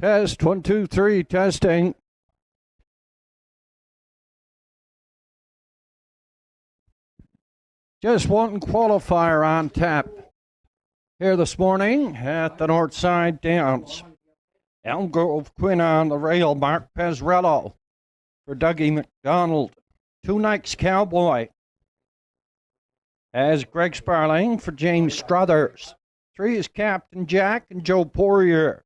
Test 1, 2, 3, testing. Just one qualifier on tap here this morning at the Northside Dance. Elm Grove Quinn on the rail, Mark Pezzarello for Dougie McDonald. 2 Nikes Cowboy as Greg Sparling for James Struthers. 3 is Captain Jack and Joe Poirier.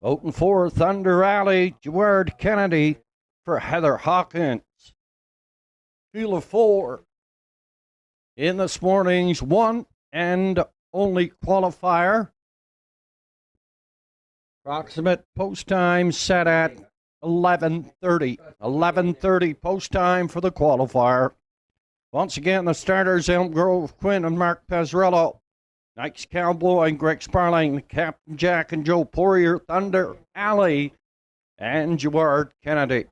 Voting 4, Thunder Alley, Gerard Kennedy for Heather Hawkins. Field of 4 in this morning's one and only qualifier. Approximate post time set at 11:30. 11:30 post time for the qualifier. Once again, the starters, Elm Grove Quinn and Mark Pezzarello. Nikes Cowboy and Greg Sparling, Captain Jack and Joe Poirier, Thunder Alley, and Gerard Kennedy.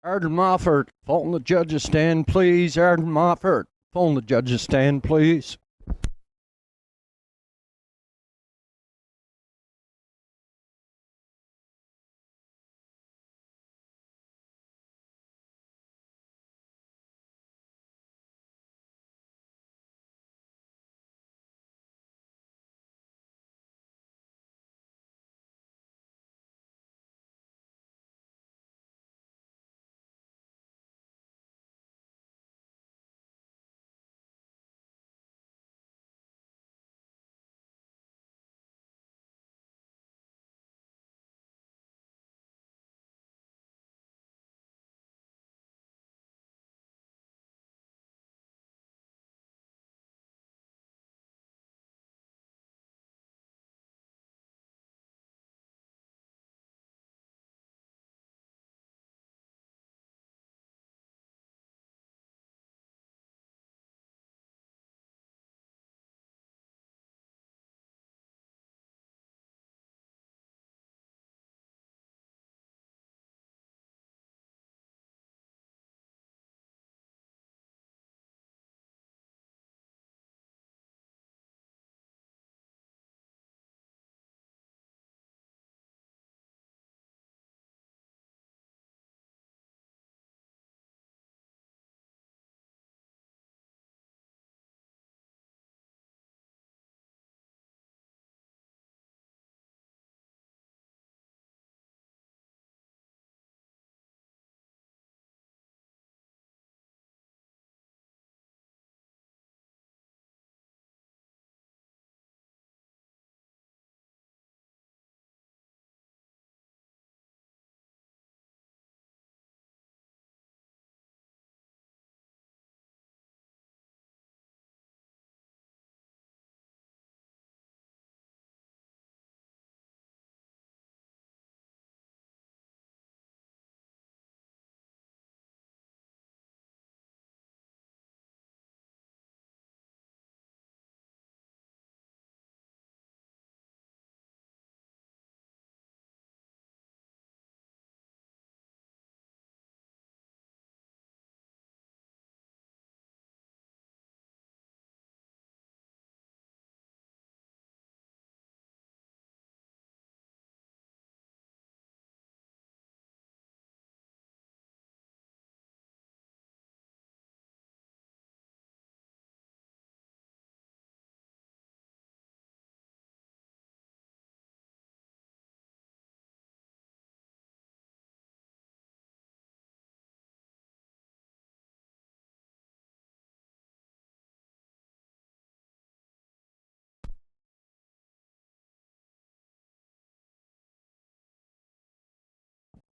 Arden Mofford, phone the judges stand, please. Arden Mofford, phone the judges stand, please.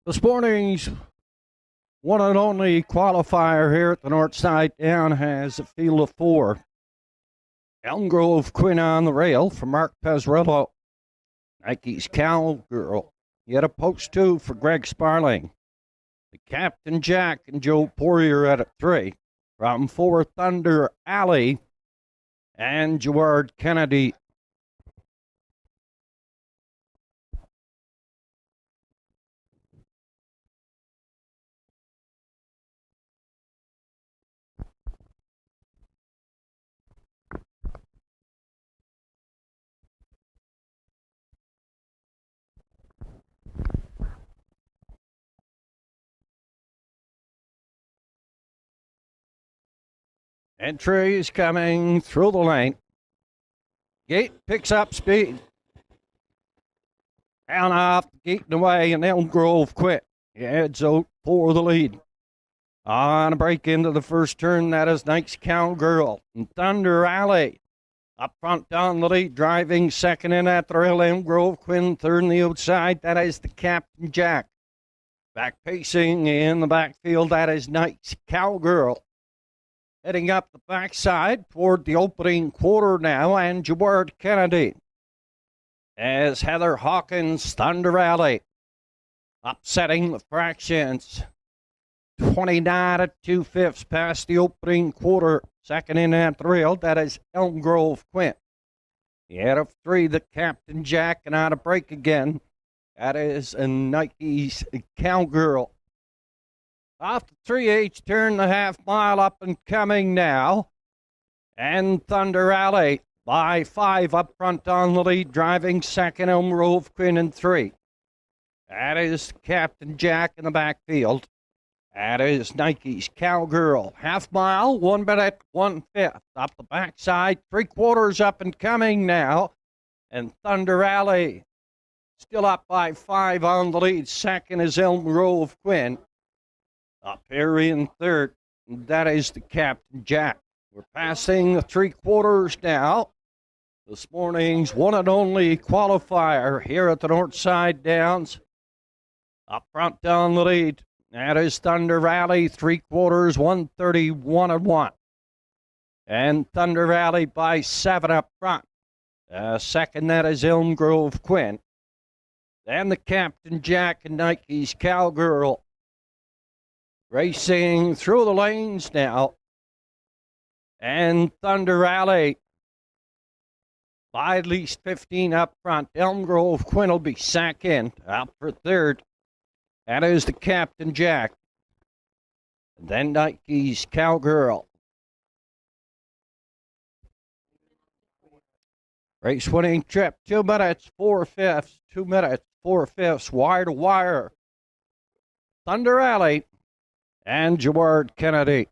This morning's one and only qualifier here at the Northside Down has a field of four. Elm Grove Quinn on the rail for Mark Pezzarillo. Nike's Cowgirl. He had a post two for Greg Sparling. The Captain Jack and Joe Poirier at a three. From four, Thunder Alley and Gerard Kennedy. Entry is coming through the lane. Gate picks up speed. Down off the gate and away, and Elm Grove quit. He heads out for the lead. On a break into the first turn, that is Nike's Cowgirl. And Thunder Alley up front down the lead, driving second in at the rail. Elm Grove Quinn third on the outside. That is the Captain Jack. Back pacing in the backfield, that is Nike's Cowgirl. Heading up the backside toward the opening quarter now, and Gerard Kennedy. As Heather Hawkins, Thunder Alley, upsetting the fractions. 29 at 2/5 past the opening quarter. Second in at the rail, that is Elm Grove Quinn. He had a three, the Captain Jack, and on a break again. That is a Nike's Cowgirl. Off the 3H turn, the half mile up and coming now. And Thunder Alley by 5 up front on the lead, driving second, Elm Grove Quinn in 3. That is Captain Jack in the backfield. That is Nike's Cowgirl. Half mile, 1 minute, 1/5. Up the backside, 3/4 up and coming now. And Thunder Alley still up by 5 on the lead. Second is Elm Grove Quinn. Up here in third, that is the Captain Jack. We're passing the 3/4 now. This morning's one and only qualifier here at the Northside Downs. Up front down the lead, that is Thunder Alley, 3/4, 1:31-1. And Thunder Alley by 7 up front. Second, that is Elm Grove Quinn. Then the Captain Jack and Nike's Cowgirl. Racing through the lanes now. And Thunder Alley by at least 15 up front. Elm Grove Quinn will be second. Out for third. That is the Captain Jack. And then Nike's Cowgirl. Race winning trip. 2 minutes, 4/5. 2 minutes, 4/5. Wire to wire. Thunder Alley and Gerard Kennedy.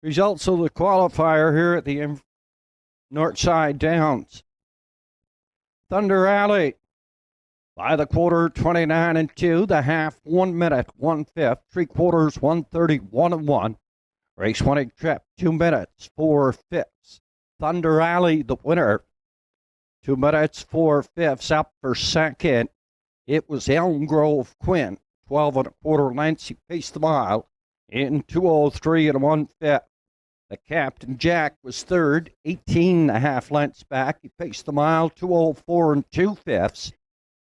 Results of the qualifier here at the Northside Downs. Thunder Alley by the quarter 29 and 2, the half 1 minute 1/5, 3/4 1:31 and 1. Race winning trip 2 minutes 4/5. Thunder Alley the winner, 2 minutes 4/5. Up for second, it was Elm Grove Quinn, 12 1/4 lengths. He paced the mile in 2:03 and 1/5. The Captain Jack was third, 18.5 lengths back. He paced the mile 2:04 and 2/5.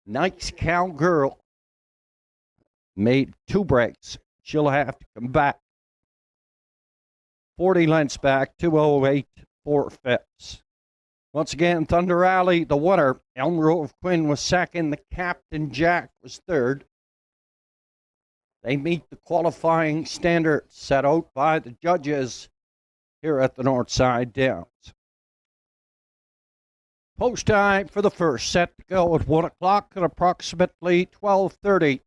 Nice Cowgirl made 2 breaks. She'll have to come back 40 lengths back, 2:08 4/5. Once again, Thunder Alley the winner. Elm Grove Quinn was second. The Captain Jack was third. They meet the qualifying standards set out by the judges here at the Northside Downs. Post time for the first, set to go at 1 o'clock at approximately 12:30.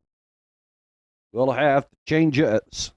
We'll have the changes.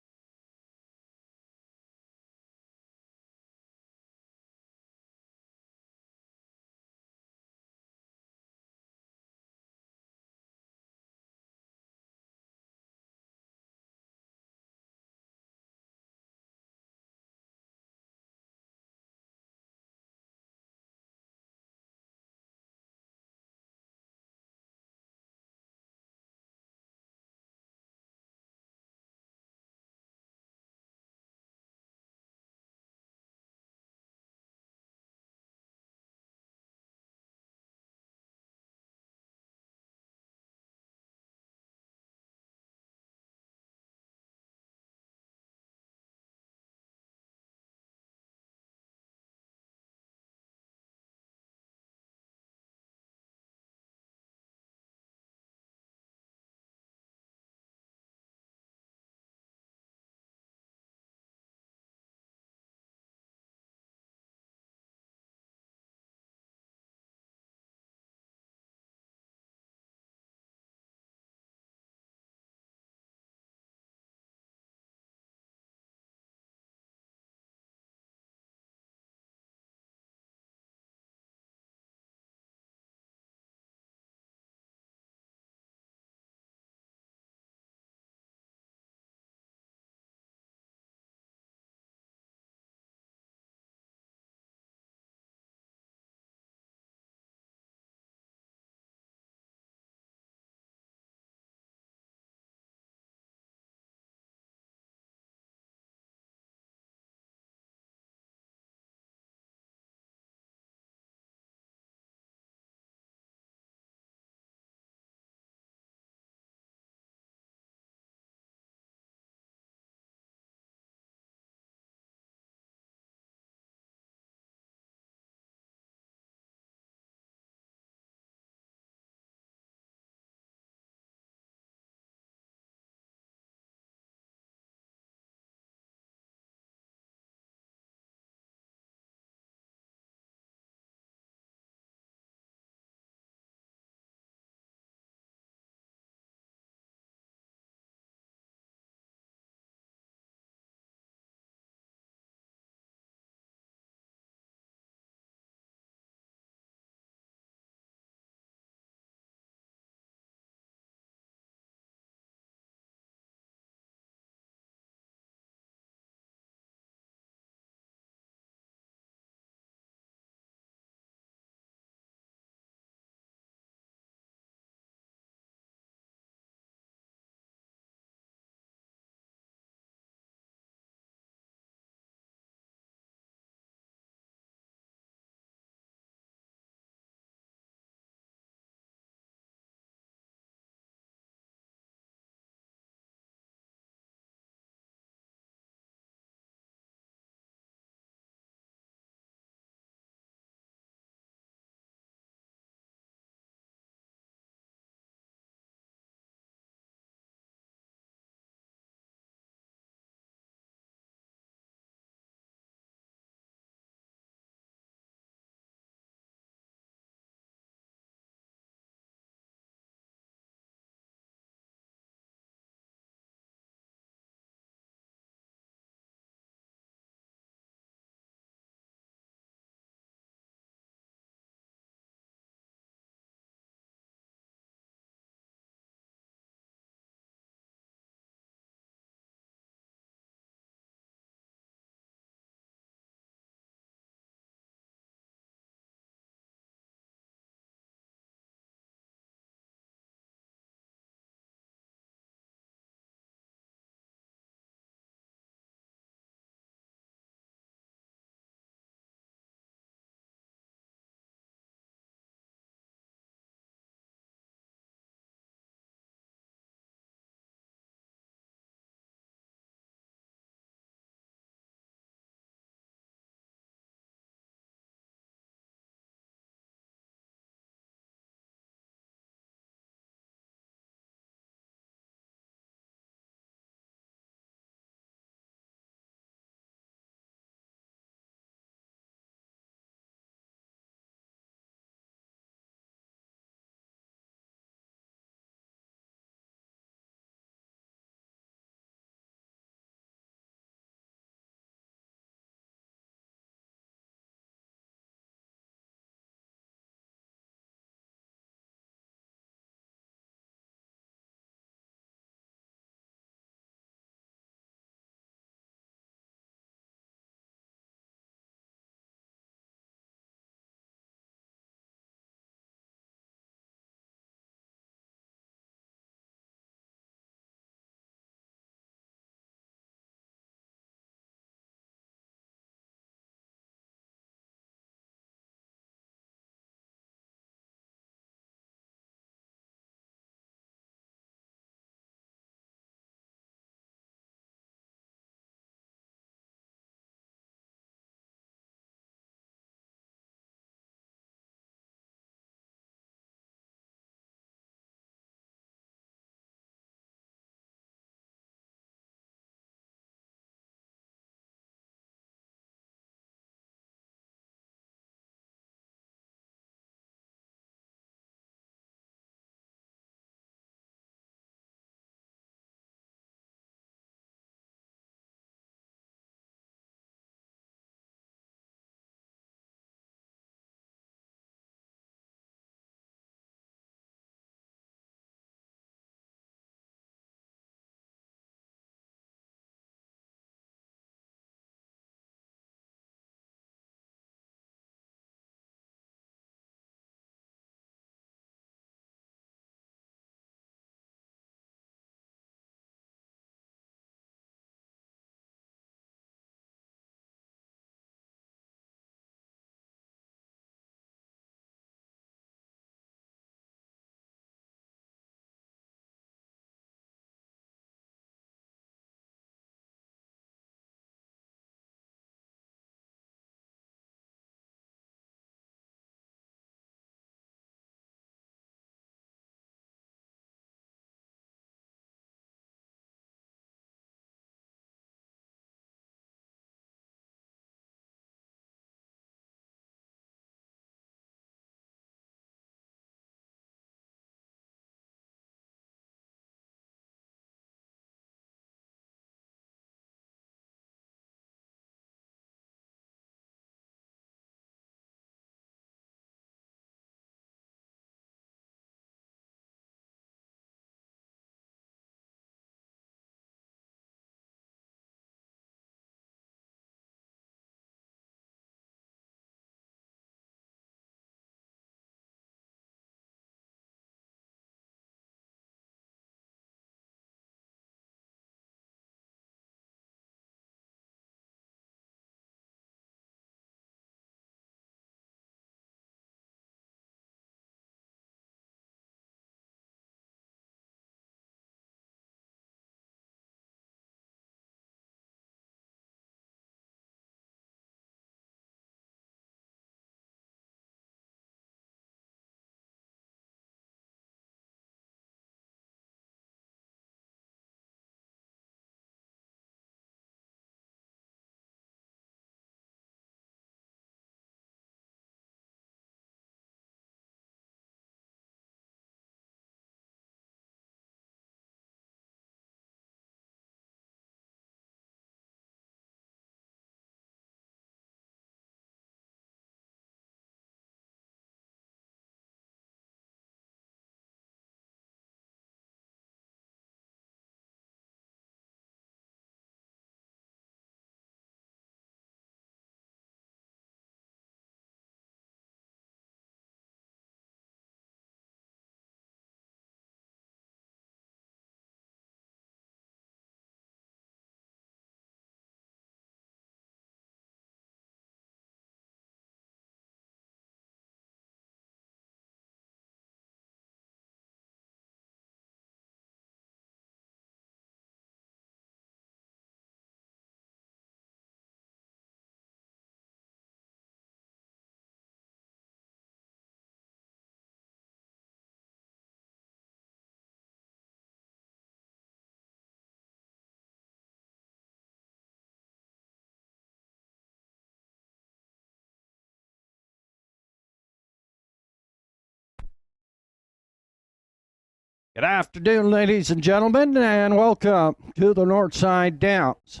Good afternoon, ladies and gentlemen, and welcome to the Northside Downs.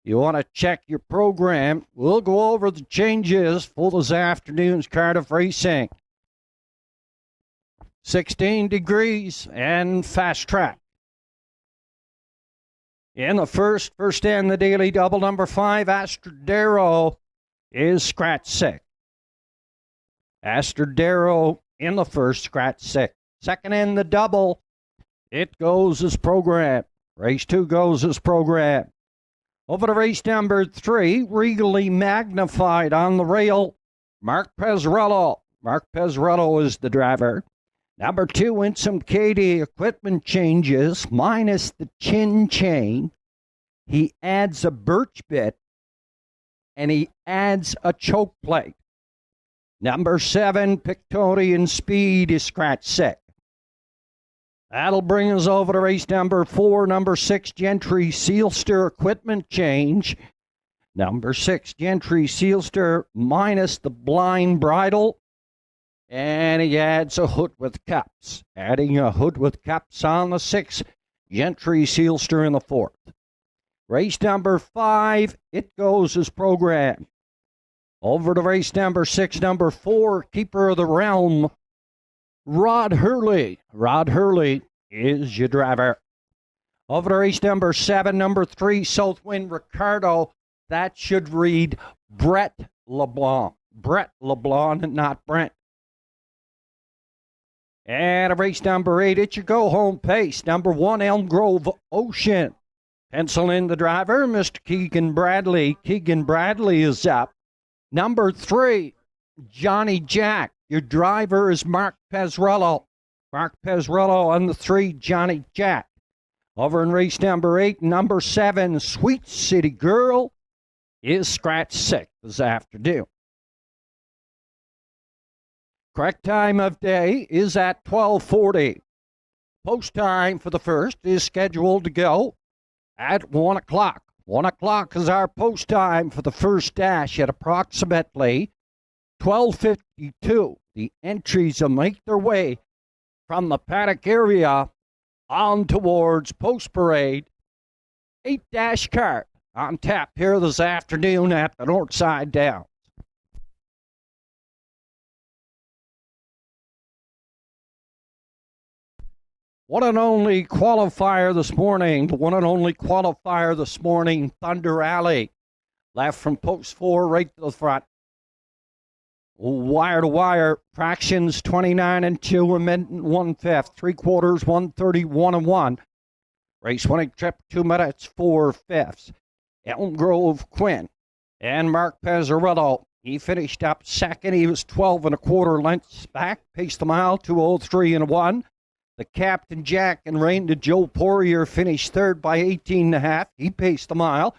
You want to check your program? We'll go over the changes for this afternoon's Cardiff racing. 16 degrees and fast track. In the first in the daily double, number 5, Astrodero is scratch 6. Astrodero in the first, scratch 6. Second in the double, it goes as programmed. Race 2 goes as programmed. Over to race number 3, regally magnified on the rail, Mark Pezzarello. Mark Pezzarello is the driver. Number 2, Winsome Katie, equipment changes, minus the chin chain. He adds a birch bit, and he adds a choke plate. Number 7, Pictorian Speed, is scratch 6. That'll bring us over to race number 4, number 6, Gentry Sealster, equipment change. Number 6, Gentry Sealster, minus the blind bridle. And he adds a hood with cups. Adding a hood with cups on the 6, Gentry Sealster in the 4th. Race number 5, it goes as programmed. Over to race number 6, number 4, Keeper of the Realm, Rod Hurley. Rod Hurley is your driver. Over to race number 7, number 3, Southwind Ricardo. That should read Brett LeBlanc. Brett LeBlanc, not Brent. And a race number 8, it's your go-home pace. Number 1, Elm Grove Ocean. Pencil in the driver, Mr. Keegan Bradley. Keegan Bradley is up. Number 3, Johnny Jack. Your driver is Mark Pezzarello. Mark Pezzarello on the 3, Johnny Jack. Over in race number 8, number 7, Sweet City Girl, is scratch 6 this afternoon. Correct time of day is at 12:40. Post time for the first is scheduled to go at 1 o'clock. 1 o'clock is our post time for the first dash at approximately 12:52. The entries will make their way from the paddock area on towards Post Parade. 8 dash cart on tap here this afternoon at the Northside Downs. One and only qualifier this morning, the one and only qualifier this morning, Thunder Alley. Left from post 4 right to the front. Wire to wire, fractions 29 and 2, a minute and 1/5, 3/4, 1:31 and 1. Race winning trip, 2 minutes, 4/5. Elm Grove Quinn and Mark Pezzarello. He finished up second. He was 12 1/4 lengths back, paced the mile, 2:03 and 1. The Captain Jack and Rain to Joe Poirier finished third by 18 1/2. He paced the mile,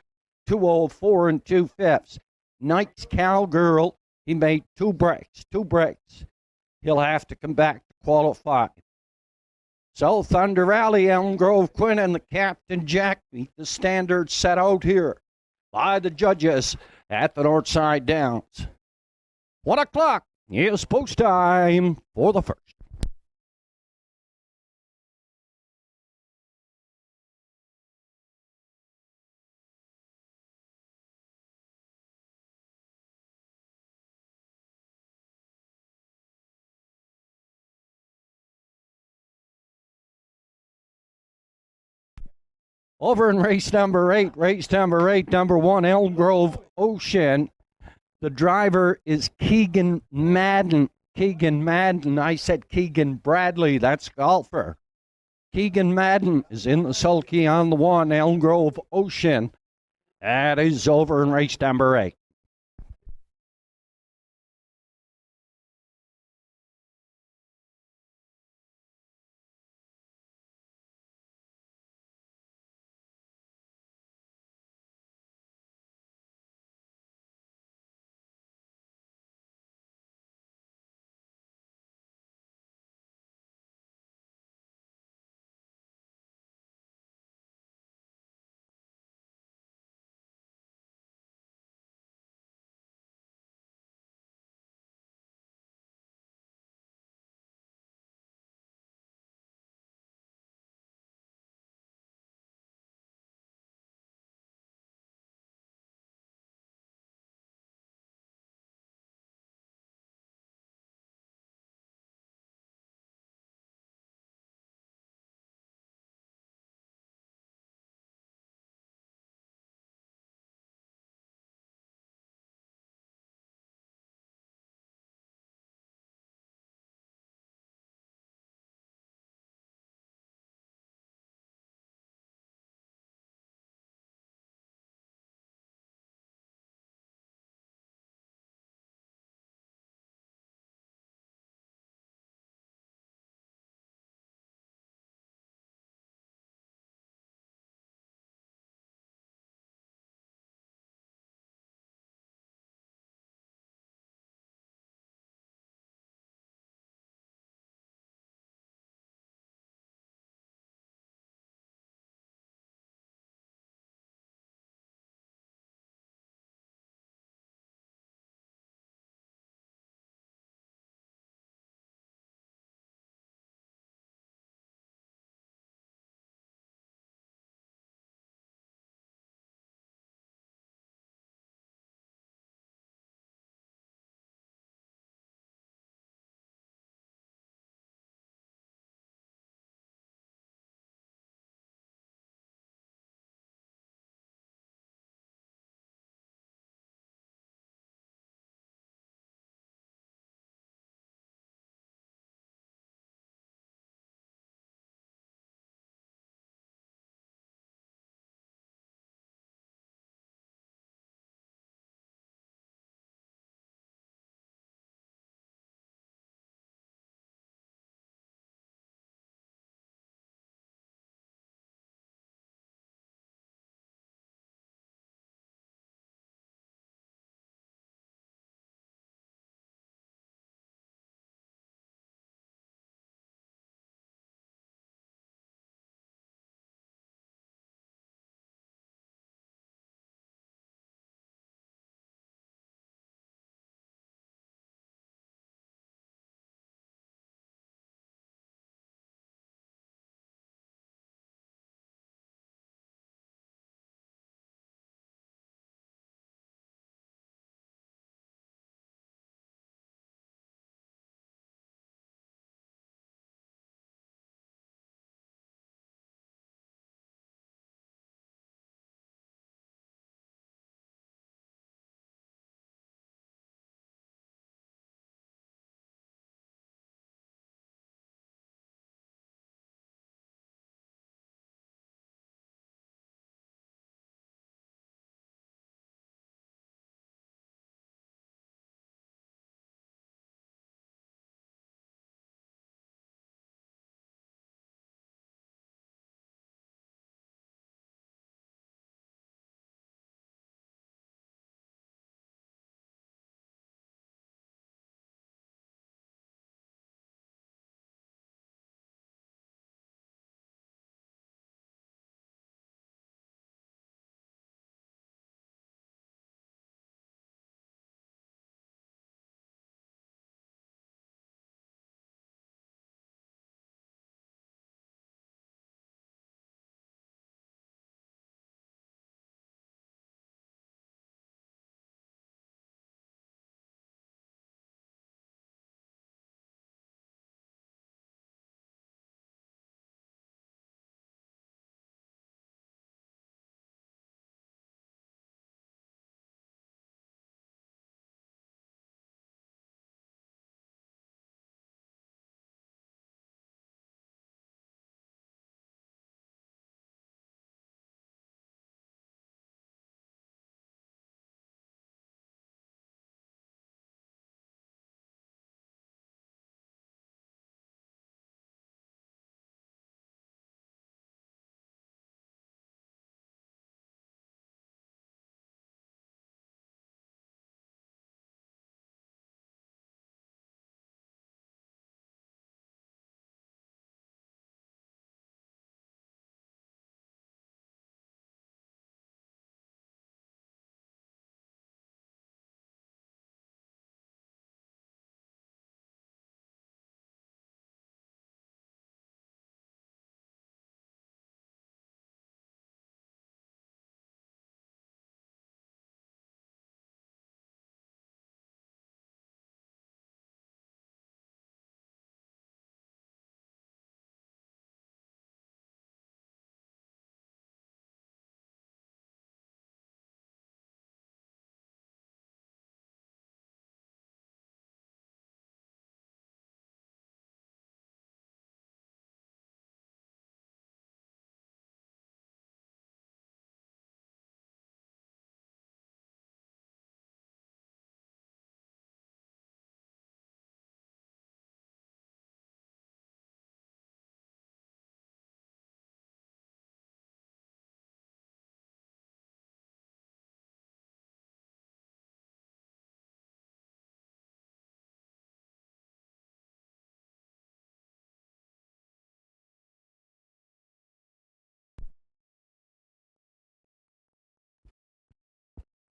2:04 and 2/5. Knight's Cowgirl, he made 2 breaks. He'll have to come back to qualify. So Thunder Alley, Elm Grove Quinn, and the Captain Jack meet the standards set out here by the judges at the Northside Downs. 1 o'clock is post time for the first. Over in race number 8, number 1, Elm Grove Ocean. The driver is Keegan Madden. I said Keegan Bradley, that's golfer. Keegan Madden is in the sulky on the 1, Elm Grove Ocean. That is over in race number 8.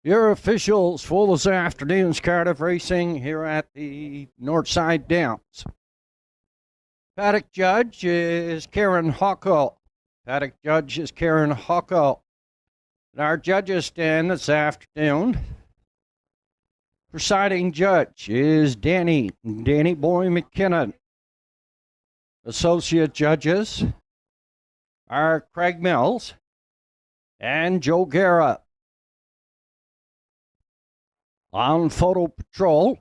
Your officials for this afternoon's Cardiff Racing here at the Northside Downs. Paddock judge is Karen Hocko. And our judges stand this afternoon. Presiding judge is Danny Boy McKinnon. Associate judges are Craig Mills and Joe Guerra. On photo patrol,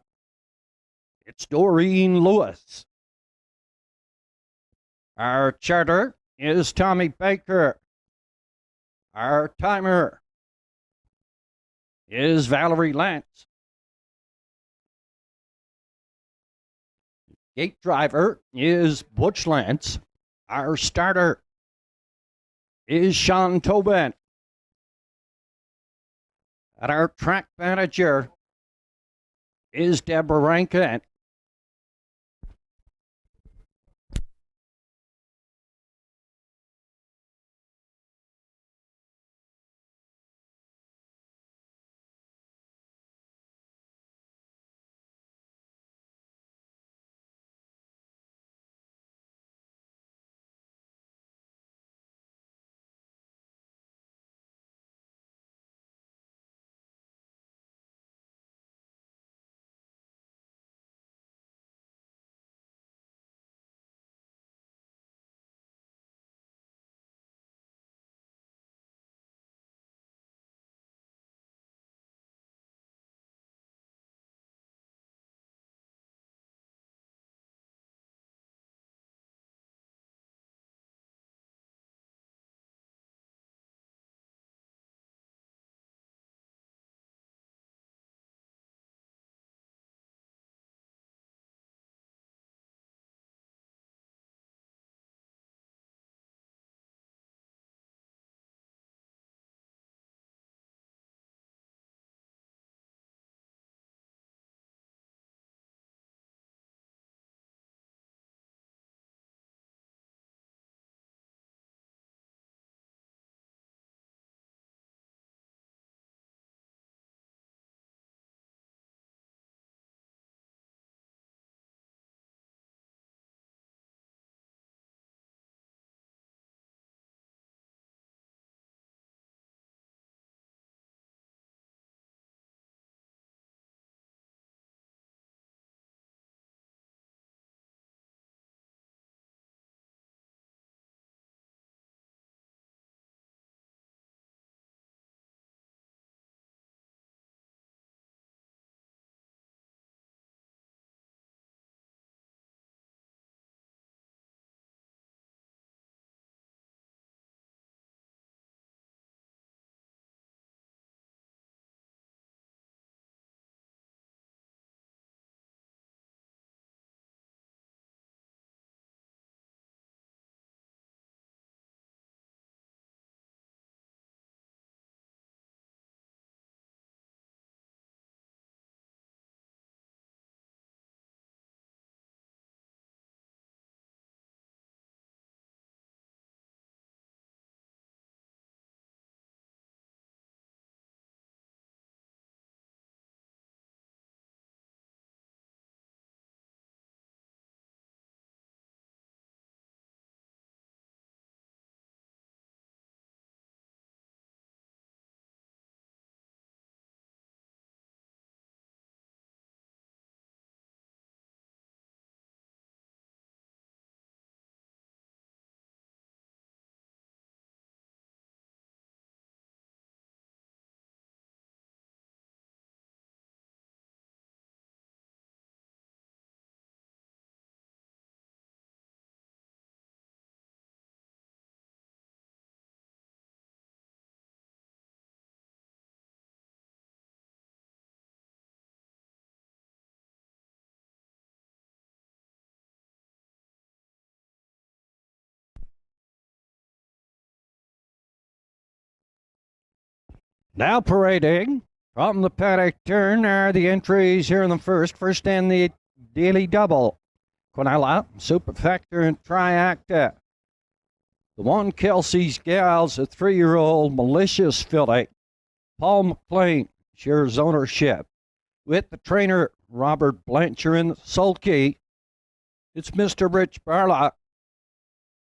it's Doreen Lewis. Our charter is Tommy Baker. Our timer is Valerie Lance. Gate driver is Butch Lance. Our starter is Sean Tobin. And our track manager is Deborah Rankin. Now parading from the paddock turn are the entries here in the first. First and the Daily Double. Quinella, Superfactor, and Triacta. The one Kelsey's Gals, a 3-year-old malicious filly. Paul McLean, shares ownership with the trainer Robert Blanchard in the sulky. It's Mr. Rich Barlock.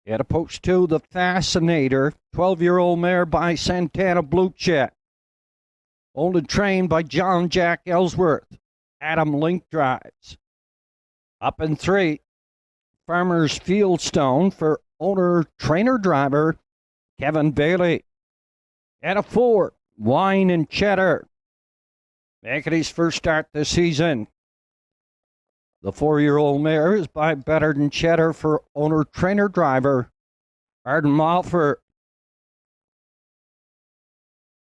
At a post 2, the Fascinator, 12-year-old mare by Santana Blue Check. Owned and trained by John Jack Ellsworth. Adam Link drives. Up in 3, Farmer's Fieldstone for owner trainer driver Kevin Bailey. At a 4, Wine and Cheddar, making his first start this season. The 4-year-old mare is by Better Than Cheddar for owner trainer driver Arden Malford.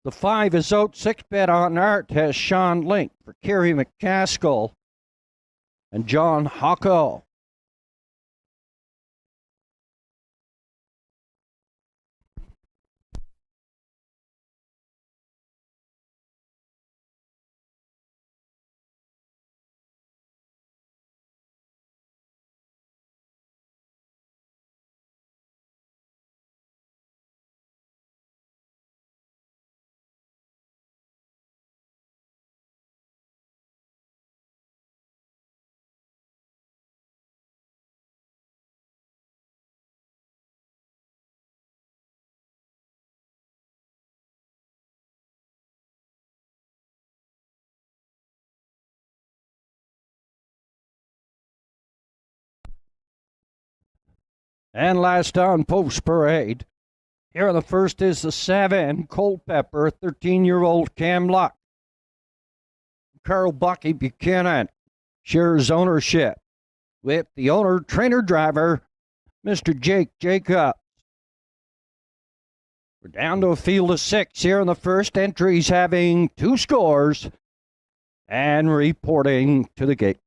The 5 is out 6 bet on Art, has Sean Link for Kerry McCaskill and John Hocko. And last on Post Parade. Here on the first is the 7, Culpeper, 13-year-old Cam Luck. Carl Bucky Buchanan shares ownership with the owner trainer driver, Mr. Jake Jacobs. We're down to a field of 6 here in the first. Entries having 2 scores and reporting to the gate.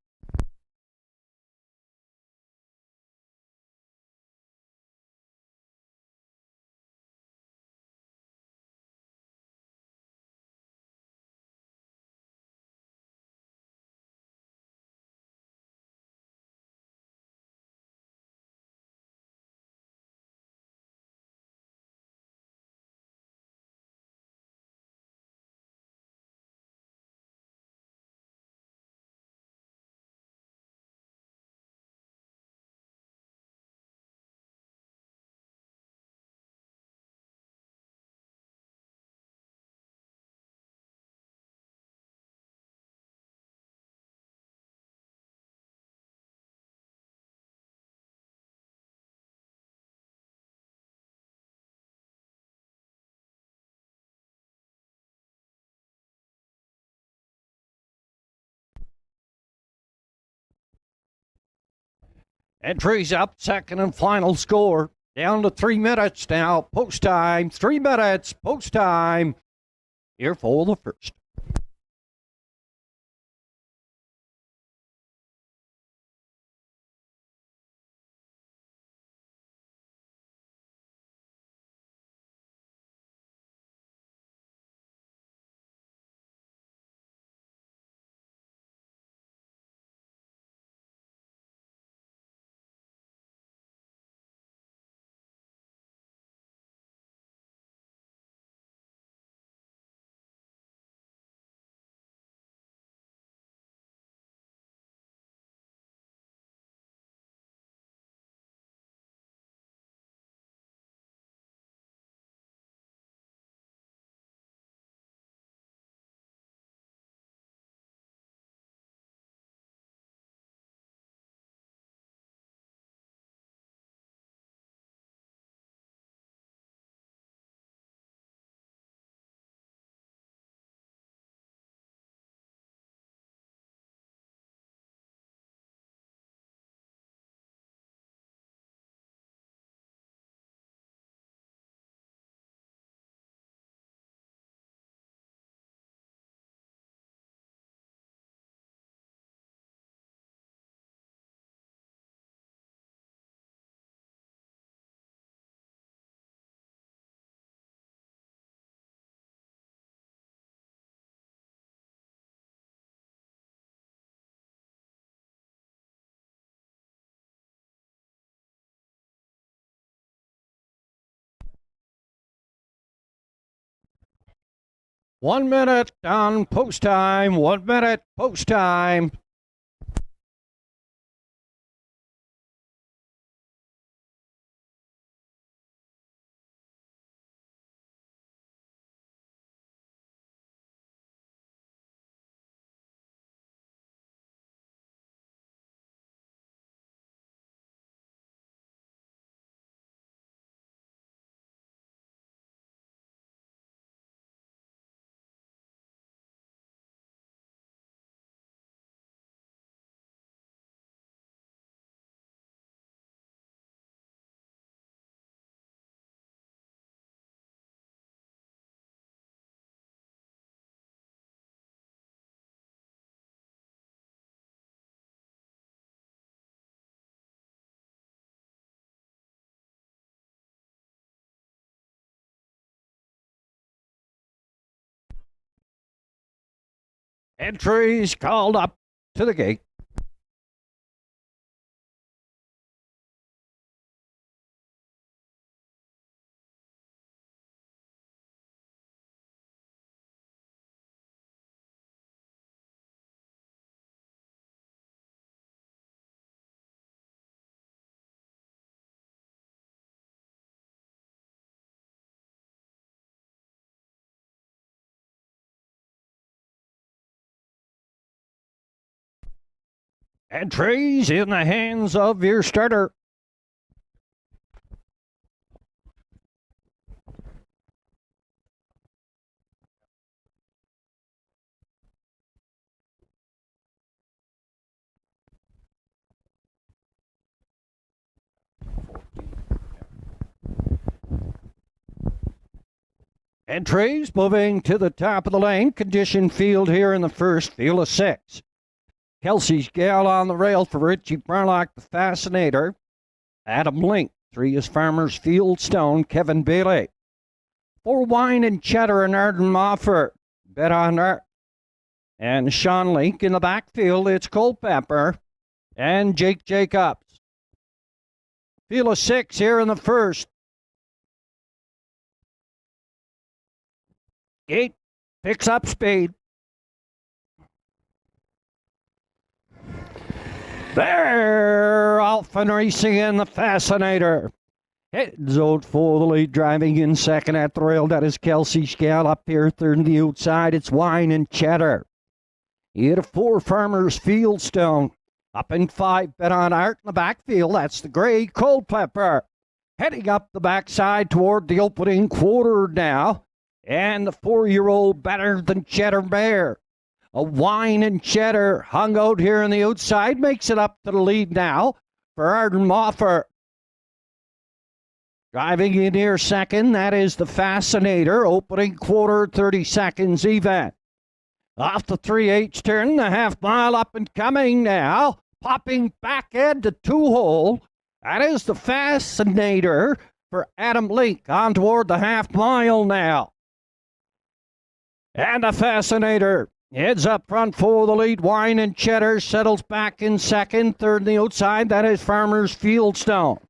Entries up, second and final score. Down to 3 minutes now. Post time, 3 minutes, post time. Here for the first. 1 minute on post time. 1 minute post time. Entries called up to the gate. Entries in the hands of your starter. Entries moving to the top of the lane. Condition field here in the first. Field of 6. Kelsey's Gal on the rail for Richie Barlock, the Fascinator. Adam Link. 3 is Farmers Fieldstone. Kevin Bailey. 4 Wine and Cheddar and Arden Moffat. Bet on Art. And Sean Link in the backfield. It's Culpepper and Jake Jacobs. Field of 6 here in the first. Gate picks up speed. There, Alpha Racing and the Fascinator. Heads out for the lead, driving in second at the rail. That is Kelsey Schell up here, third on the outside. It's Wine and Cheddar. You had 4 Farmers Fieldstone. Up in 5, Bet on Art in the backfield. That's the gray Culpepper. Heading up the backside toward the opening quarter now. And the 4-year-old Better Than Cheddar Bear. A Wine and Cheddar hung out here on the outside. Makes it up to the lead now for Arden Moffat. Driving in here second, that is the Fascinator. Opening quarter, 30 seconds even. Off the 3/8 turn, the half mile up and coming now. Popping back into 2-hole. That is the Fascinator for Adam Link on toward the half mile now. And the Fascinator heads up front for the lead. Wine and Cheddar settles back in second. Third on the outside, that is Farmers Fieldstone.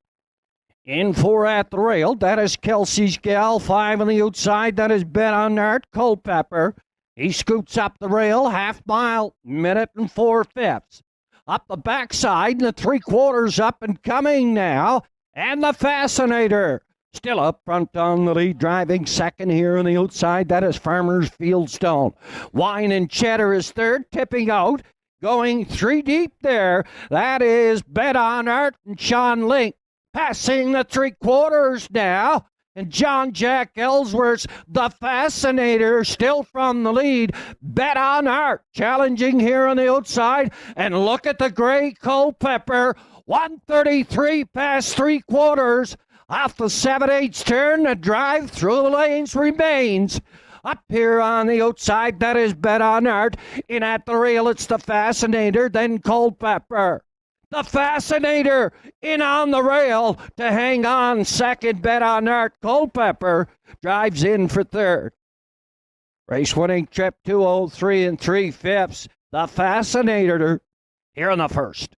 In 4 at the rail, that is Kelsey's Gal. 5 on the outside, that is Bet on Art Culpepper. He scoots up the rail, half mile, minute and 4/5. Up the backside, and the 3/4 up and coming now. And the Fascinator still up front on the lead, driving second here on the outside. That is Farmers Fieldstone. Wine and Cheddar is third, tipping out. Going 3 deep there. That is Bet on Art and Sean Link. Passing the 3/4 now. And John Jack Ellsworth, the Fascinator, still from the lead. Bet on Art, challenging here on the outside. And look at the gray Culpepper. 1:33 past 3/4. Off the 7/8 turn, the drive through the lanes remains. Up here on the outside, that is Bet on Art. In at the rail, it's the Fascinator, then Culpepper. The Fascinator in on the rail to hang on second. Bet on Art. Culpepper drives in for third. Race winning trip 2:03 3/5. The Fascinator here in the first.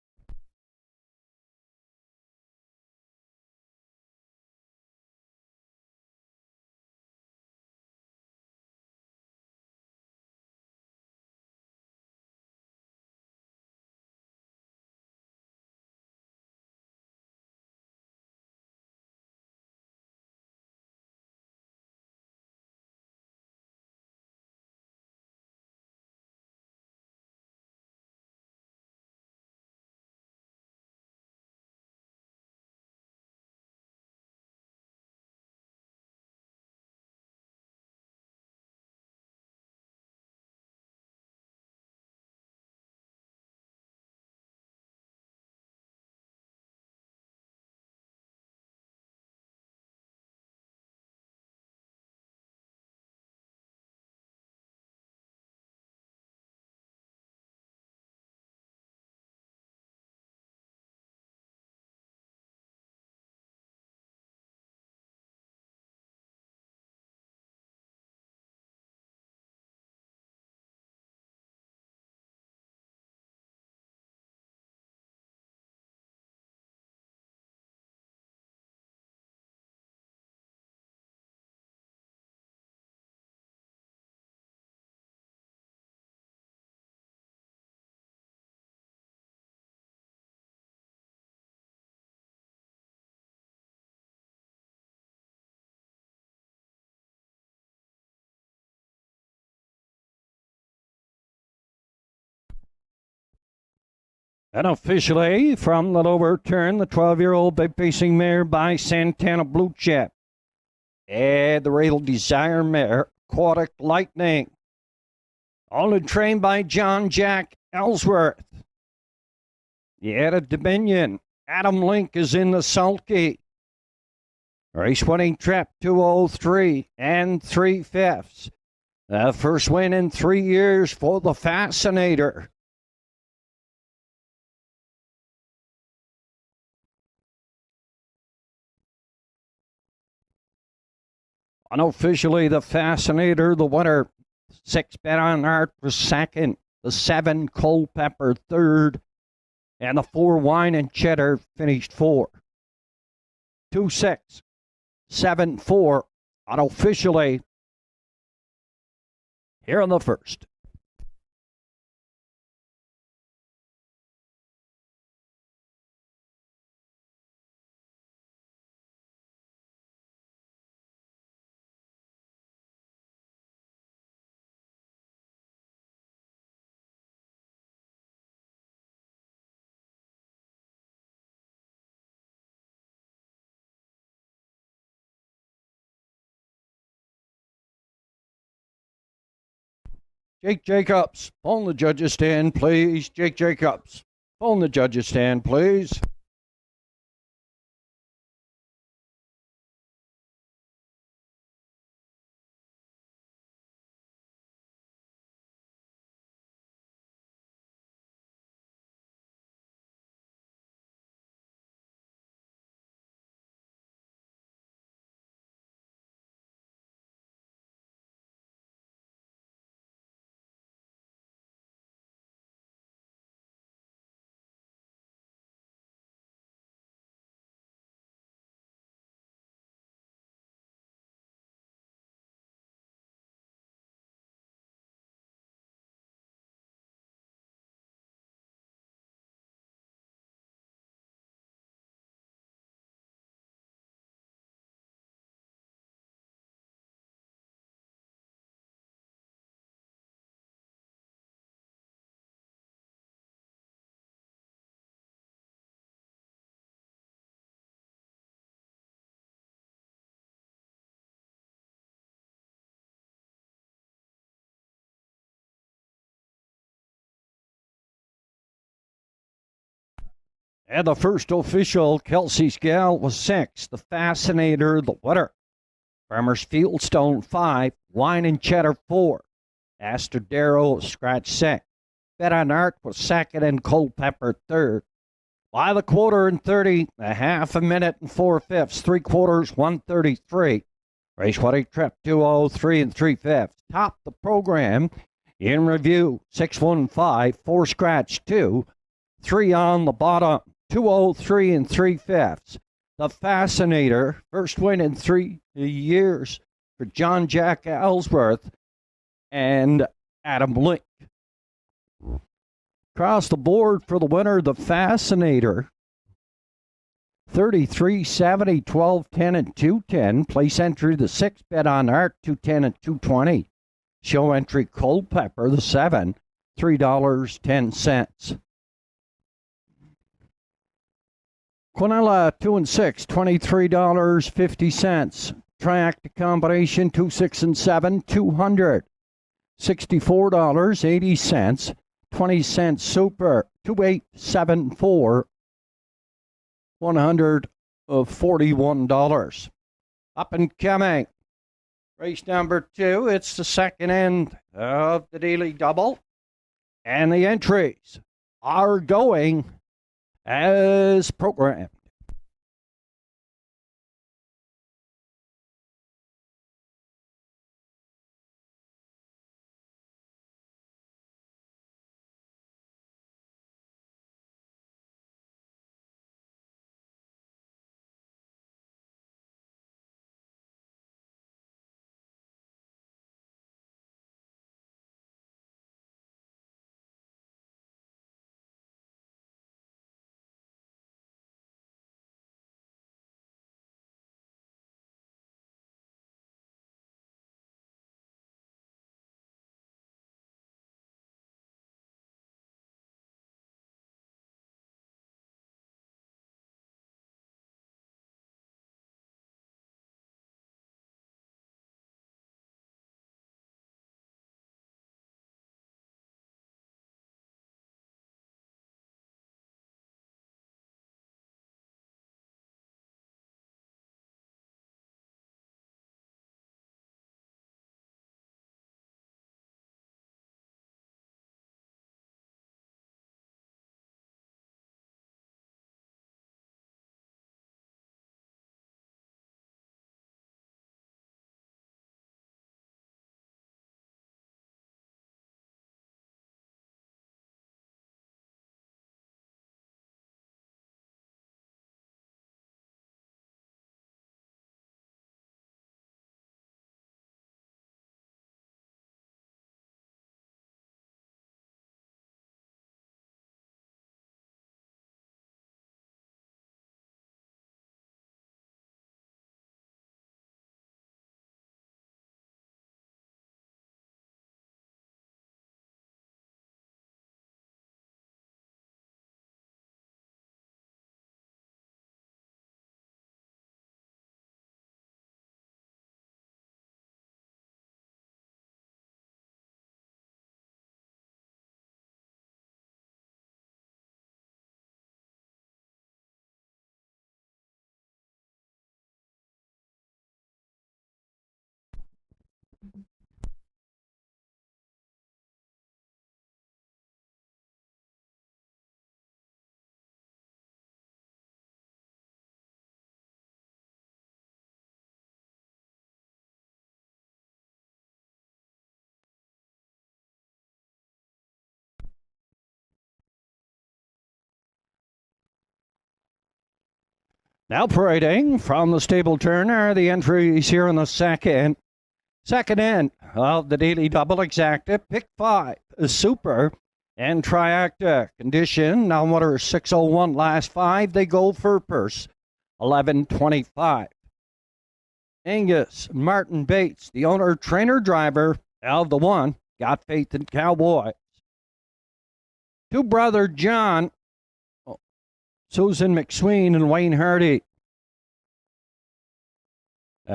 And officially, from the lower turn, the 12-year-old by Pacing Mare by Santana Blue Chip. And the Real Desire Mare, Aquatic Lightning. All trained by John Jack Ellsworth. The added Dominion. Adam Link is in the sulky. Race winning trip 203 and 3/5. The first win in 3 years for the Fascinator. Unofficially, the Fascinator, the winner. 6 Bet on Art was second. The 7 Culpepper third. And the 4 Wine and Cheddar finished 4. 2-6. 7-4. Unofficially, here on the first. Jake Jacobs, phone the judges stand, please. Jake Jacobs, phone the judges stand, please. And the first official, Kelsey's Gal, was 6. The Fascinator, the winner. Farmer's Fieldstone 5. Wine and Cheddar 4. Astrodero, scratch 6. Bet on Art was 2nd and Culpepper 3rd. By the quarter and 30, a half a minute and 4/5, 3/4, 133. Race winning trip 203 and 3/5. Top the program in review 615, 4 scratch 2, 3 on the bottom 203 and 3/5. The Fascinator, first win in 3 years for John Jack Ellsworth and Adam Link. Across the board for the winner, the Fascinator. 33, 70, 12, 10, and 210. Place entry, the 6 Bet on Art, 210 and 220. Show entry, Culpepper, the 7, $3.10. Quinella, 2 and 6, $23.50. Triactive combination, 2, 6, and 7, $200. $64.80. 20-cent super, 2874, $141. Up and coming. Race number 2, it's the second end of the daily double. And the entries are going as programmed. Now parading from the stable turner, the entries here in the second. Second end of the daily double exacta. Pick 5 is super and triacta. Condition now water 601. Last 5 they go for purse 1125. Angus Martin Bates, the owner, trainer, driver of the one, got faith in Cowboys. Two brother John, Susan McSween, and Wayne Hardy.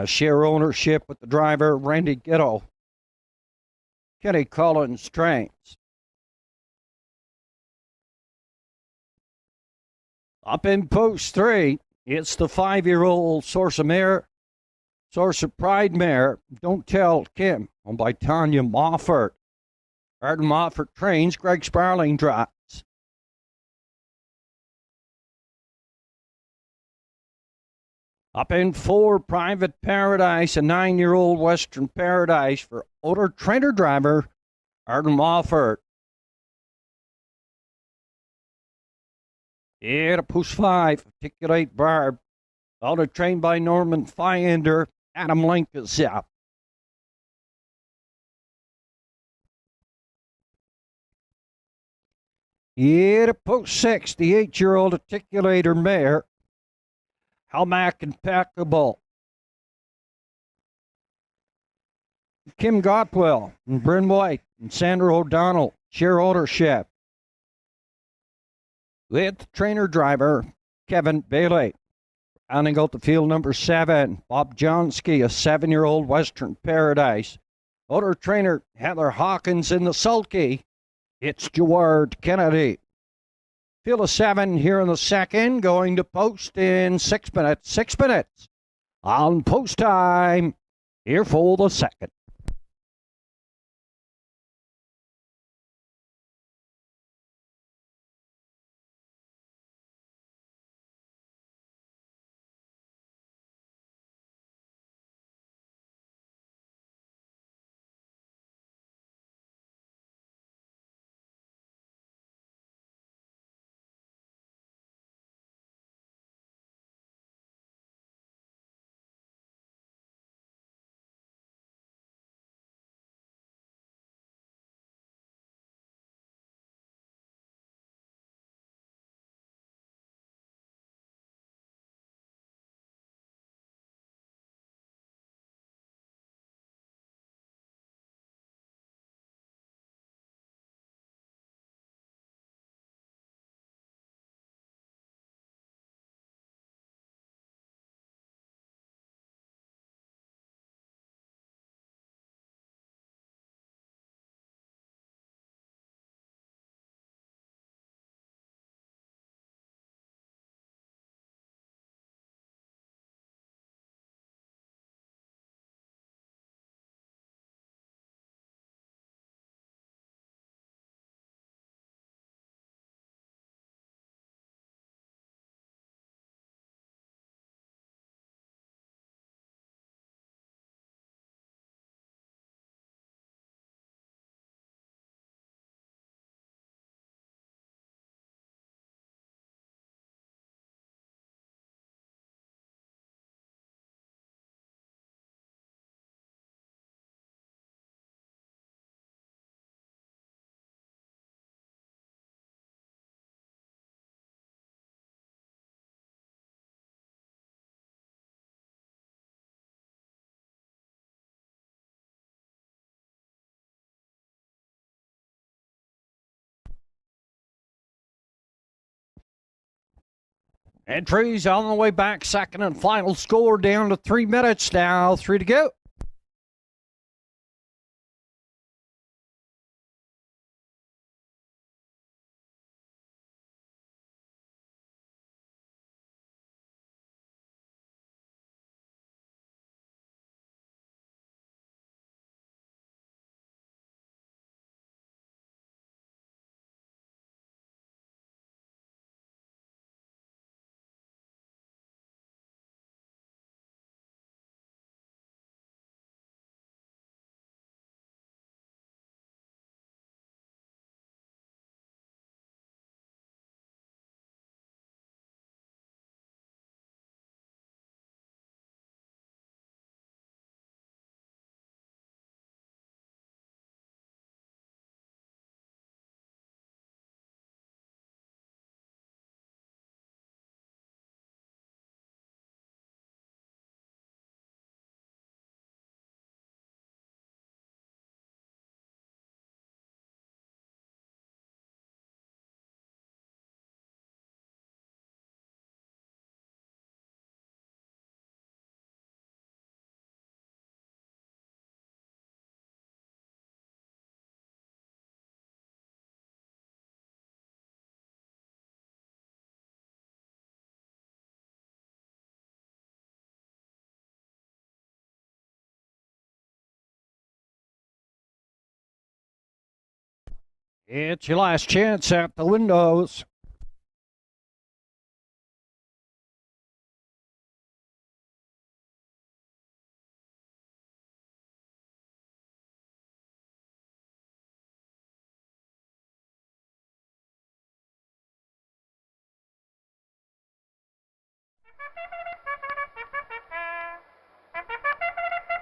Share ownership with the driver, Randy Ghetto. Kenny Collins trains. Up in post 3, it's the 5-year-old Source of Pride mare, Don't Tell Kim, owned by Tanya Moffat. Arden Moffat trains, Greg Sparling drives. Up in 4, Private Paradise, a 9-year-old Western Paradise for owner trainer driver, Arden Moffat. Yeah, to post 5, Articulate Barb. Owner trained by Norman Fiender, Adam Lincoln's up. Yeah, to post 6, the 8-year-old Articulator mare, Halmack Impeccable. Kim Gotwell and Bryn White and Sandra O'Donnell share ownership with trainer driver Kevin Bailey. Rounding out the field, number 7, Bob Johnsky, a 7-year-old Western Paradise. Owner trainer Heather Hawkins in the sulky. It's Gerard Kennedy. Field of 7 here in the second, going to post in 6 minutes. 6 minutes on post time here for the second. Entries on the way back, second and final score down to 3 minutes now. 3 to go. It's your last chance at the windows.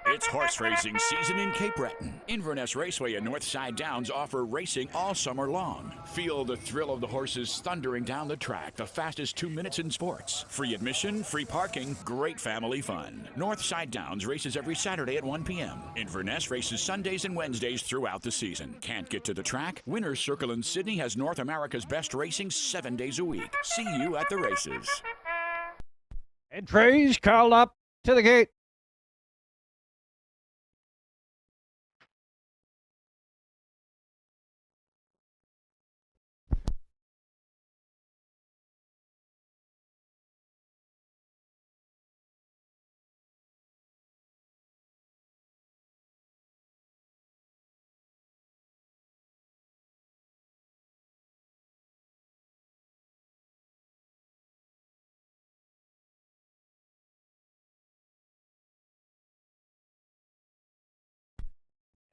It's horse racing season in Cape Breton. Inverness Raceway and Northside Downs offer racing all summer long. Feel the thrill of the horses thundering down the track, the fastest 2 minutes in sports. Free admission, free parking, great family fun. Northside Downs races every Saturday at 1 p.m. Inverness races Sundays and Wednesdays throughout the season. Can't get to the track? Winner's Circle in Sydney has North America's best racing 7 days a week. See you at the races. Entries called up to the gate.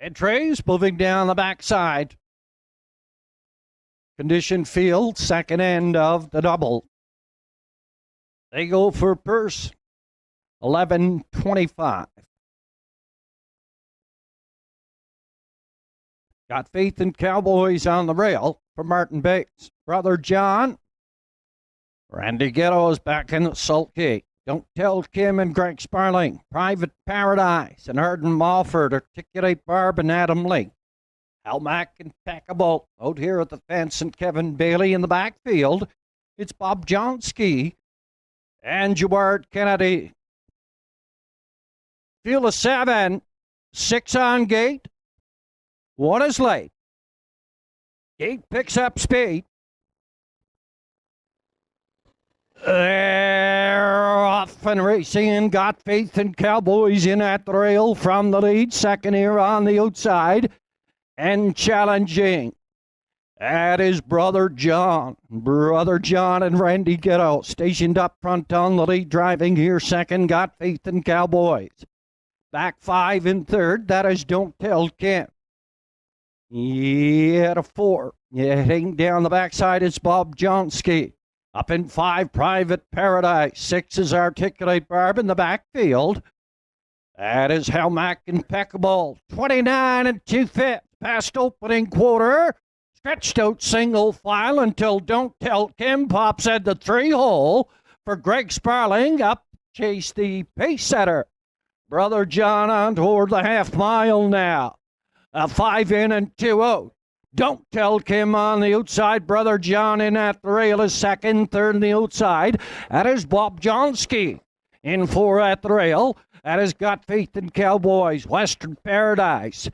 Entries moving down the backside. Condition field, second end of the double. They go for purse 11.25. Got Faith in Cowboys on the rail for Martin Bates. Brother John. Randy Ghetto is back in the Salt Gate. Don't Tell Kim and Greg Sparling. Private Paradise and Arden Malford. Articulate Barb and Adam Lee. Helmack and Packable out here at the fence, and Kevin Bailey in the backfield. It's Bob Johnsky and Jaward Kennedy. Field of 7. 6 on gate. 1 is late. Gate picks up speed. They're off and racing, and Got Faith and Cowboys in at the rail from the lead. Second here on the outside and challenging. That is Brother John. Brother John and Randy Ghetto stationed up front on the lead, driving here second. Got Faith and Cowboys. Back 5 in third. That is Don't Tell Kim. Yeah, to 4. Heading down the backside, it's Bob Johnsky. Up in 5, Private Paradise. 6 is Articulate Barb in the backfield. That is Helmack Impeccable. 29 and 2/5. Past opening quarter. Stretched out single file until Don't Tell Kim pops at the 3-hole for Greg Sparling. Up chase the pace setter. Brother John on toward the half mile now. 5 in and 2 out. Don't Tell Kim on the outside. Brother John in at the rail is second. Third on the outside. That is Bob Johnsky. In 4 at the rail. That has Got Faith in Cowboys. Western Paradise.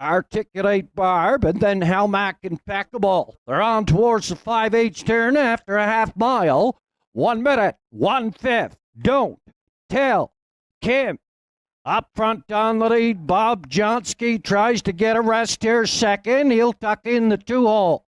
Articulate Barb. And then Helmack Impeccable. They're on towards the 5H turn after a half mile. 1 minute. 1/5. Don't Tell Kim. Up front on the lead, Bob Johnsky tries to get a rest here second. He'll tuck in the 2-hole.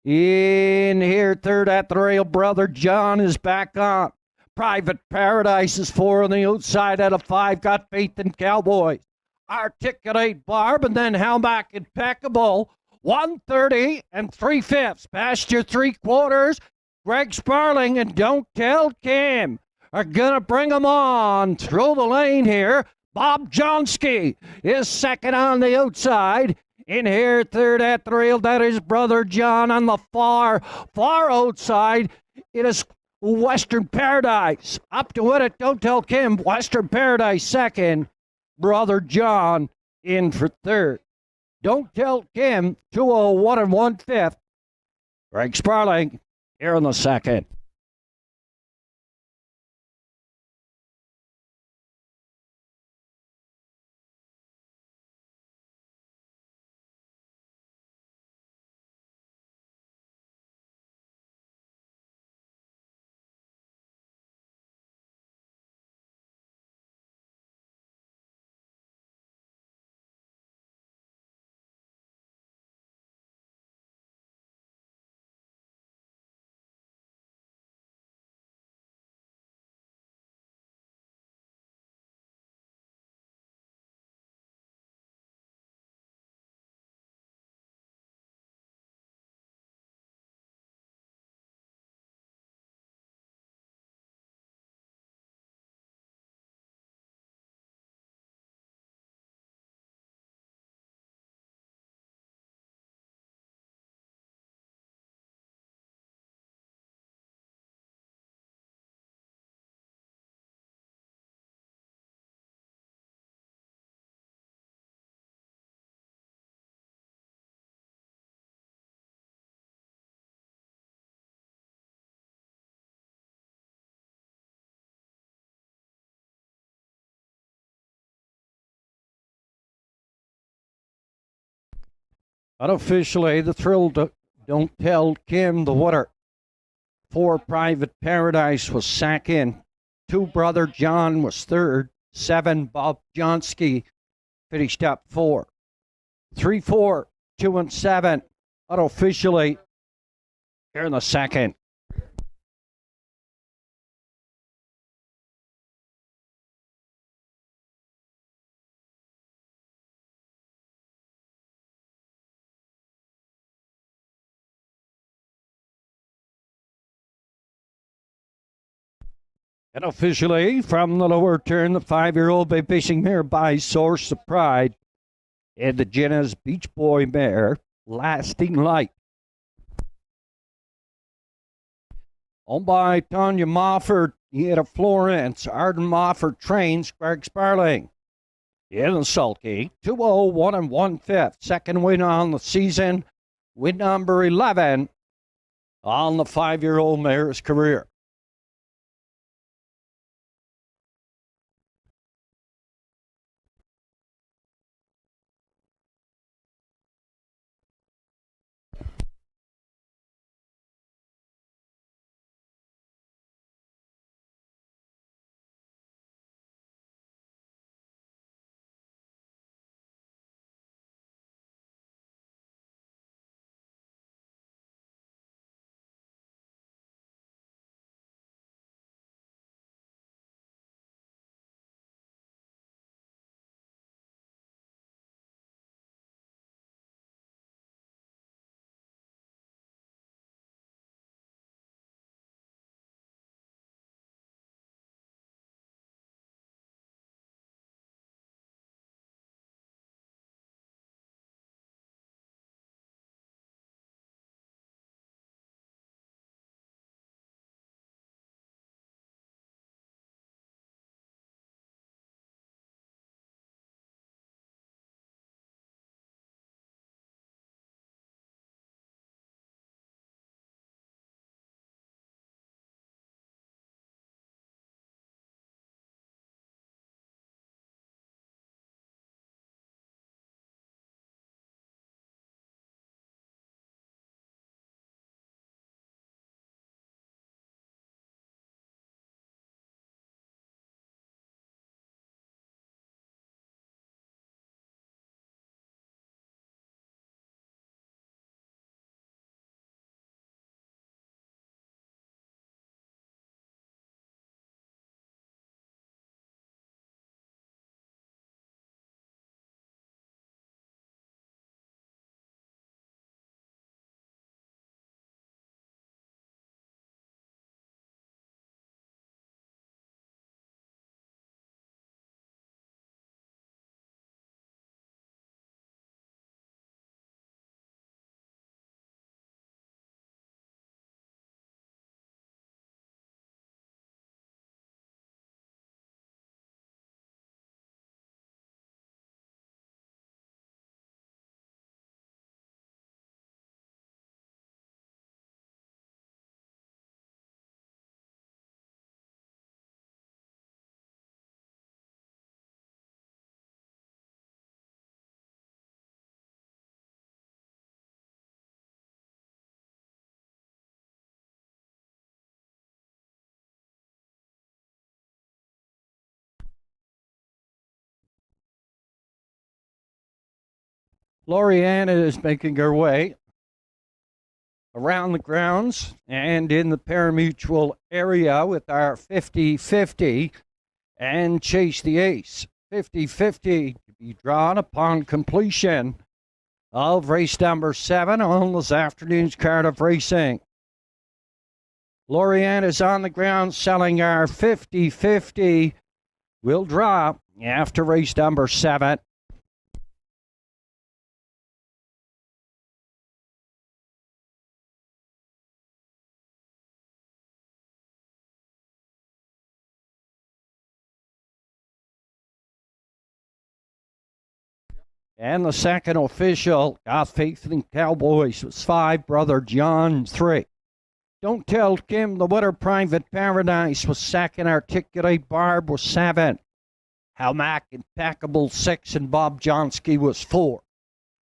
In here, third at the rail, Brother John is back on. Private Paradise is 4 on the outside out of 5. Got Faith in Cowboys. Articulate Barb, and then Helmack Impeccable. 1:30 and 3/5. Past your 3/4. Greg Sparling and Don't Tell Kim are going to bring them on through the lane here. Bob Johnsky is second on the outside. In here, third at the rail. That is Brother John on the far outside. It is Western Paradise. Up to win it, Don't Tell Kim. Western Paradise second. Brother John in for third. Don't Tell Kim, 2:01 and 1/5. Greg Sparling here in the second. Unofficially, the thrill don't tell Kim the winner. 4 Private Paradise was second. 2 Brother John was third. 7 Bob Johnsky finished up 4. 3, 4, 2, and 7 unofficially here in the second. And officially, from the lower turn, the 5-year-old by Fishing Mare by Source of Pride and the Jenna's Beach Boy mare, Lasting Light. Owned by Tanya Mofford, Ian Florence, Arden Mofford trains Greg Sparling. In the sulky, 201 and 1/5. Second win on the season, win number 11 on the 5-year-old mare's career. Lorianna is making her way around the grounds and in the parimutuel area with our 50-50 and Chase the Ace. 50-50 to be drawn upon completion of race number 7 on this afternoon's card of racing. Lorianna is on the ground selling our 50-50. Will draw after race number 7. And the second official, got Faith in Cowboys, was 5, Brother John 3. Don't Tell Kim the winner, Private Paradise, was second. Articulate Barb was 7. How Mac Impeccable 6, and Bob Johnsky was 4.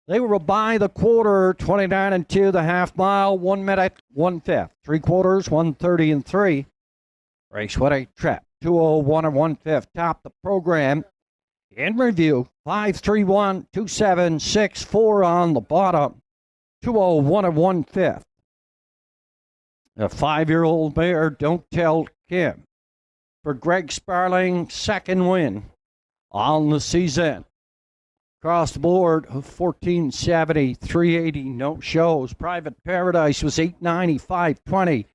They were by the quarter, 29 and 2, the half mile, 1 minute, 1/5. 3/4, 1:30 and 3. Race what a trap. 2:01 and 1/5. Top the program. In review, 5:31, 2:764 on the bottom. 2:01 and 1/5. A 5-year-old mare, Don't Tell Kim. For Greg Sparling, second win on the season. Across the board, 1470, 380, no shows. Private Paradise was 890, 520.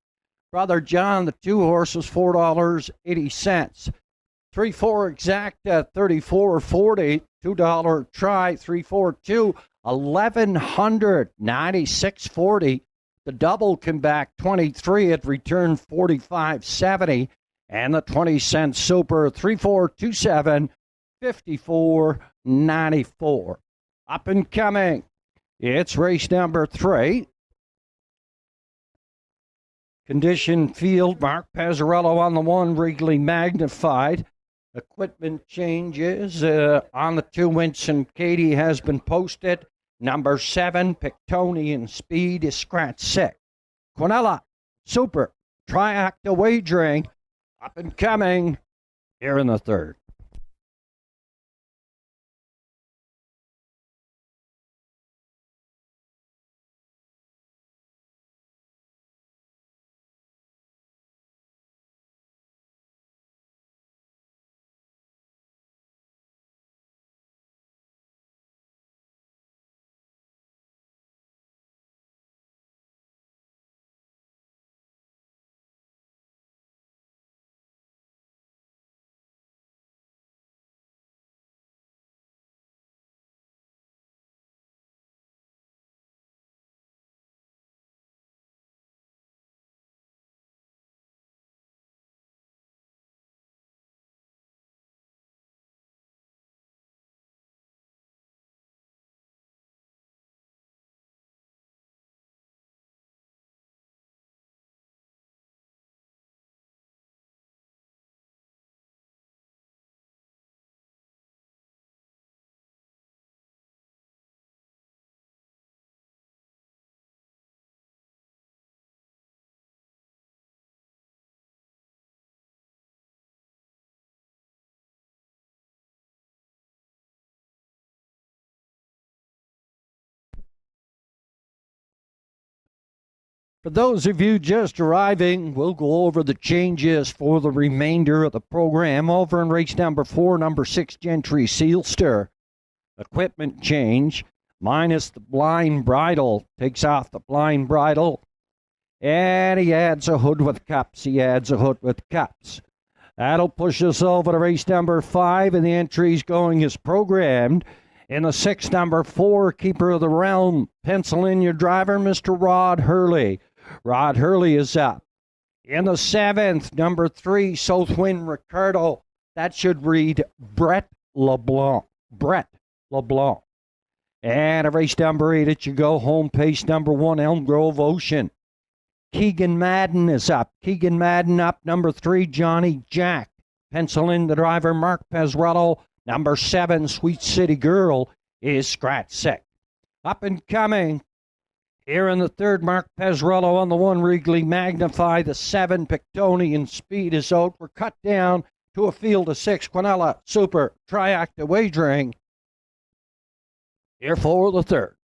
Brother John, the 2 horses, $4.80. 3-4 Exacta, $34.40. $2 try, 3-4-2, $1,196.40. The double came back 23. It returned 45.70. And the 20-cent super, 3-4-2-7, 54.94. Up and coming. It's race number 3. Condition field, Mark Pazzarello on the 1, Wrigley Magnified. Equipment changes on the 2. Winston Katie has been posted. Number 7, Pictonian Speed is scratch 6. Quinella, Super, Triacta Wagering, up and coming here in the 3rd. For those of you just arriving, we'll go over the changes for the remainder of the program. Over in race number 4, number 6, Gentry Sealster. Equipment change, minus the blind bridle. Takes off the blind bridle. And he adds a hood with cups. That'll push us over to race number 5, and the entries going as programmed. In the 6, number 4, Keeper of the Realm. Pencil in your driver, Mr. Rod Hurley. Rod Hurley is up. In the 7th, number 3, Southwind Ricardo. That should read Brett LeBlanc. And at race number 8, it should go home pace number 1, Elm Grove Ocean. Keegan Madden is up. Keegan Madden up. Number 3, Johnny Jack. Pencil in the driver, Mark Pazzarello. Number 7, Sweet City Girl, is scratch 6. Up and coming. Here in the 3rd, Mark Pazzarello on the 1, Wrigley Magnify. The 7, Pictonian Speed is out. We're cut down to a field of 6. Quinella, Super, Triacta Wagering. Here for the 3rd.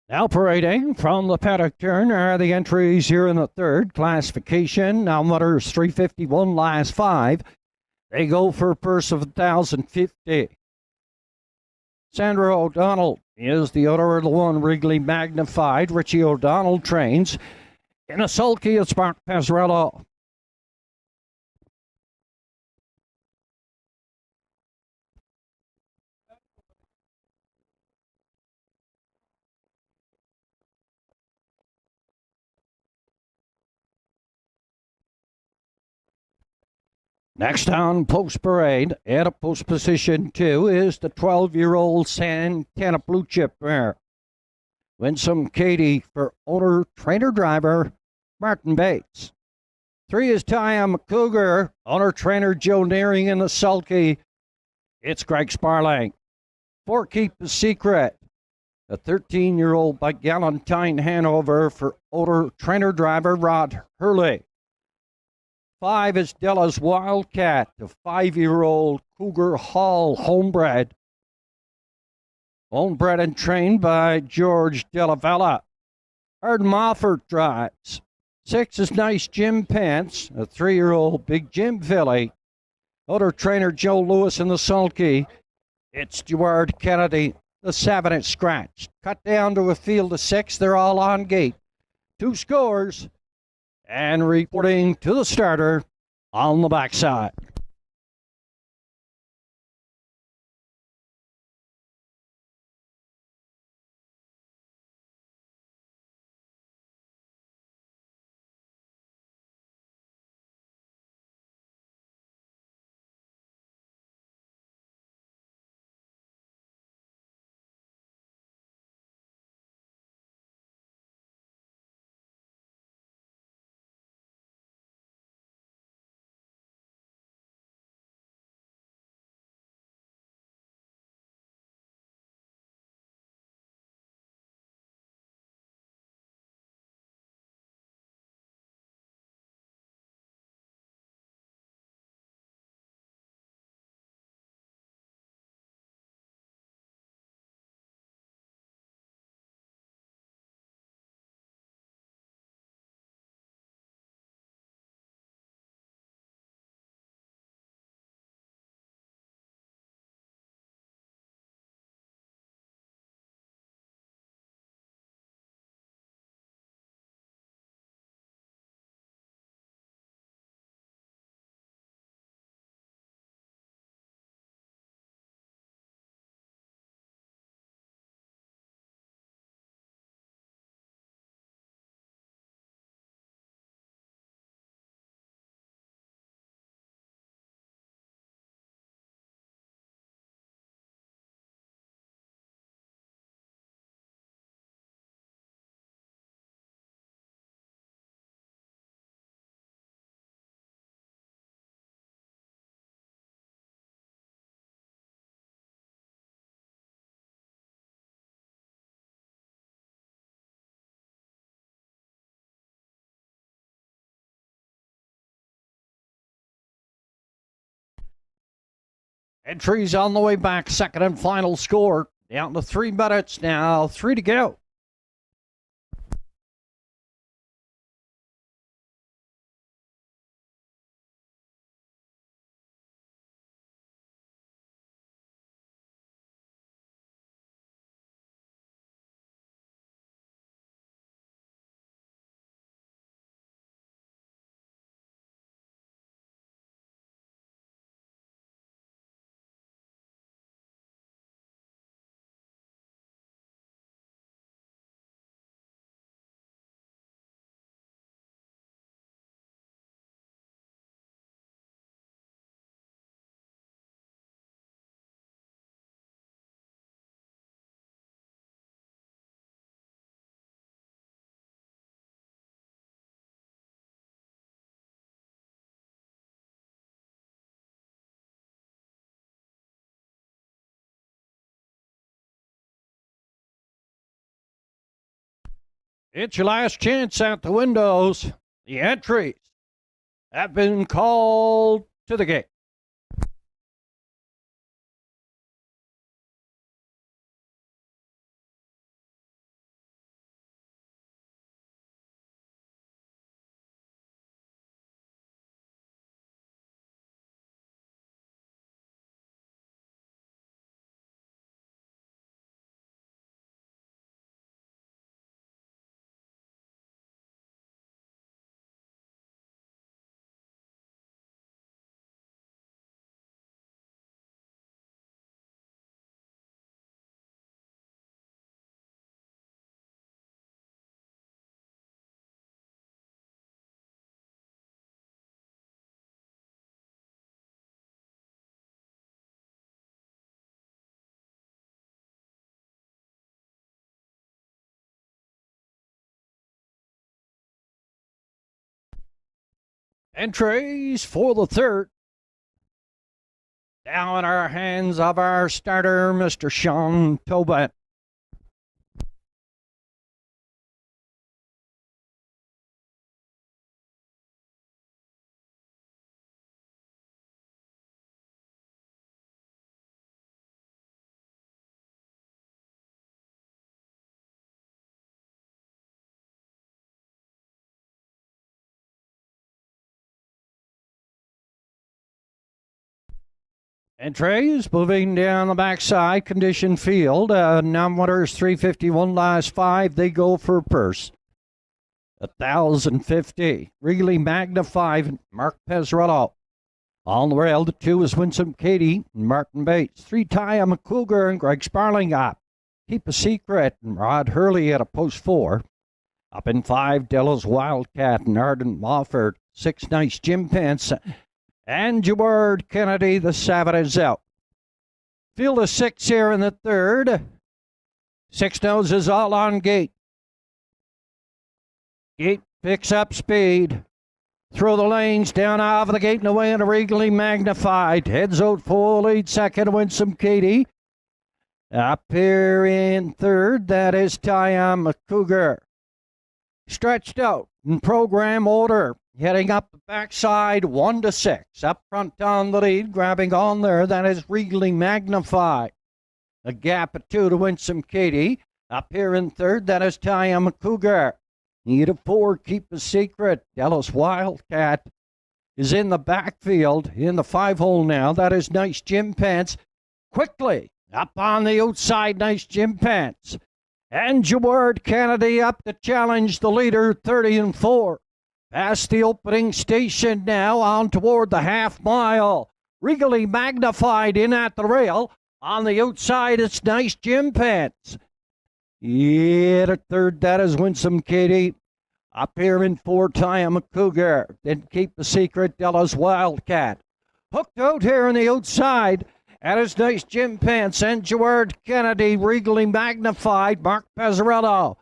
Now parading from the paddock turn are the entries here in the 3rd classification. Now Mutters 351 last 5. They go for a purse of $1,050. Sandra O'Donnell is the owner of the 1, Wrigley Magnified. Richie O'Donnell trains. In a sulky, it's Mark Pazzarello. Next on post parade, at a post position 2 is the 12-year-old Santana Blue Chip mare. Winsome Katie for owner, trainer, driver Martin Bates. 3 is Tiam Cougar, owner, trainer Joe Nearing in the sulky. It's Greg Sparling. 4, Keep the Secret. A 13-year-old by Galentine Hanover for owner, trainer, driver Rod Hurley. 5 is Della's Wildcat, a 5-year-old Cougar Hall homebred. Owned, bred, and trained by George Della Vella. Arden Moffat drives. 6 is Nice Jim Pence, a 3-year-old Big Jim filly. Owner trainer Joe Lewis in the sulky. It's Stuart Kennedy, the 7 is scratched. Cut down to a field of 6. They're all on gate. 2 scores. And reporting to the starter on the backside. Entries on the way back, second and final score. Down to 3 minutes now, 3 to go. It's your last chance at the windows. The entries have been called to the gate. Entries for the third. Now in our hands of our starter, Mr. Sean Tobin. Entries moving down the backside, condition field. Numbers 351 last 5. They go for purse. 1,050. Really magnified. Mark Pezzarello. On the rail, the 2 is Winsome Katie and Martin Bates. 3 Ty McCougar and Greg Sparling up. Keep a Secret and Rod Hurley at a post 4. Up in 5, Della's Wildcat and Arden Mofford. 6 Nice Jim Pence. And Jaward Kennedy, the Savage is out. Field of 6 here in the third. 6 Noses all on Gate. Gate picks up speed. Through the lanes, down off the gate and away and regally magnified. Heads out full lead, second Winsome Katie. Up here in third, that is Taya McCougar. Stretched out in program order. Heading up the backside, 1 to 6. Up front on the lead, grabbing on there. That is regally magnified. A gap of 2 to Winsome Katie. Up here in third, that is Taya McCougar. Need a 4, Keep a Secret. Dallas Wildcat is in the backfield, in the 5-hole now. That is Nice Jim Pence. Quickly, up on the outside, Nice Jim Pence. And Jaward Kennedy up to challenge the leader, 30 and 4. Past the opening station now, on toward the half mile. Regally magnified in at the rail. On the outside, it's Nice Jim Pence. Yeah, the third, that is Winsome Katie. Up here in 4, Taya McCougar. Then Keep a Secret, Della's Wildcat. Hooked out here on the outside. That is Nice Jim Pence and Jaward Kennedy, regally magnified. Mark Pezzarello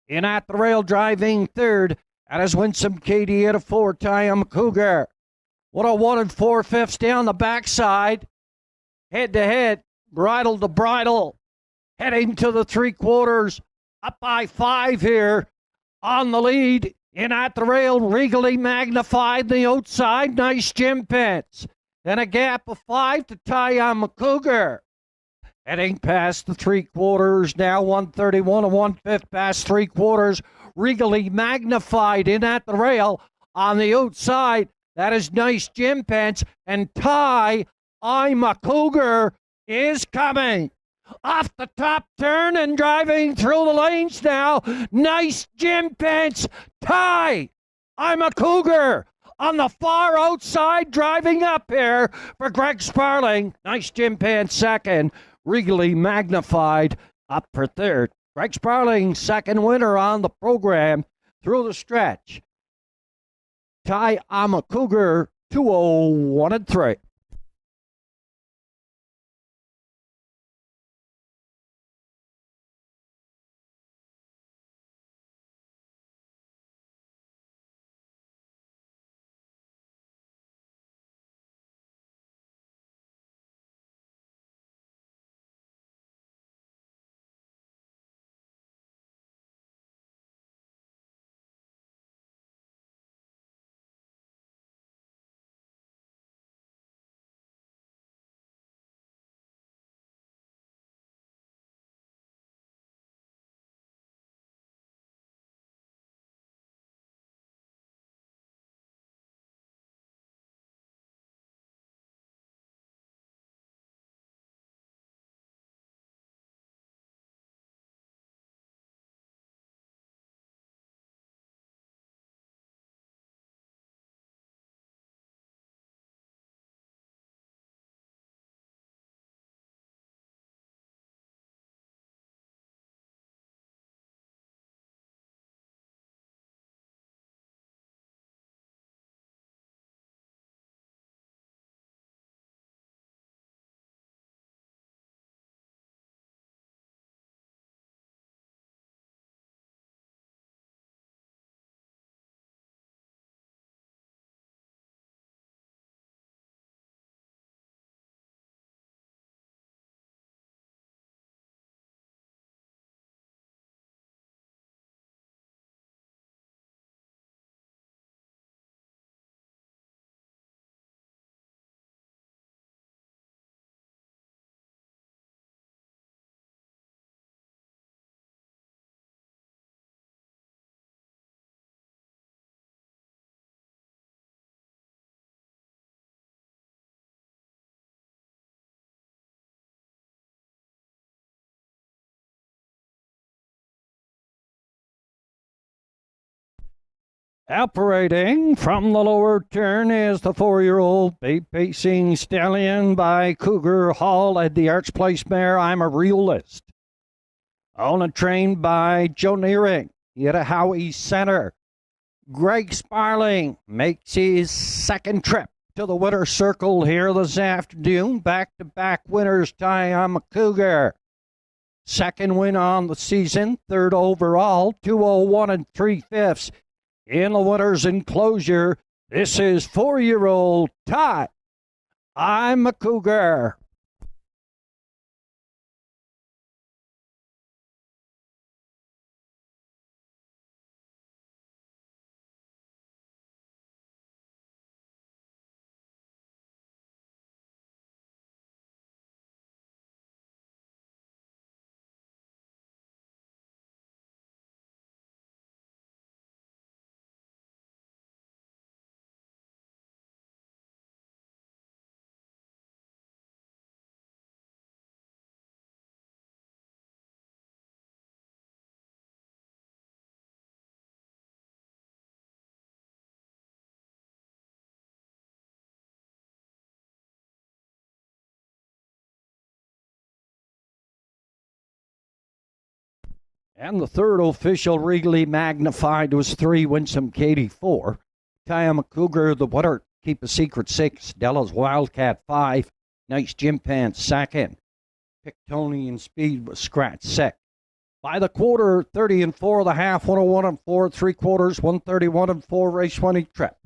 in at the rail, driving third. That is Winsome Katie at a 4, Taya McCougar. What a 1 4/5 down the backside. Head to head, bridle to bridle. Heading to the 3/4. Up by 5 here. On the lead, in at the rail, regally magnified. The outside, Nice Jim Pence. Then a gap of 5 to Taya McCougar. Heading past the 3/4 now, 131 and 1/5 past 3/4. Regally magnified in at the rail. On the outside, that is Nice Jim Pence. And Taya McCougar is coming. Off the top turn and driving through the lanes now. Nice Jim Pence. Taya McCougar on the far outside, driving up here for Greg Sparling. Nice Jim Pence second. Regally magnified up for third. Greg Sparling, second winner on the program through the stretch. Taya McCougar, 201 and 3. Operating from the lower turn is the 4-year-old pacing stallion by Cougar Hall at the Arch Place mare. I'm a Realist. On a train by Joe Neering. Howie Center. Greg Sparling makes his second trip to the winner's circle here this afternoon. Back-to-back winners tie I'm a Cougar. Second win on the season, third overall, 201 3/5. In the winner's enclosure, this is 4-year-old Ty. I'm a Cougar. And the third official regally magnified was 3, Winsome Katie 4. Ty Cougar, the winner, Keep a Secret 6. Della's Wildcat 5. Nice Jim Pants 2nd. Pictonian Speed was scratch 6. By the quarter, 30 4 the half, 101 4 3/4, 131 4 race 20 trip.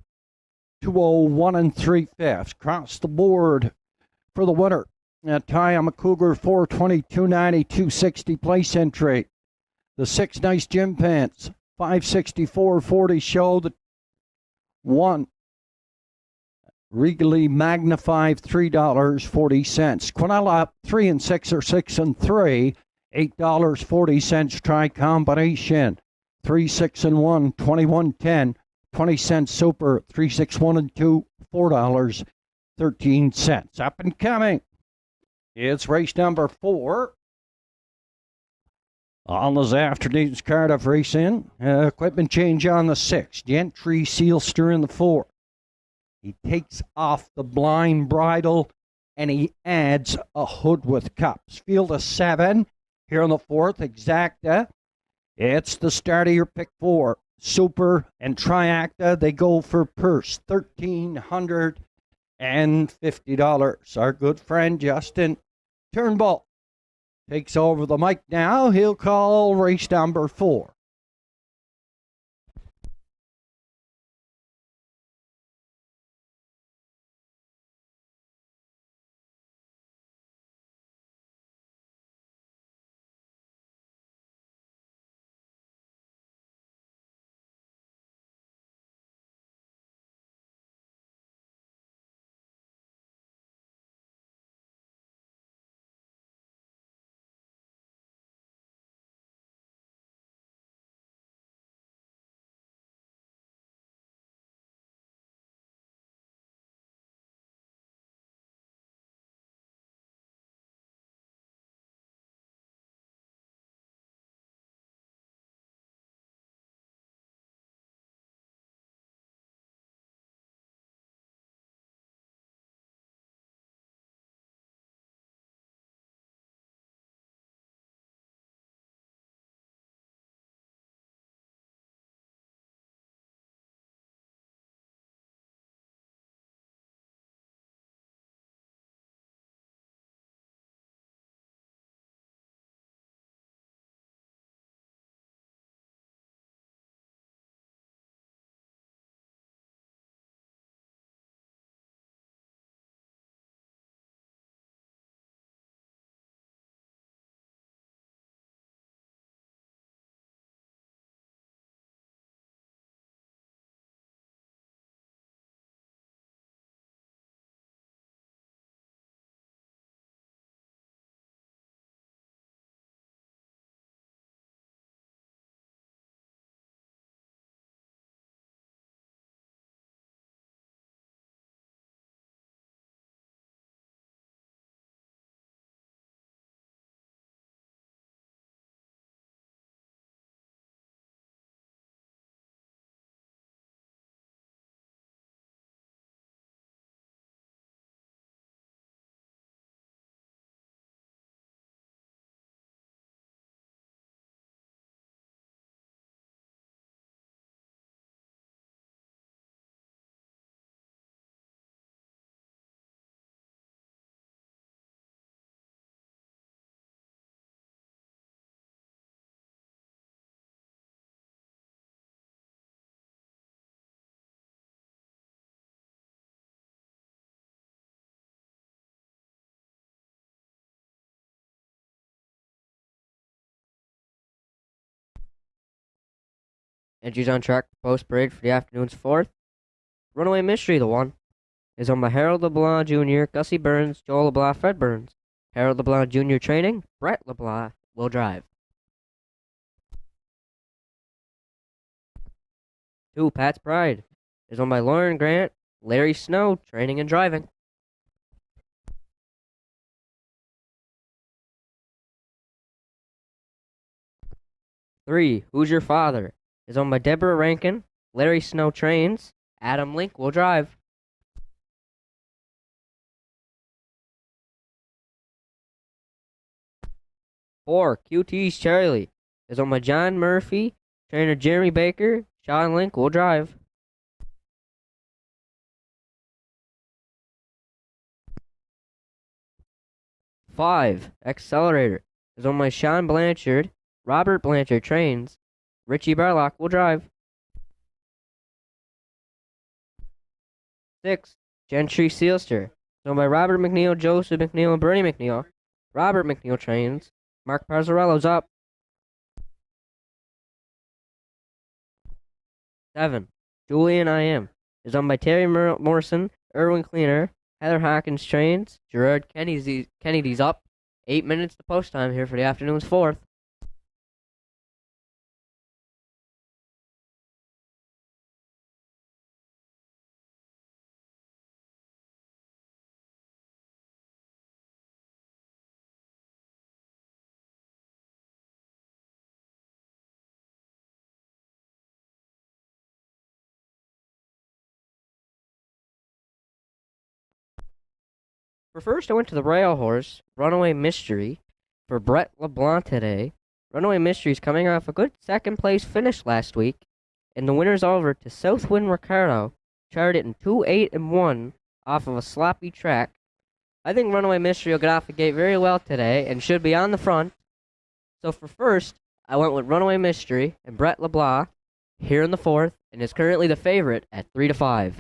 201 3/5. Across the board for the winner. Ty Cougar 422.90, 260 place entry. The 6 Nice Gym Pants, 564.40 show. The 1 Regally Magnified, $3.40. Quinella 3 and 6 or 6 and 3, $8.40. Try combination 3, 6 and 1, 21.10. 20 cents super 3, 6, 1 and 2, $4.13. Up and coming. It's race number 4. On this afternoon's Cardiff racing, equipment change on the 6. Gentry Sealster in the 4. He takes off the blind bridle and he adds a hood with cups. Field of 7 here on the 4th. Exacta. It's the start of your pick 4. Super and Triacta, they go for purse $1,350. Our good friend Justin Turnbull takes over the mic now. He'll call race number 4. Entries on track for post parade for the afternoon's fourth. Runaway Mystery, the one, is owned by Harold LeBlanc Jr., Gussie Burns, Joel LeBlanc, Fred Burns. Harold LeBlanc Jr. training, Brett LeBlanc will drive. 2, Pat's Pride, is owned by Lauren Grant, Larry Snow, training and driving. 3, Who's Your Father, is owned by Deborah Rankin, Larry Snow trains, Adam Link will drive. 4, QT's Charlie, is owned by John Murphy, trainer Jeremy Baker, Sean Link will drive. 5, Accelerator, is owned by Sean Blanchard, Robert Blanchard trains, Richie Barlock will drive. 6, Gentry Sealster, is owned by Robert McNeil, Joseph McNeil, and Bernie McNeil. Robert McNeil trains, Mark Parzarello's up. 7, Julian I Am, is owned by Terry Morrison, Erwin Cleaner, Heather Hawkins trains, Gerard Kennedy's up. 8 minutes to post time here for the afternoon's fourth. For first, I went to the rail horse, Runaway Mystery, for Brett LeBlanc today. Runaway Mystery is coming off a good second place finish last week, and the winner's over to Southwind Ricardo, charted in 2-8-1 off of a sloppy track. I think Runaway Mystery will get off the gate very well today and should be on the front. So for first, I went with Runaway Mystery and Brett LeBlanc here in the fourth, and is currently the favorite at 3-5.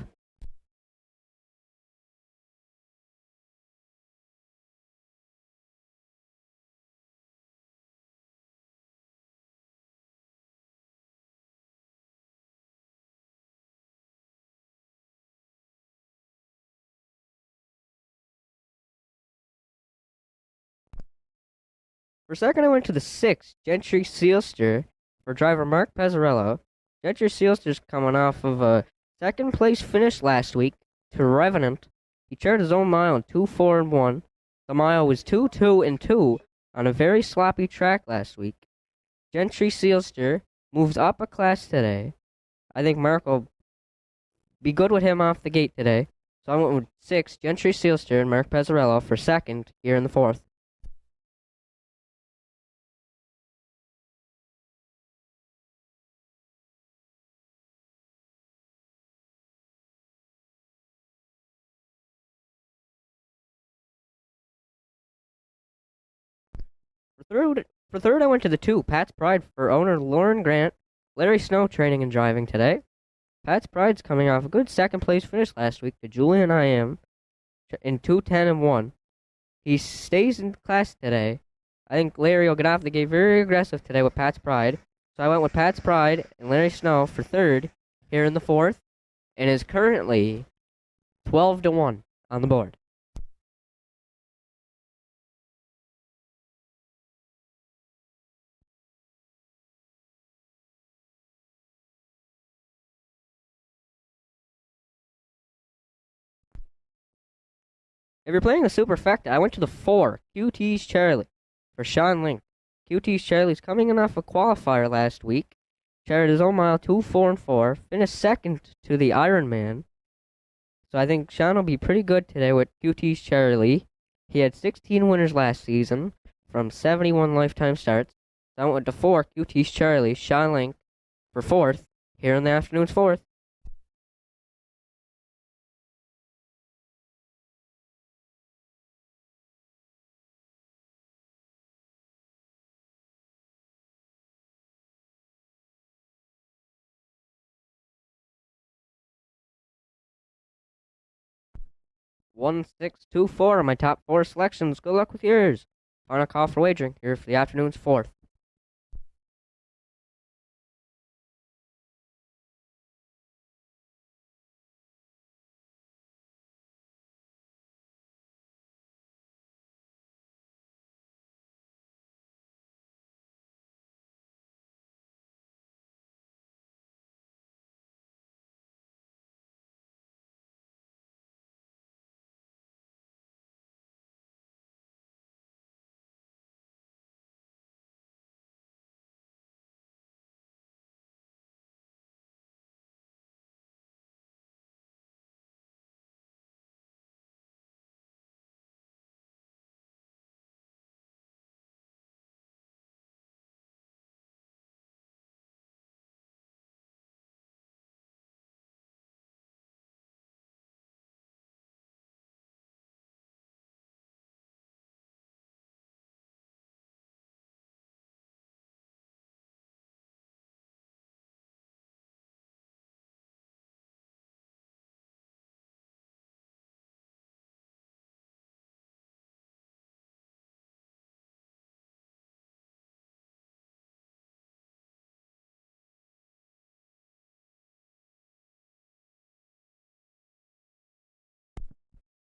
For second, I went to the 6, Gentry Sealster, for driver Mark Pezzarello. Gentry Sealster's coming off of a second place finish last week to Revenant. He charted his own mile in 2-4-1. The mile was 2-2-2 on a very sloppy track last week. Gentry Sealster moves up a class today. I think Mark will be good with him off the gate today. So I went with 6, Gentry Sealster and Mark Pezzarello for second here in the fourth. For third, I went to the 2, Pat's Pride, for owner Lauren Grant, Larry Snow training and driving today. Pat's Pride's coming off a good second place finish last week to Julian I Am in 2-10-1. He stays in class today. I think Larry will get off the gate very aggressive today with Pat's Pride. So I went with Pat's Pride and Larry Snow for third here in the fourth, and is currently 12-1 on the board. If you're playing a superfecta, I went to the 4, QT's Charlie, for Sean Link. QT's Charlie's coming in off a qualifier last week. Charted his own mile 2-4-4, finished second to the Ironman. So I think Sean will be pretty good today with QT's Charlie. He had 16 winners last season from 71 lifetime starts. So I went with the 4, QT's Charlie, Sean Link, for fourth here in the afternoon's fourth. One, 6, 2, 4 are my top 4 selections. Good luck with yours. Final call for wagering here for the afternoon's fourth.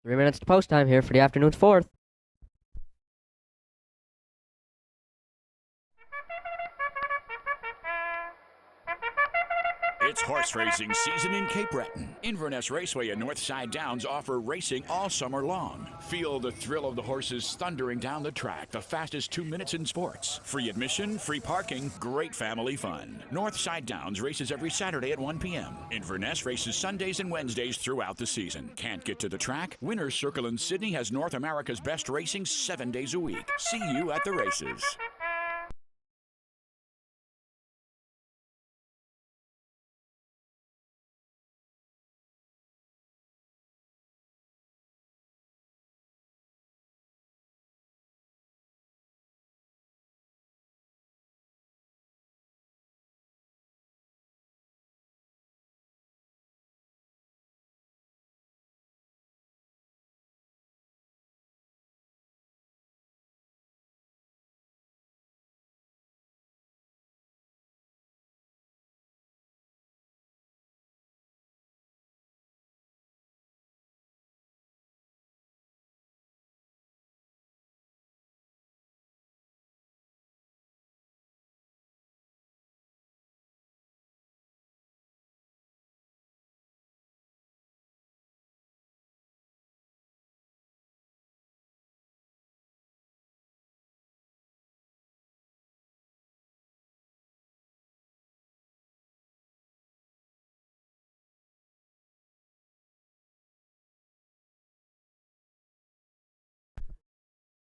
3 minutes to post time here for the afternoon's fourth. It's horse racing season in Cape Breton. Inverness Raceway and Northside Downs offer racing all summer long. Feel the thrill of the horses thundering down the track, the fastest 2 minutes in sports. Free admission, free parking, great family fun. Northside Downs races every Saturday at 1 p.m. Inverness races Sundays and Wednesdays throughout the season. Can't get to the track? Winner's Circle in Sydney has North America's best racing 7 days a week. See you at the races.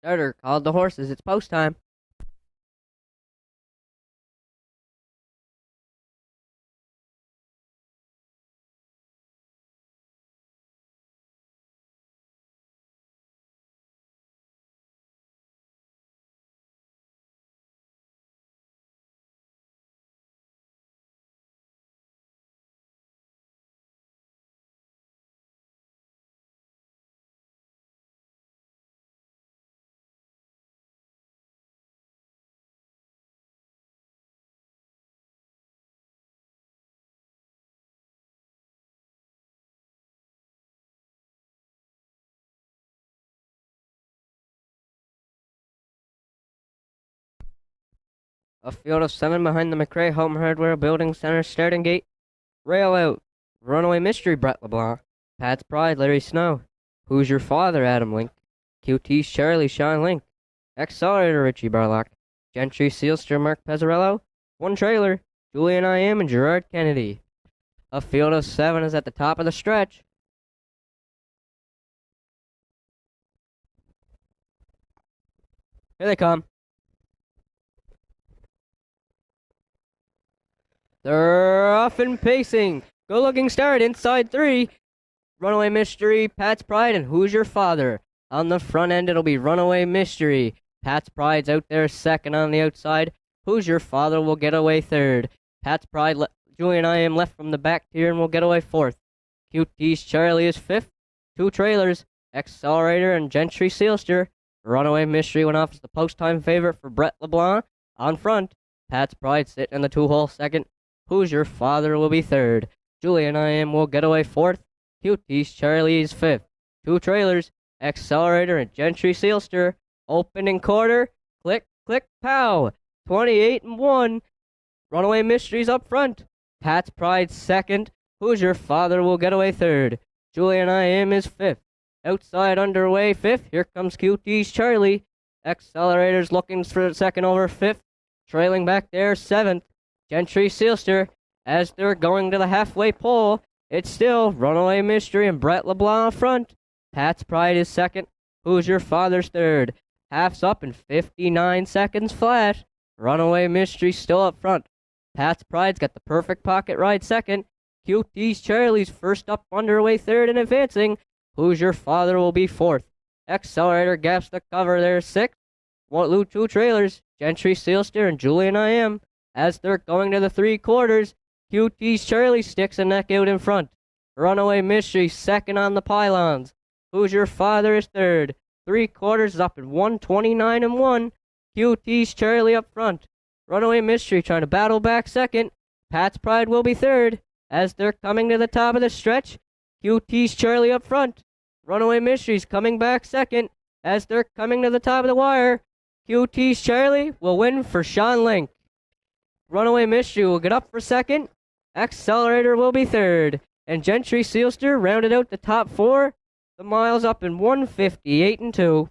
Starter called the horses. It's post time. A field of 7 behind the McRae Home Hardware Building Center starting gate. Rail out. Runaway Mystery, Brett LeBlanc. Pat's Pride, Larry Snow. Who's Your Father, Adam Link. QT's Charlie, Sean Link. Accelerator, Richie Barlock. Gentry, Sealster, Mark Pezzarello. One trailer, Julian I Am and Gerard Kennedy. A field of 7 is at the top of the stretch. Here they come. They're off and pacing. Good-looking start inside 3. Runaway Mystery, Pat's Pride, and Who's Your Father? On the front end, it'll be Runaway Mystery. Pat's Pride's out there second on the outside. Who's Your Father will get away third. Pat's Pride, Julian I Am left from the back tier and will get away fourth. QT's Charlie is fifth. 2 trailers, Accelerator and Gentry Sealster. Runaway Mystery went off as the post-time favorite for Brett LeBlanc. On front, Pat's Pride sitting in the 2-hole second. Who's Your Father will be third. Julian I Am will get away fourth. QT's Charlie is fifth. 2 trailers, Accelerator and Gentry Sealster. Opening quarter, click, click, pow. 28-1. Runaway Mysteries up front. Pat's Pride second. Who's Your Father will get away third. Julian I Am is fifth. Outside underway fifth. Here comes QT's Charlie. Accelerator's looking for second over fifth. Trailing back there seventh. Gentry Sealster. As they're going to the halfway pole, it's still Runaway Mystery and Brett LeBlanc up front. Pat's Pride is second. Who's Your Father's third. Half's up in 59 seconds flat. Runaway Mystery still up front. Pat's Pride's got the perfect pocket ride second. QT's Charlie's first up underway third and advancing. Who's Your Father will be fourth. Accelerator gaps the cover there sixth. 2 trailers, Gentry Sealster and Julian I Am. As they're going to the 3 quarters, QT's Charlie sticks a neck out in front. Runaway Mystery second on the pylons. Who's Your Father is third. 3 quarters is up at 129-1. QT's Charlie up front. Runaway Mystery trying to battle back second. Pat's Pride will be third. As they're coming to the top of the stretch, QT's Charlie up front. Runaway Mysteries coming back second as they're coming to the top of the wire. QT's Charlie will win for Sean Link. Runaway Mystery will get up for second. Accelerator will be third. And Gentry Sealster rounded out the top four. The miles up in 1:58 and 2.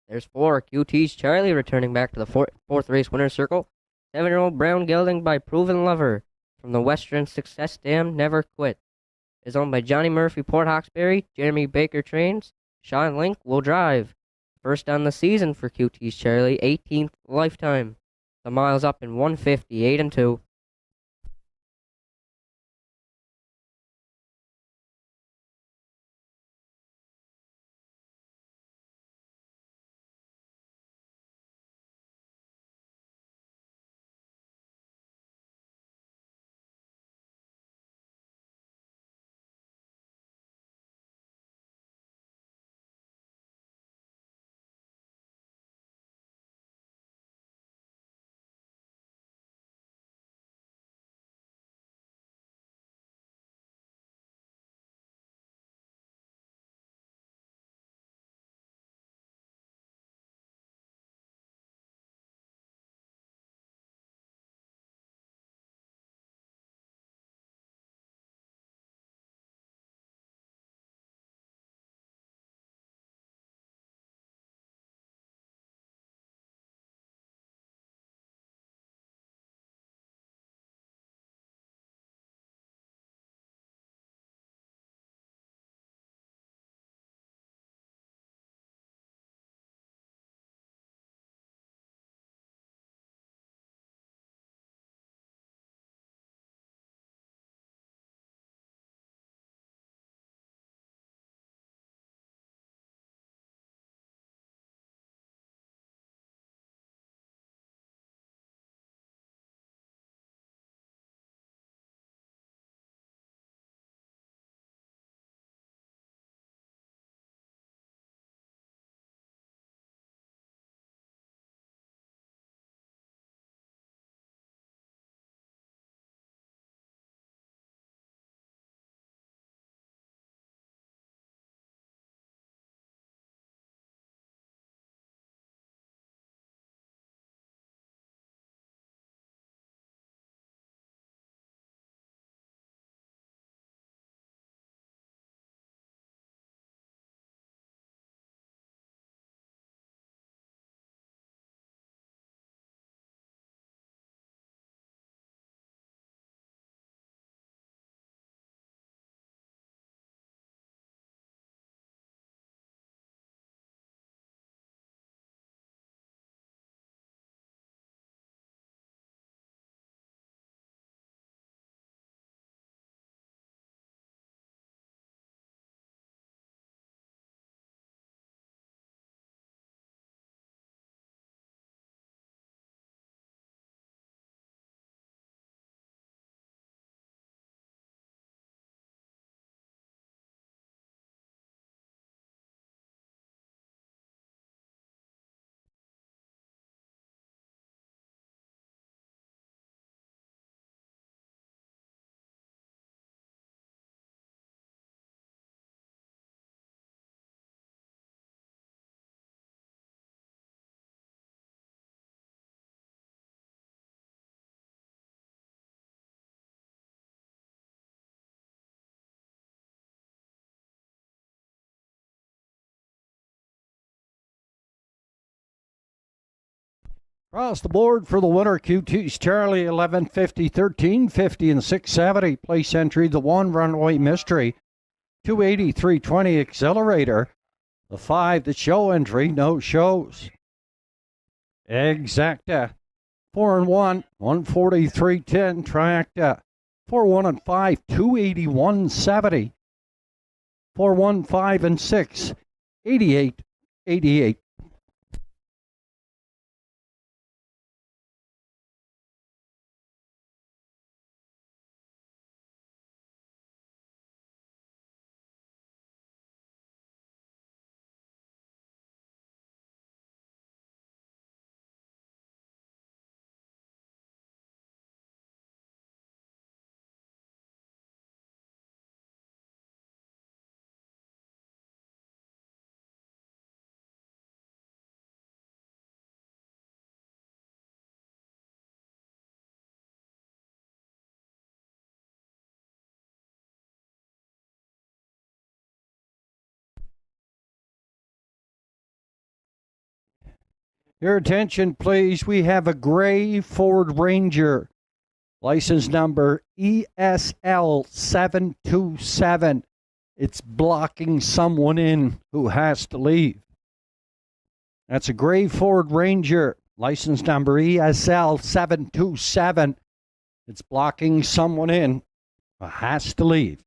There's four. QT's Charlie returning back to the fourth race winner's circle. 7-year-old Brown Gelding by Proven Lover from the Western Success Dam Never Quit. Is owned by Johnny Murphy Port Hawkesbury. Jeremy Baker trains. Sean Link will drive. First on the season for QT's Charlie, 18th lifetime. The miles up in 1:58 and 2. Across the board for the winner, QT's Charlie, 1150, 1350, and 670. Place entry, the 1 Runaway Mystery, 280, 320 Accelerator. The 5, the show entry, no shows. Exacta, 4 and 1, 140, 310. Triacta, 4, 1 and 5, 280, 170. 4, 1, 5 and 6, 88, 88. Your attention, please. We have a gray Ford Ranger, license number ESL727. It's blocking someone in who has to leave. That's a gray Ford Ranger, license number ESL727. It's blocking someone in who has to leave.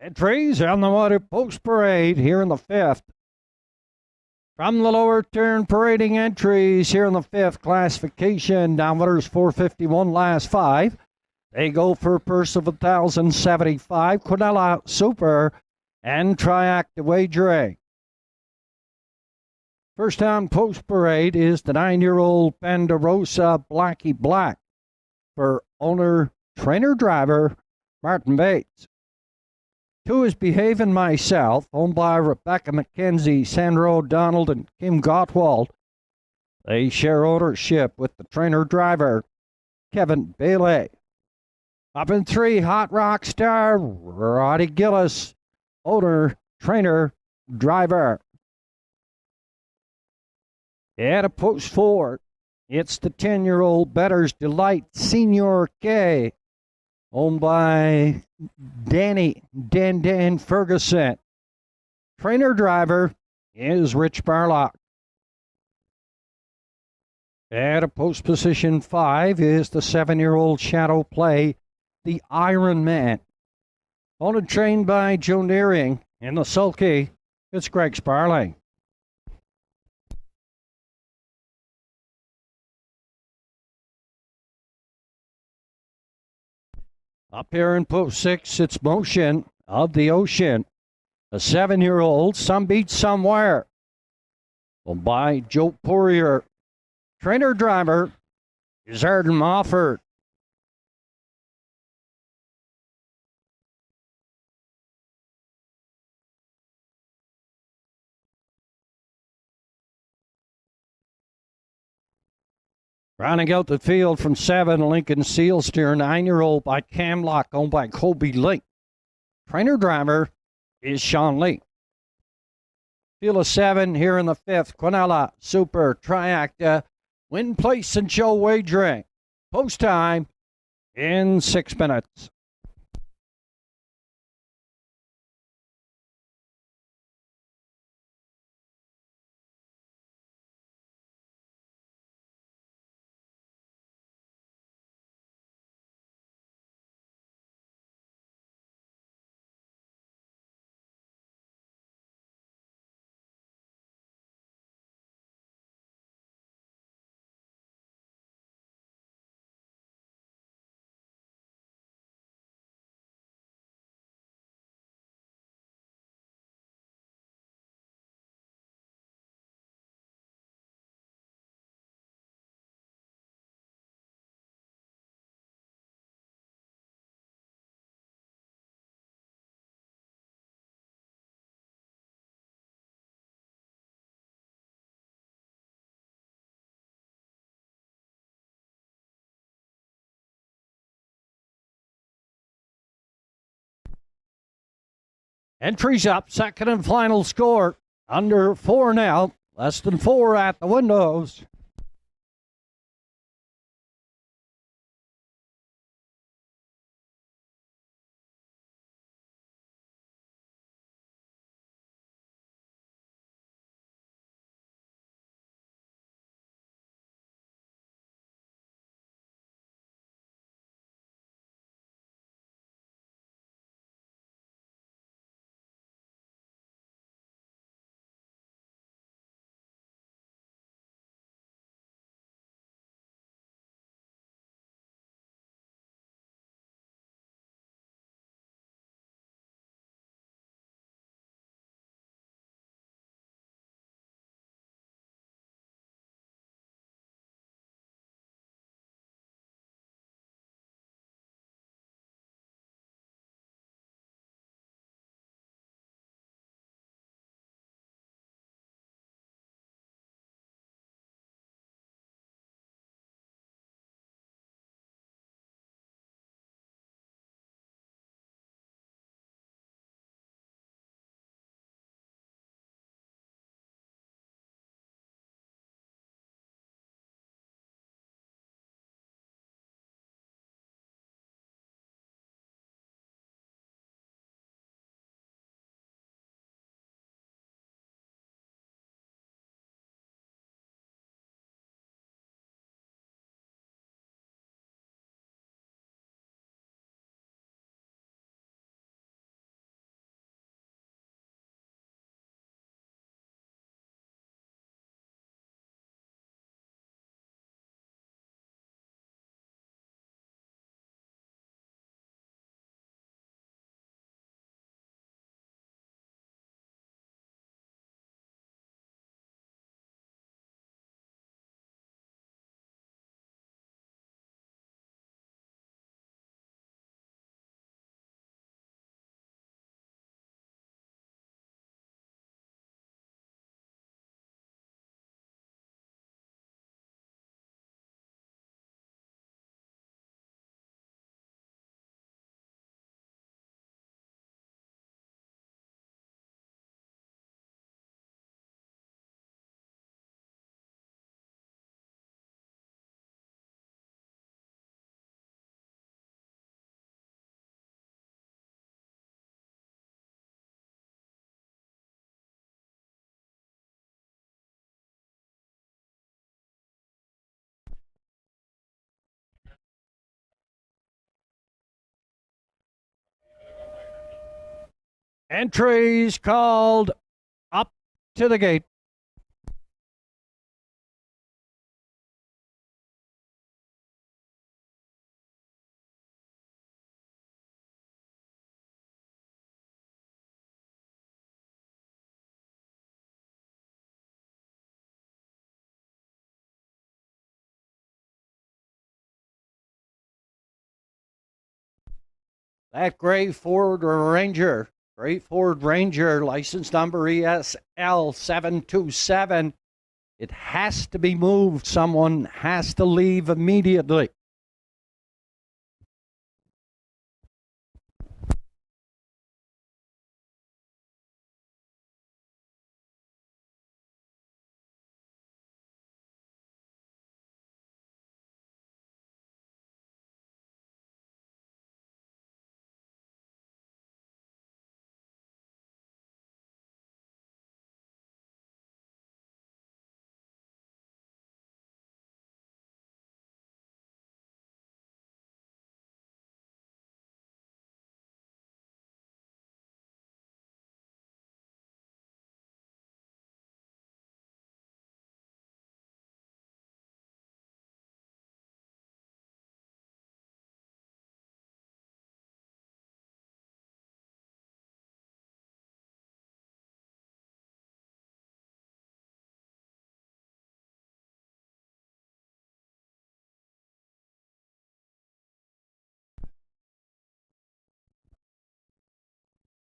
Entries on the water post parade here in the 5th. From the lower turn, parading entries here in the 5th classification. Downwinners 451 last 5. They go for a purse of 1,075. Quinella Super and Triacta Wagering. First on post parade is the 9-year-old Pandarosa Blackie Black for owner, trainer, driver Martin Bates. 2 is Behaving Myself, owned by Rebecca McKenzie, Sandra O'Donnell, and Kim Gottwald. They share ownership with the trainer-driver, Kevin Bailey. Up in 3, Hot Rock Star, Roddy Gillis, owner, trainer, driver. At a post 4, it's the 10-year-old Better's Delight, Senior K, owned by Dan Ferguson. Trainer driver is Rich Barlock. At a post position 5 is the 7-year-old Shadow Play, the Iron Man. Owned and trained by Joe Nearing. In the sulky, it's Greg Sparling. Up here in post 6, it's Motion of the Ocean. A 7-year-old, Some Beat Somewhere. Owned by Joe Poirier. Trainer driver is Arden Mofford. Rounding out the field from 7, Lincoln Seal Steer, 9-year-old by Camlock, owned by Colby Lee. Trainer driver is Sean Lee. Field of 7 here in the 5th, Quinella, Super, Triacta, Win Place and Joe Wagering. Post time in 6 minutes. Entries up, second and final score. Under 4 now, less than 4 at the windows. Entries called up to the gate. That gray Ford Ranger, license number ESL 727. It has to be moved. Someone has to leave immediately.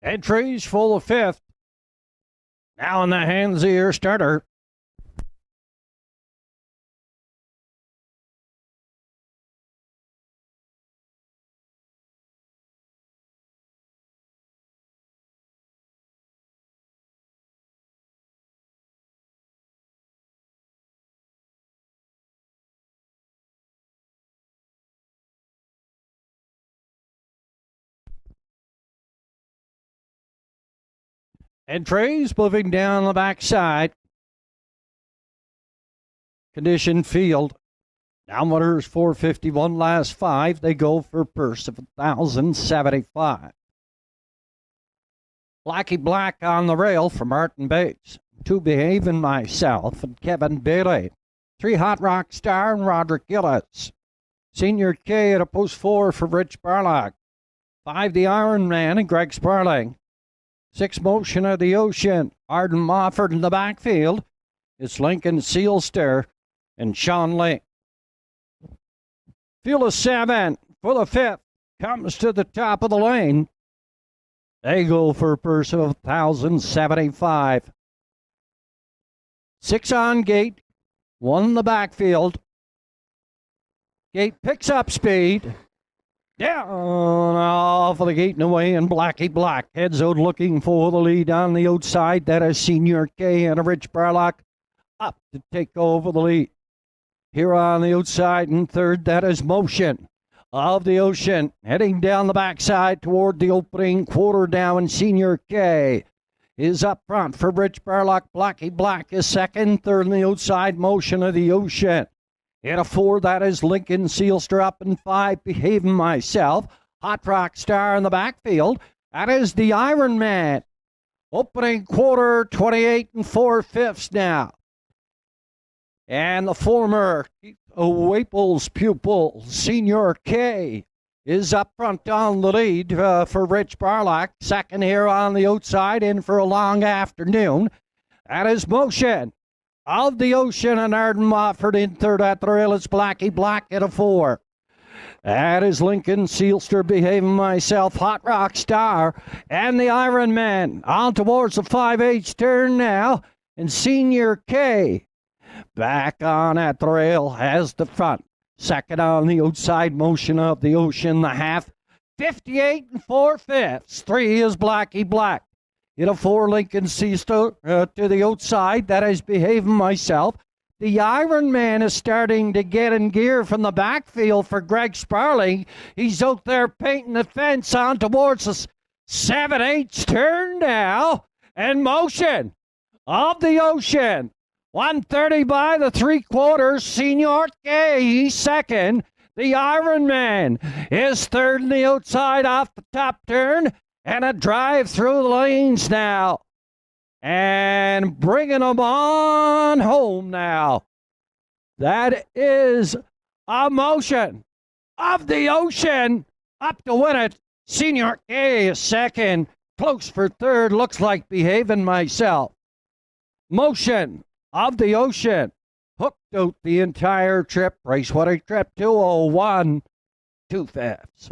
Entries full of fifth. Now in the hands of your starter. Entries moving down the backside. Condition field. Downwaters 451 last 5. They go for a purse of 1,075. Blackie Black on the rail for Martin Bates. 2 Behaving Myself and Kevin Bailey. 3 Hot Rock Star and Roderick Gillis. Senior K at a post 4 for Rich Barlock. 5 The Iron Man and Greg Sparling. 6 Motion of the Ocean, Arden Mofford in the backfield. It's Lincoln Sealster and Sean Lake. Field of 7 for the 5th. Comes to the top of the lane. They go for a purse of 1,075. 6 on gate. 1 in the backfield. Gate picks up speed. Down off of the gate and away, and Blackie Black heads out looking for the lead on the outside. That is Senior K and a Rich Barlock up to take over the lead. Here on the outside in third, that is Motion of the Ocean heading down the backside toward the opening quarter down, and Senior K is up front for Rich Barlock. Blackie Black is second, third on the outside, Motion of the Ocean. In a 4, that is Lincoln Sealster up in 5, Behaving Myself. Hot Rock Star in the backfield. That is the Iron Man. Opening quarter, 28 4/5 now. And the former Waples pupil, Senior K, is up front on the lead for Rich Barlock. Second here on the outside, in for a long afternoon. That is Motion of the Ocean and Arden Mofford in third at the rail. It's Blackie Black at a 4. That is Lincoln Sealster, Behaving Myself, Hot Rock Star, and the Iron Man on towards the 5/8 turn now. And Senior K back on at the rail has the front. Second on the outside, Motion of the Ocean, the half. 58 4/5. 3 is Blackie Black. In a 4, Lincoln Sealster to the outside. That is Behaving Myself. The Iron Man is starting to get in gear from the backfield for Greg Sparling. He's out there painting the fence on towards the 7/8 turn now. And Motion of the Ocean. 130 by the 3/4. Senior K, he's second. The Iron Man is third on the outside off the top turn. And a drive through the lanes now. And bringing them on home now. That is a motion of the ocean. Up to win it. Senior K is second. Close for third. Looks like Behaving Myself. Motion of the ocean. Hooked out the entire trip. Racewater trip 201. 2/5.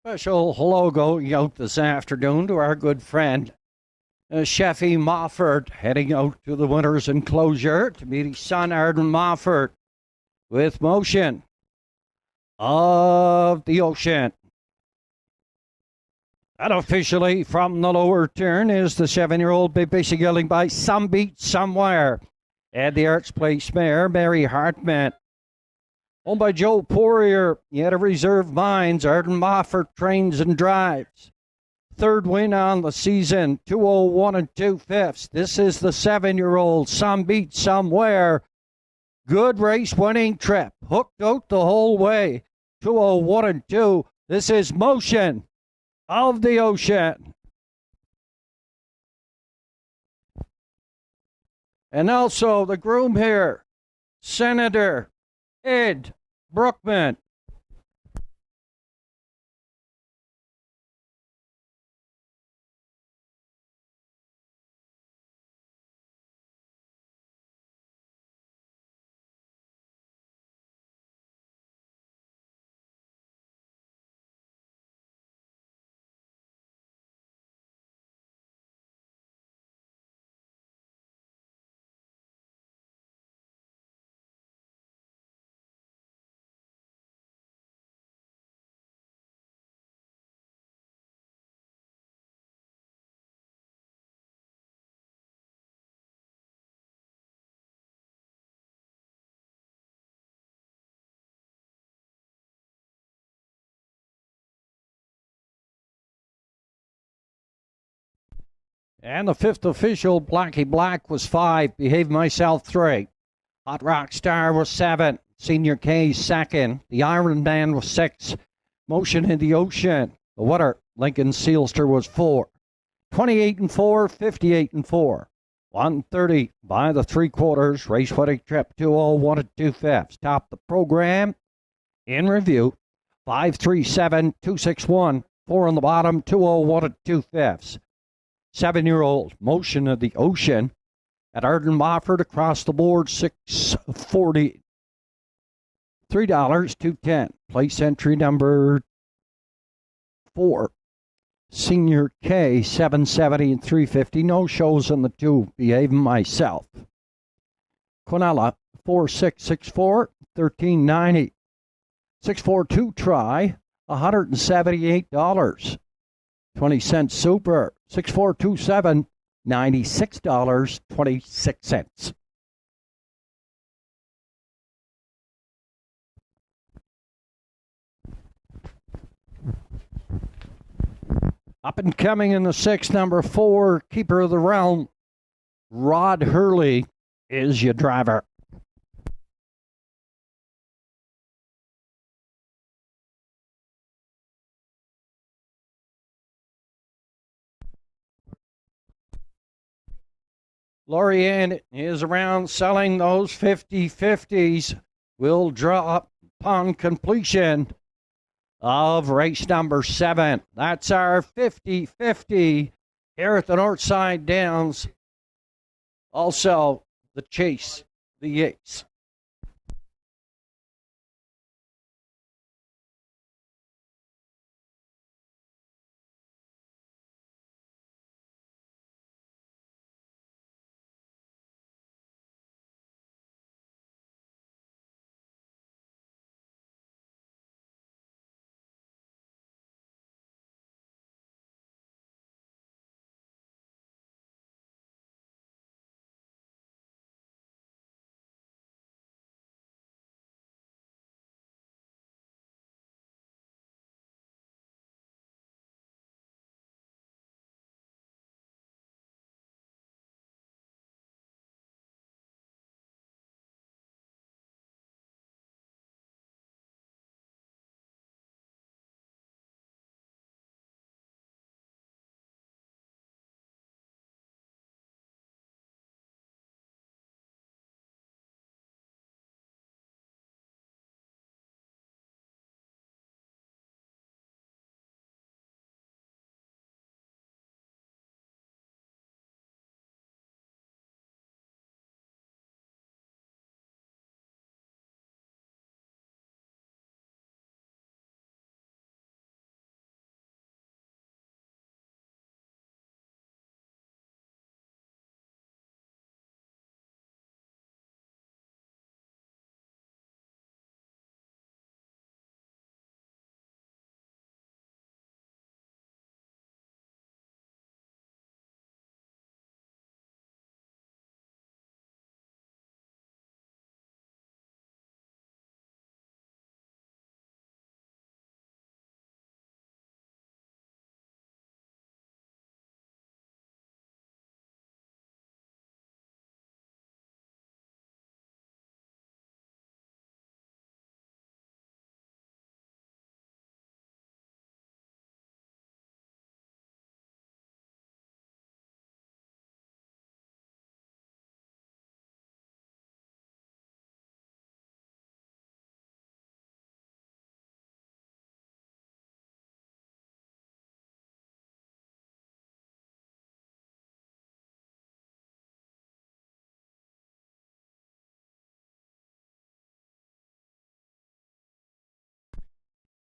Special hello going out this afternoon to our good friend, Sheffy Mofford, heading out to the winner's enclosure to meet his son, Arden Mofford, with Motion of the Ocean. And officially from the lower turn is the 7-year-old Big Bishop Gilling by Some Beat Somewhere. And the Arts Place mare, Mary Hartman. Owned by Joe Poirier, yet a reserve Mines. Arden Mofford trains and drives. Third win on the season, 201 2/5. This is the 7-year-old Some Beat Somewhere. Good race winning trip. Hooked out the whole way. 201 2. This is Motion of the Ocean. And also the groom here, Senator Ed Brookman. And the fifth official, Blackie Black, was 5. Behave Myself, 3. Hot Rock Star was 7. Senior K, 2nd. The Iron Man was 6. Motion in the Ocean. The winner, Lincoln Sealster, was 4. 28 4, 58 4. 130 by the 3/4. Race winning trip 201 2/5. Top the program in review. 537 261. 4 on the bottom, 201 2/5. 7-year-old Motion of the Ocean at Arden Mofford across the board, $640. $3, $210. Place entry number 4. Senior K, $770 and $350. No shows on the 2. Behaving Myself. Quinella, 4664, $13.90. 642 try, $178. 20 cent super, 6427, $96.26. Up and coming in the 6th, number 4, keeper of the round, Rod Hurley is your driver. Lorianne is around selling those 50-50s. Will draw up upon completion of race number 7. That's our 50-50 here at the Northside Downs. Also, the Chase, the Yates.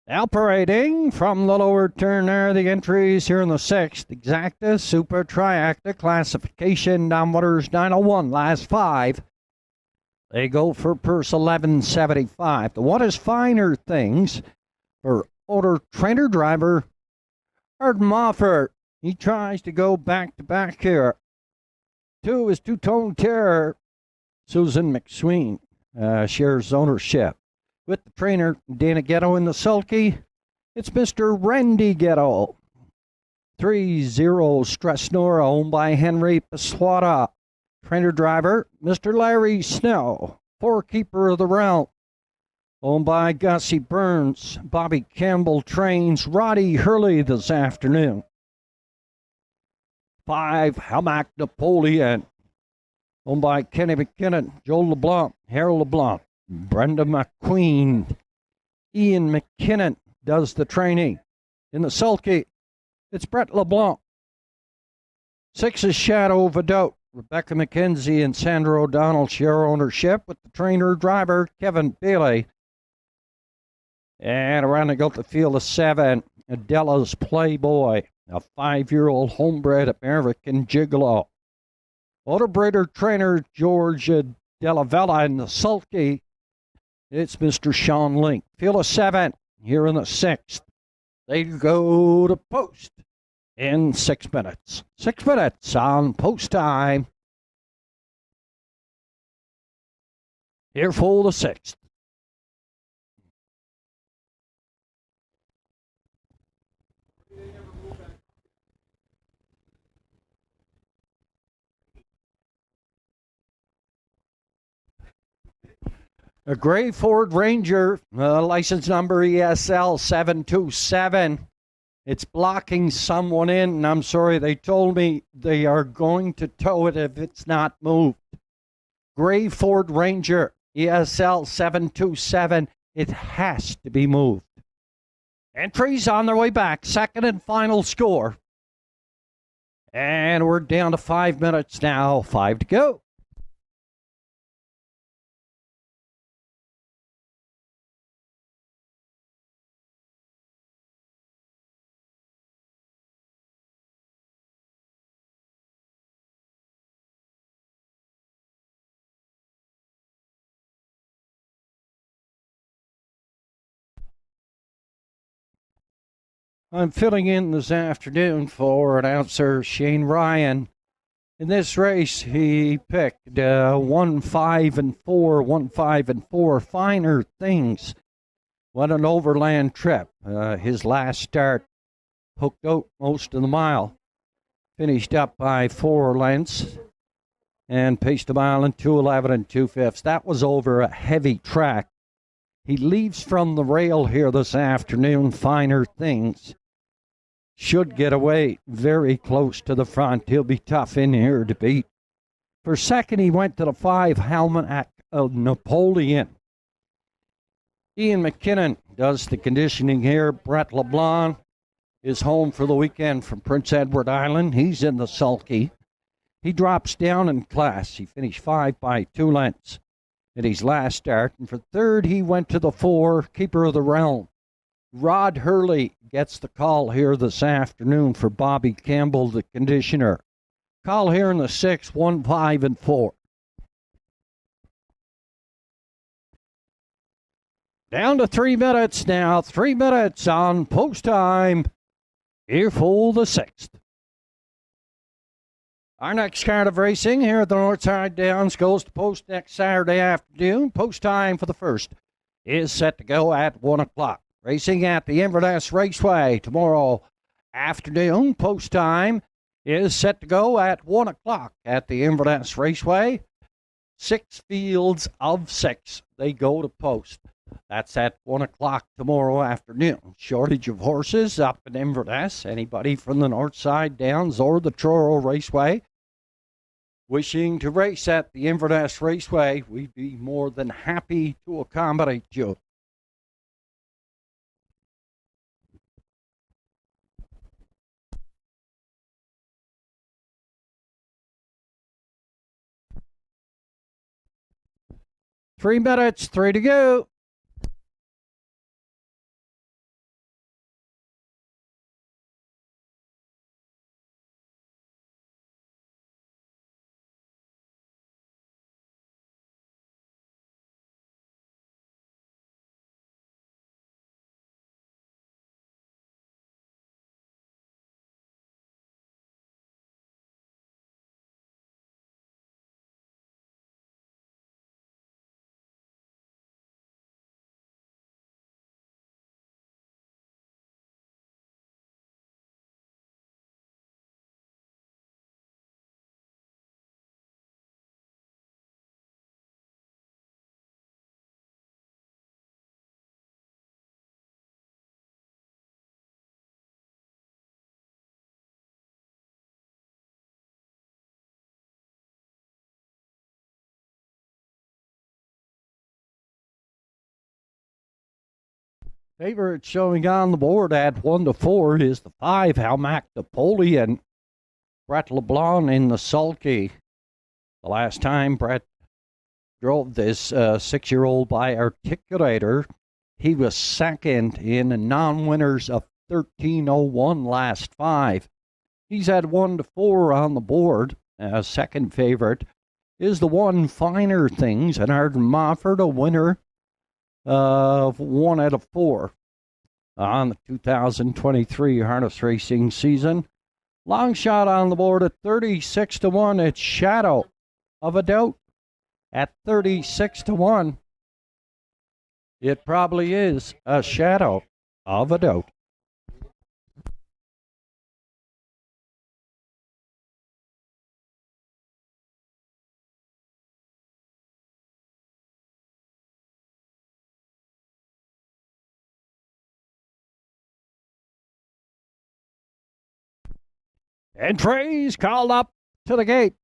Now parading from the lower turn there, the entries here in the 6th. Exacta, Super, Triacta, Classification, Downwaters 901, last 5. They go for purse 1175. The What is Finer Things for older trainer driver Ard Moffat. He tries to go back-to-back here. 2 is Two-Tone Terror. Susan McSween shares ownership with the trainer Dana Ghetto in the sulky. It's Mr. Randy Ghetto. 3-0 Stress Nora, owned by Henry Paswata. Trainer driver Mr. Larry Snow. 4 keeper of the round, owned by Gussie Burns. Bobby Campbell trains Roddy Hurley this afternoon. 5 Hamac Napoleon, owned by Kenny McKinnon, Joel LeBlanc, Harold LeBlanc. Brenda McQueen. Ian McKinnon does the training. In the sulky, it's Brett LeBlanc. 6 is Shadow of a Doubt. Rebecca McKenzie and Sandra O'Donnell share ownership with the trainer driver Kevin Bailey. And around the go to field of 7, Adela's Playboy, a 5-year-old homebred American gigolo. Motorbreeder trainer George Della Vella in the sulky. It's Mr. Sean Link. Field of 7 here in the 6th. They go to post in 6 minutes. 6 minutes on post time. Here for the 6th. A gray Ford Ranger, license number ESL 727. It's blocking someone in, and I'm sorry, they told me they are going to tow it if it's not moved. Gray Ford Ranger, ESL 727. It has to be moved. Entries on their way back. Second and final score. And we're down to 5 minutes now. 5 to go. I'm filling in this afternoon for announcer Shane Ryan. In this race, he picked 1, 5, and 4, 1, 5, and 4. Finer Things. What an overland trip. His last start hooked out most of the mile. Finished up by 4 lengths and paced a mile in 2:11 and 2/5. That was over a heavy track. He leaves from the rail here this afternoon. Finer Things should get away very close to the front. He'll be tough in here to beat. For second, he went to the 5 Almanac of Napoleon. Ian McKinnon does the conditioning here. Brett LeBlanc is home for the weekend from Prince Edward Island. He's in the sulky. He drops down in class. He finished 5 by 2 lengths at his last start. And for third, he went to the 4, Keeper of the Realm. Rod Hurley gets the call here this afternoon for Bobby Campbell, the conditioner. Call here in the 6, 1, 5, and 4. Down to 3 minutes now. 3 minutes on post time. Here for the 6th. Our next card of racing here at the Northside Downs goes to post next Saturday afternoon. Post time for the 1st is set to go at 1 o'clock. Racing at the Inverness Raceway tomorrow afternoon. Post time is set to go at 1 o'clock at the Inverness Raceway. 6 fields of 6. They go to post. That's at 1 o'clock tomorrow afternoon. Shortage of horses up in Inverness. Anybody from the Northside Downs or the Truro Raceway wishing to race at the Inverness Raceway, we'd be more than happy to accommodate you. Three minutes, 3 to go. Favorite showing on the board at 1 to 4 is the 5 Almac Napoleon. Brett LeBlanc in the sulky. The last time Brett drove this 6-year-old by Articulator, he was second in non-winners of 13:01 last 5. He's had 1 to 4 on the board. Second favorite is the 1 Finer Things, and Arden Mofford, a winner of 1 out of 4 on the 2023 harness racing season. Long shot on the board at 36-1. It's Shadow of a Doubt at 36-1. It probably is a shadow of a doubt. Entries called up to the gate.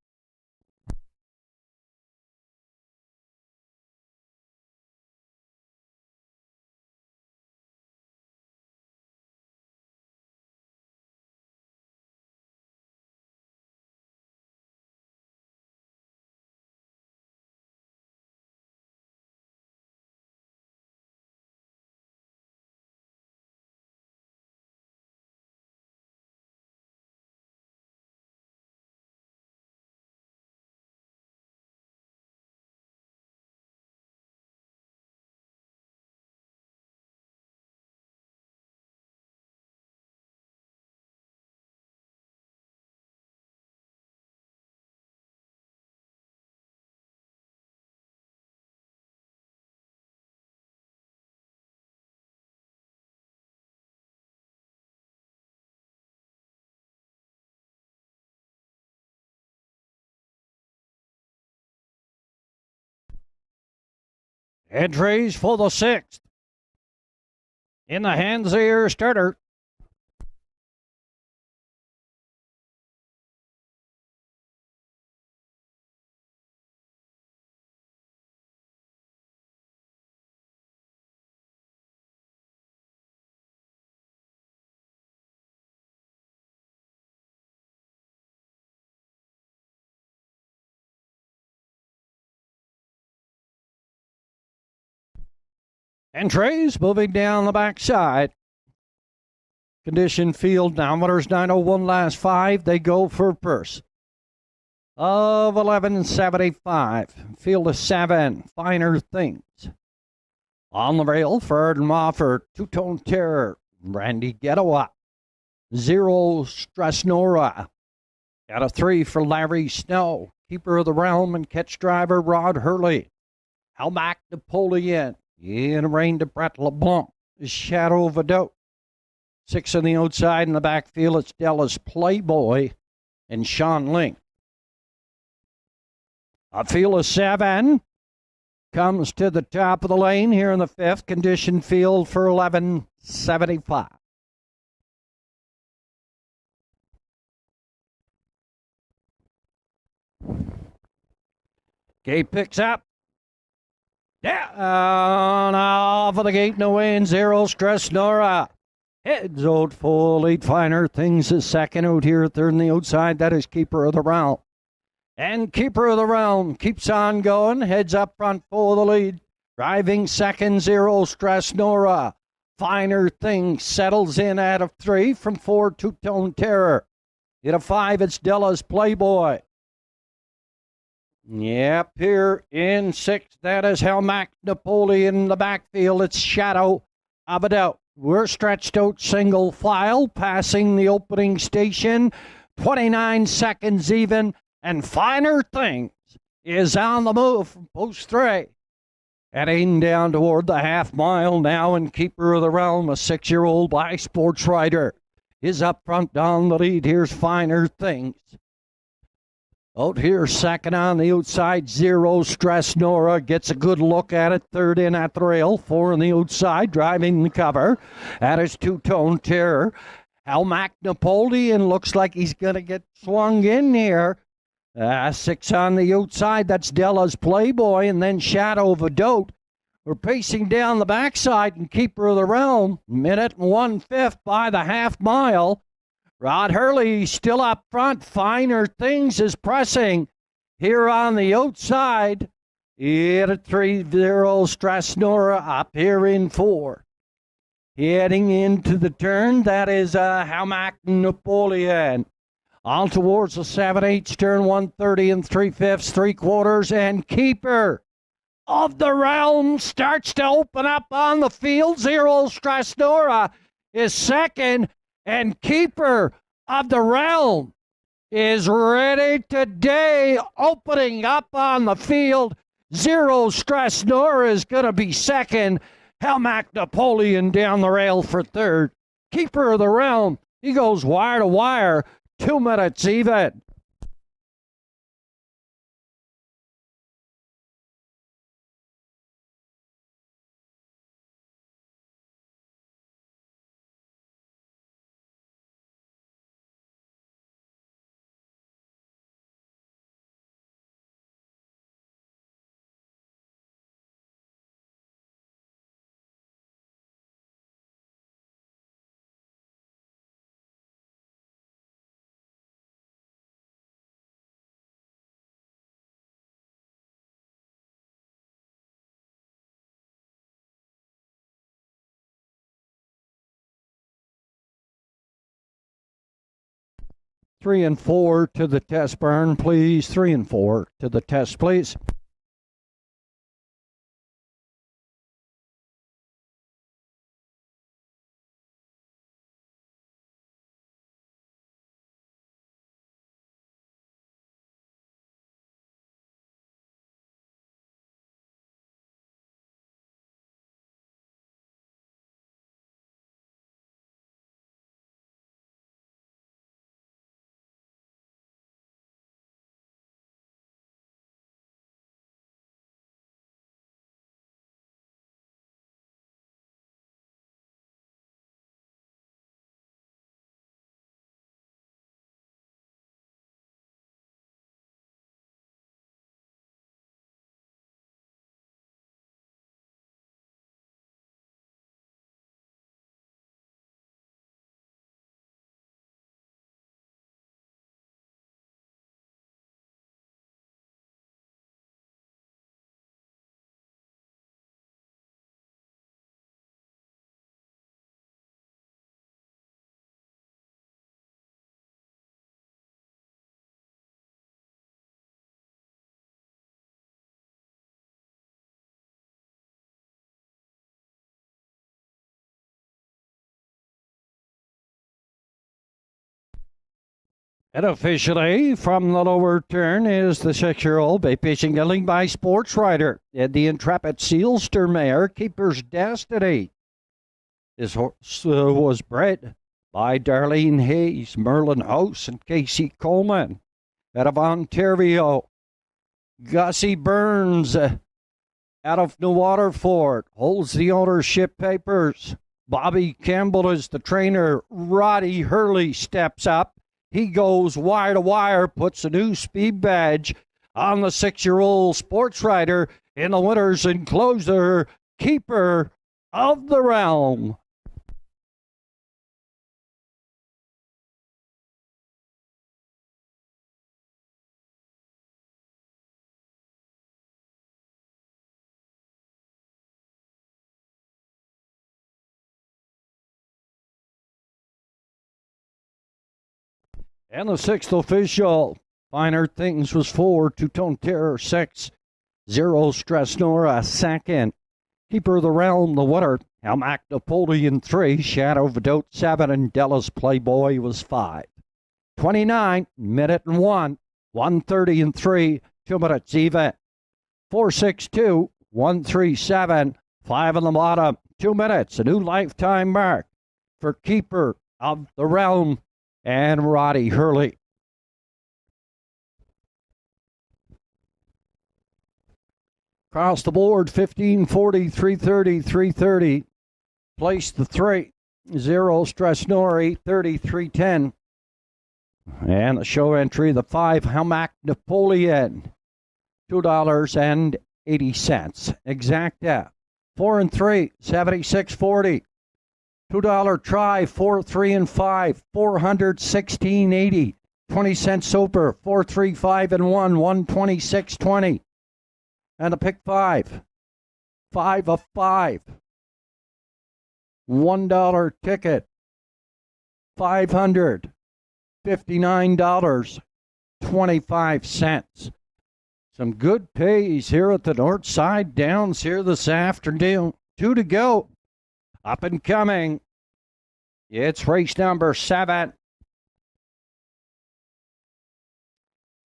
Entries for the 6th. In the hands of your starter. Entries moving down the backside. Condition field diameters 901 last 5. They go for purse of 1175. Field of 7. Finer Things. On the rail, Ferdinand Mofford, Two-Tone Terror, Randy Getawa, Zero Stress Nora. Out of 3 for Larry Snow. Keeper of the Realm and catch driver Rod Hurley. Halmac Napoleon. In rain to Brett LeBlanc. Shadow of a Doubt. 6 on the outside. In the backfield, it's Dallas Playboy and Sean Link. A field of 7 comes to the top of the lane here in the 5th. Condition field for 1175. Gate picks up. Down off of the gate, no way in 0. Stress Nora. Heads out full, lead Finer Things is second out here, 3rd on the outside. That is Keeper of the Realm. And Keeper of the Realm keeps on going, heads up front full of the lead. Driving second, 0. Stress Nora. Finer Things settles in out of 3 from 4, Two-Tone Terror. In a 5, it's Della's Playboy. Yep, here in 6, that is Helmac Napoleon in the backfield. It's Shadow of a Doubt. We're stretched out single file, passing the opening station, 29 seconds even, and Finer Things is on the move from post 3. Heading down toward the half mile now, and Keeper of the Realm, a 6-year-old by Sports Rider, is up front down the lead. Here's Finer Things. Out here, second on the outside, 0. Stress Nora gets a good look at it. 3rd in at the rail, 4 on the outside, driving the cover. That is Two-Tone Terror. Halmac Napoleon looks like he's going to get swung in here. 6 on the outside, that's Della's Playboy, and then Shadow of a Doubt. We're pacing down the backside, and Keeper of the Realm, minute and 1/5 by the half mile. Rod Hurley still up front. Finer Things is pressing here on the outside. At a 3-0. Stress Nora up here in 4. Heading into the turn, that is Halmac Napoleon. On towards the 7/8 turn, 130 and 3/5, 3/4, and Keeper of the Realm starts to open up on the field. 0. Stress Nora is second. And Keeper of the realm is ready today, opening up on the field. Zero Stress Nora is going to be second. Helmac Napoleon down the rail for third. Keeper of the realm, he goes wire to wire, 2 minutes even. Three and four to the test burn, please. 3 and 4 to the test, please. And officially, from the lower turn is the 6-year-old by pitching a lead by Sports Rider and the intrepid Sealster mare, Keeper's Destiny. This horse was bred by Darlene Hayes, Merlin House, and Casey Coleman. Out of Ontario, Gussie Burns out of New Waterford holds the ownership papers. Bobby Campbell is the trainer. Roddy Hurley steps up. He goes wire to wire, puts a new speed badge on the 6-year-old Sports Rider in the winner's enclosure, Keeper of the Realm. And the 6th official, Finer Things was 4, Two-Tone Terror 6, Zero Stress Nora 2nd, Keeper of the Realm, the winner, Helmac Napoleon 3, Shadow Vidot 7, and Della's Playboy was 5. 29, minute and 1, 1:30 and 3, 2 minutes even. 4:62, 1:37, 5 on the bottom, 2 minutes, a new lifetime mark for Keeper of the Realm and Roddy Hurley. Across the board, 15:40, 3:30, 3:30. Place the 3. Zero Stress Nora, 8:30, 3:10. And the show entry, the 5, Helmac Napoleon, $2.80. Exacta. 4 and 3, 76.40. $2 try, 4, 3, and 5, $416.80. 20-cent super, 4, 3, 5, and 1, $126.20. And a pick 5, 5 of 5. $1 ticket, $559.25. Some good pays here at the Northside Downs here this afternoon. 2 to go. Up and coming. It's race number 7.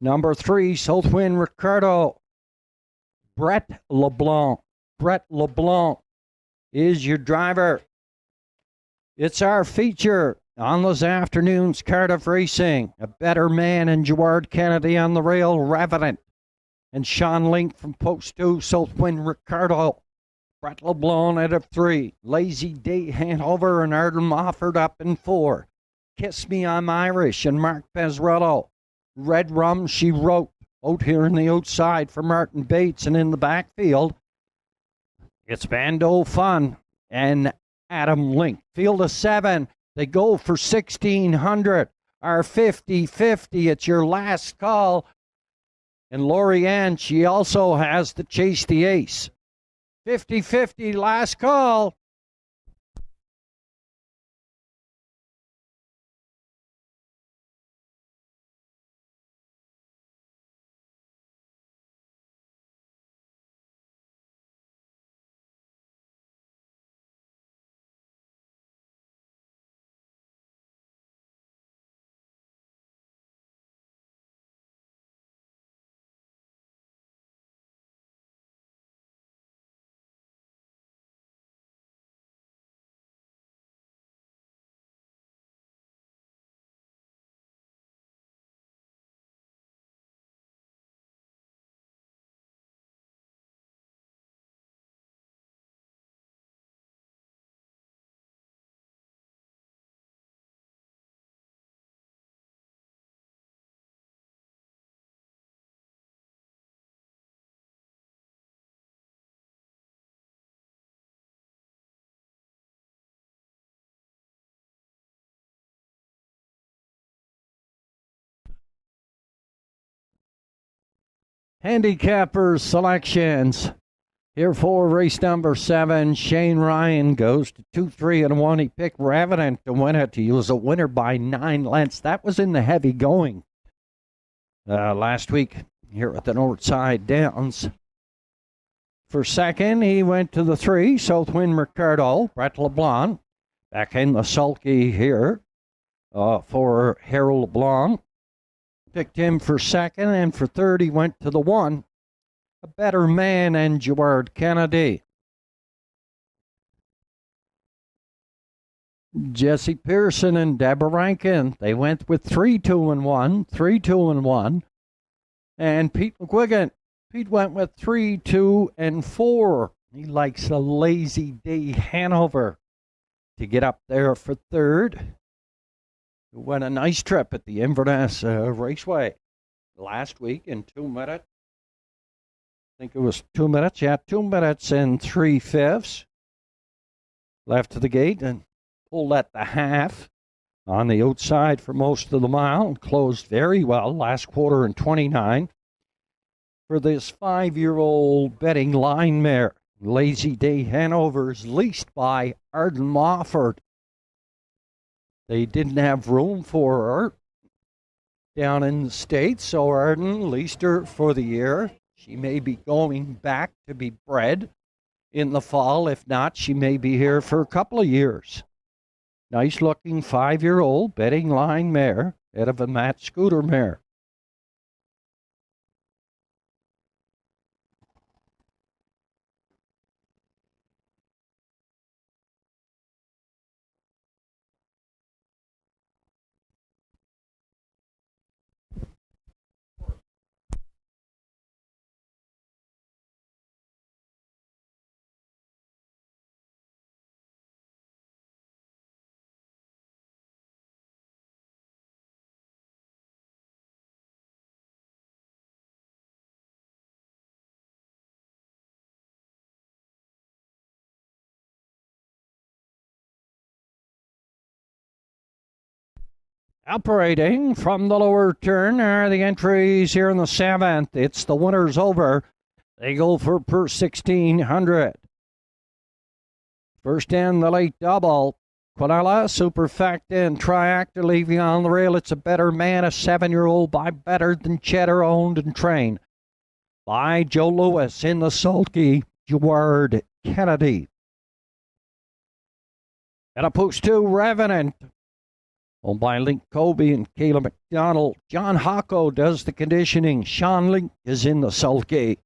Number 3, Southwind Ricardo. Brett LeBlanc. Brett LeBlanc is your driver. It's our feature on this afternoon's Cardiff Racing. A Better Man and Gerard Kennedy on the rail, Revenant. And Sean Link from Post 2, Southwind Ricardo. Brett LeBlanc out of 3. Lazy Day Hanover and Arden Mofford up in 4. Kiss Me I'm Irish and Mark Pezzarello. Red Rum She Wrote out here in the outside for Martin Bates, and in the backfield it's Bando Fun and Adam Link. Field of 7. They go for 1,600 or 50-50. It's your last call. And Lorianne, she also has to chase the ace. 50-50, last call. Handicapper selections. Here for race number 7, Shane Ryan goes to 2-3-1. He picked Revenant to win it. He was a winner by 9 lengths. That was in the heavy going last week here at the Northside Downs. For second, he went to the 3, Southwind Ricardo, Brett LeBlanc. Back in the sulky here for Harold LeBlanc. Picked him for second, and for third, he went to the 1, A Better Man and Gerard Kennedy. Jesse Pearson and Deborah Rankin, they went with 3-2-1, 3-2-1. And Pete McGuigan, Pete went with 3-2-4. He likes a Lazy Day Hanover to get up there for third. Went a nice trip at the Inverness Raceway last week in 2 minutes. I think it was 2 minutes. Yeah, 2 minutes and 3/5. Left to the gate and pulled at the half on the outside for most of the mile and closed very well. Last quarter in 29 for this 5-year-old betting line mare. Lazy Day Hanover's leased by Arden Mofford. They didn't have room for her down in the States, so Arden leased her for the year. She may be going back to be bred in the fall. If not, she may be here for a couple of years. Nice looking 5-year-old betting line mare out of a Matt Scooter mare. Operating from the lower turn are the entries here in the 7th. It's the winners over. They go for per 1,600. First in the late double. Quinella, Superfecta, and Triactor leaving on the rail. It's a Better Man, a 7-year-old by Better Than Cheddar, owned and trained by Joe Lewis in the sulky Gerard Kennedy. And a post 2, Revenant. Owned by Link Colby and Caleb McDonald. John Hocko does the conditioning. Sean Link is in the sulky.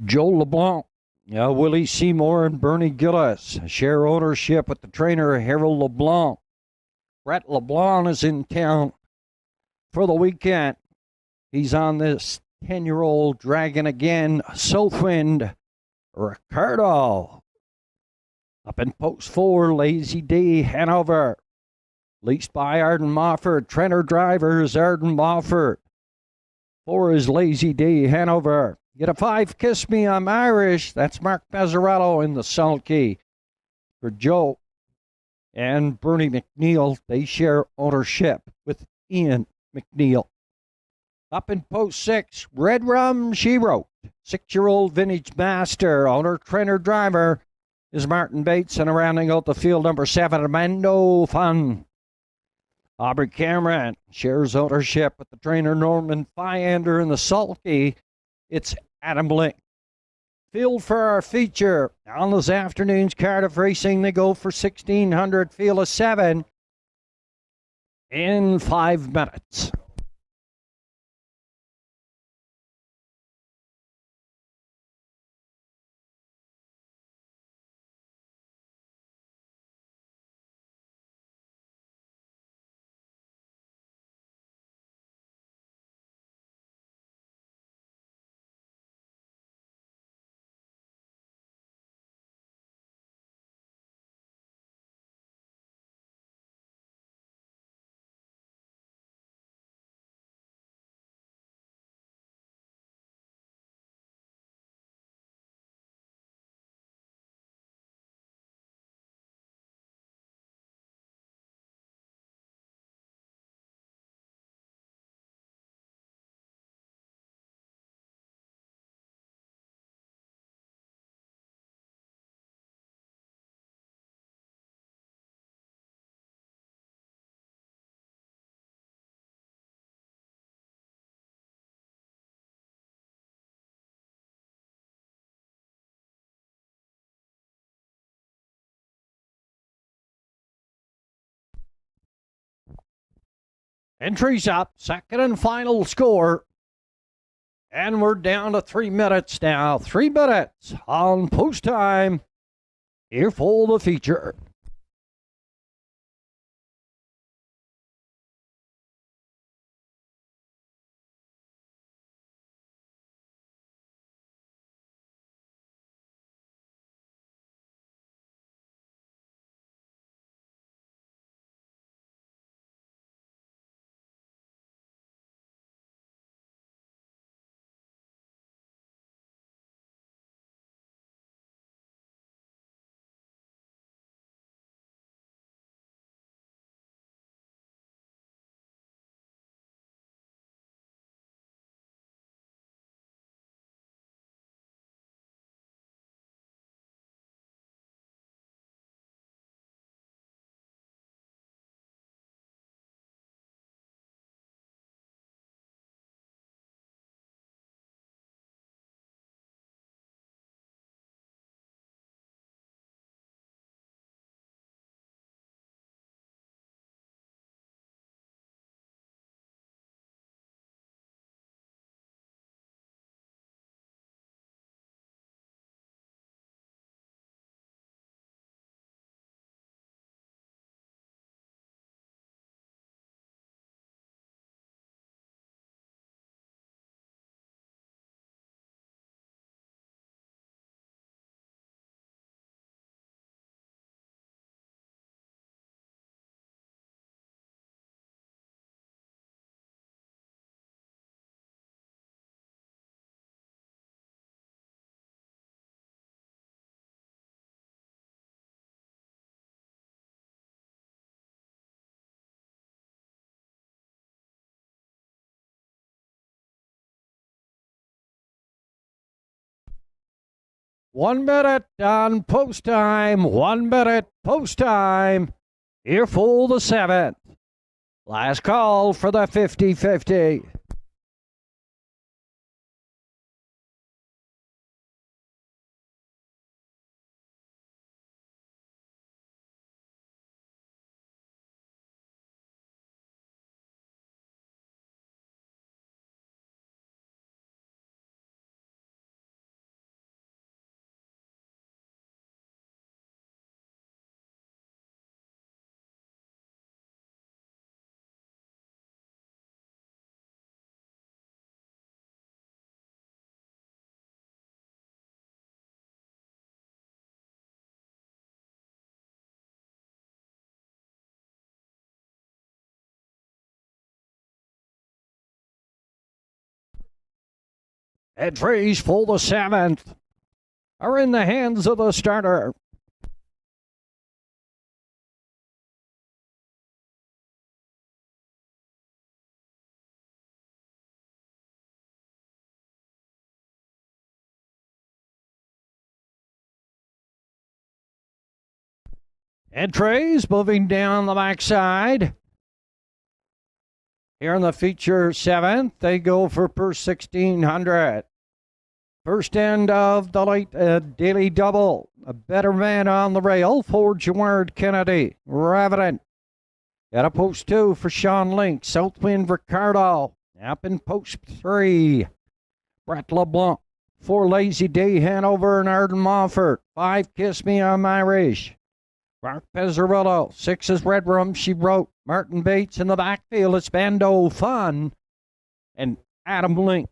Joe LeBlanc, Willie Seymour and Bernie Gillis share ownership with the trainer Harold LeBlanc. Brett LeBlanc is in town for the weekend. He's on this 10-year-old dragon again, Southwind Ricardo. Up in post 4, Lazy D, Hanover. Leased by Arden Mofford. Trainer driver is Arden Mofford. 4 is Lazy D, Hanover. Get a 5, Kiss Me, I'm Irish. That's Mark Pezzarello in the sulky. For Joe and Bernie McNeil, they share ownership with Ian McNeil. Up in post 6, Red Rum, she wrote. 6-year-old vintage master, owner, trainer, driver is Martin Bates, and rounding out the field, number 7, Armando Fun. Aubrey Cameron shares ownership with the trainer Norman Fyander in the sulky. It's Adam Blink. Field for our feature on this afternoon's Cardiff Racing. They go for 1,600, field of 7 in 5 minutes. Entries up, second and final score. And we're down to 3 minutes now. 3 minutes on post time. Here for the feature. One minute on post time. 1 minute post time. Earful the 7th. Last call for the 50-50. Entries for the 7th are in the hands of the starter. Entries moving down the backside. Here in the feature 7th, they go for per 1600. First end of the late daily double. A better man on the rail for Gerard Kennedy. Revenant. At a post 2 for Sean Link. Southwind Ricardo. Up in post 3. Brett LeBlanc. 4 Lazy Day Hanover and Arden Mofford. 5 Kiss Me I'm Irish. Mark Pizzarillo. 6 is Red Rum She Wrote. Martin Bates in the backfield. It's Bando Fun. And Adam Link.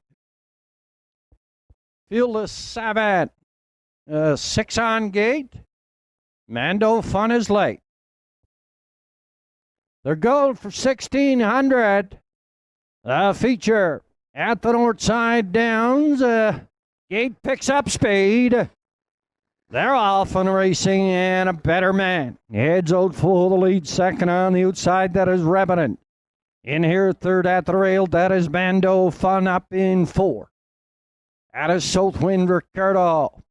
Fearless 7. 6 on gate. Mando Fun is late. They're going for 1600. Feature at the Northside Downs. Gate picks up speed. They're off on racing and a better man. Heads out for the lead. Second on the outside, that is Revenant. In here, third at the rail, that is Bando Fun up in 4. That is Southwind Ricardo.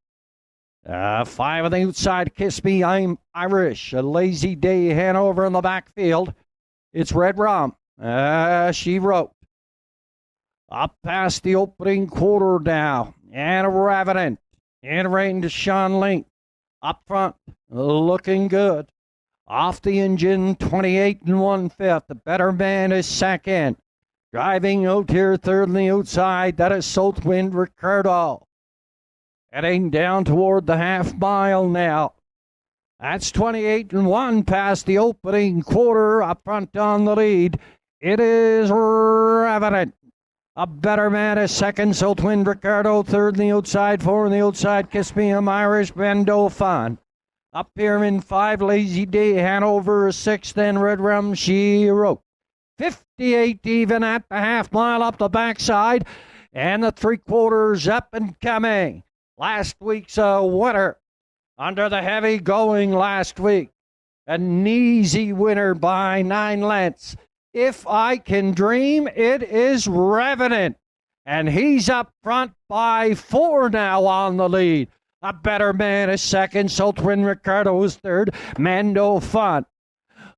5 on the outside, Kiss Me I'm Irish. A Lazy Day Hanover in the backfield. It's Red Rum. She Wrote. Up past the opening quarter now. And a Revenant. Entering to Sean Link. Up front. Looking good. Off the engine, 28 1/5. The better man is second. Driving out here third on the outside. That is Southwind Ricardo. Heading down toward the half mile now. That's 28 1 past the opening quarter. Up front on the lead. It is Revenant. A better man is second. Southwind Ricardo third on the outside. 4 on the outside. Kiss Me I'm Irish. Bando Fun. Up here in 5. Lazy Day Hanover is 6. Then Red Rum She Wrote. 58 even at the half mile up the backside. And the 3/4 up and coming. Last week's winner. Under the heavy going last week. An easy winner by 9 lengths. If I Can Dream, it is Revenant. And he's up front by 4 now on the lead. A better man is second. Southwind Ricardo is third. Mando Fun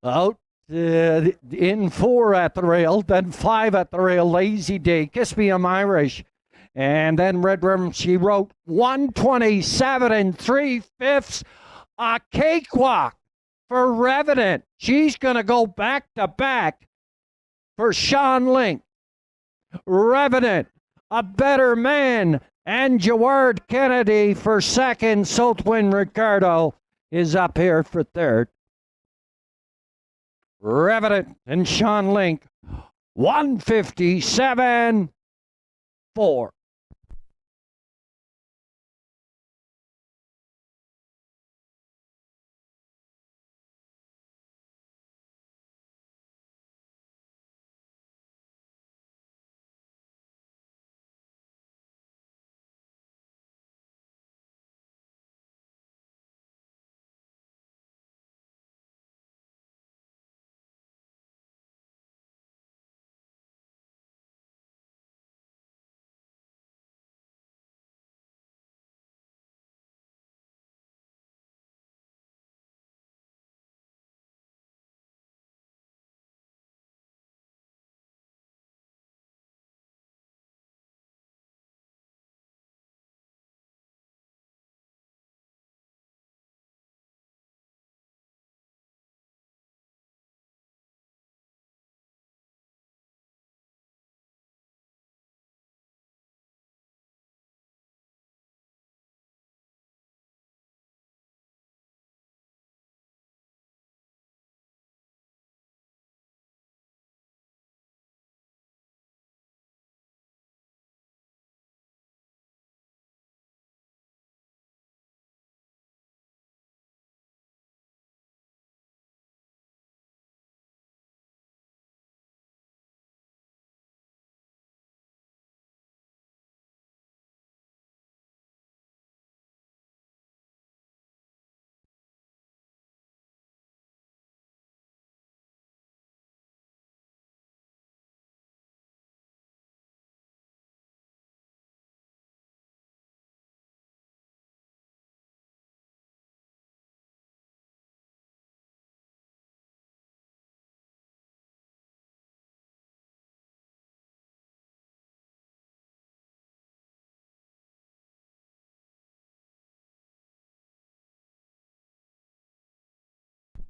out in 4 at the rail. Then 5 at the rail. Lazy Day. Kiss Me I'm Irish. And then Red Rum She Wrote. 127 3/5. A cakewalk for Revenant. She's going to go back to back for Sean Link. Revenant, a better man, and Gerard Kennedy for second. Southwind Ricardo is up here for third. Revenant and Sean Link, 157 4.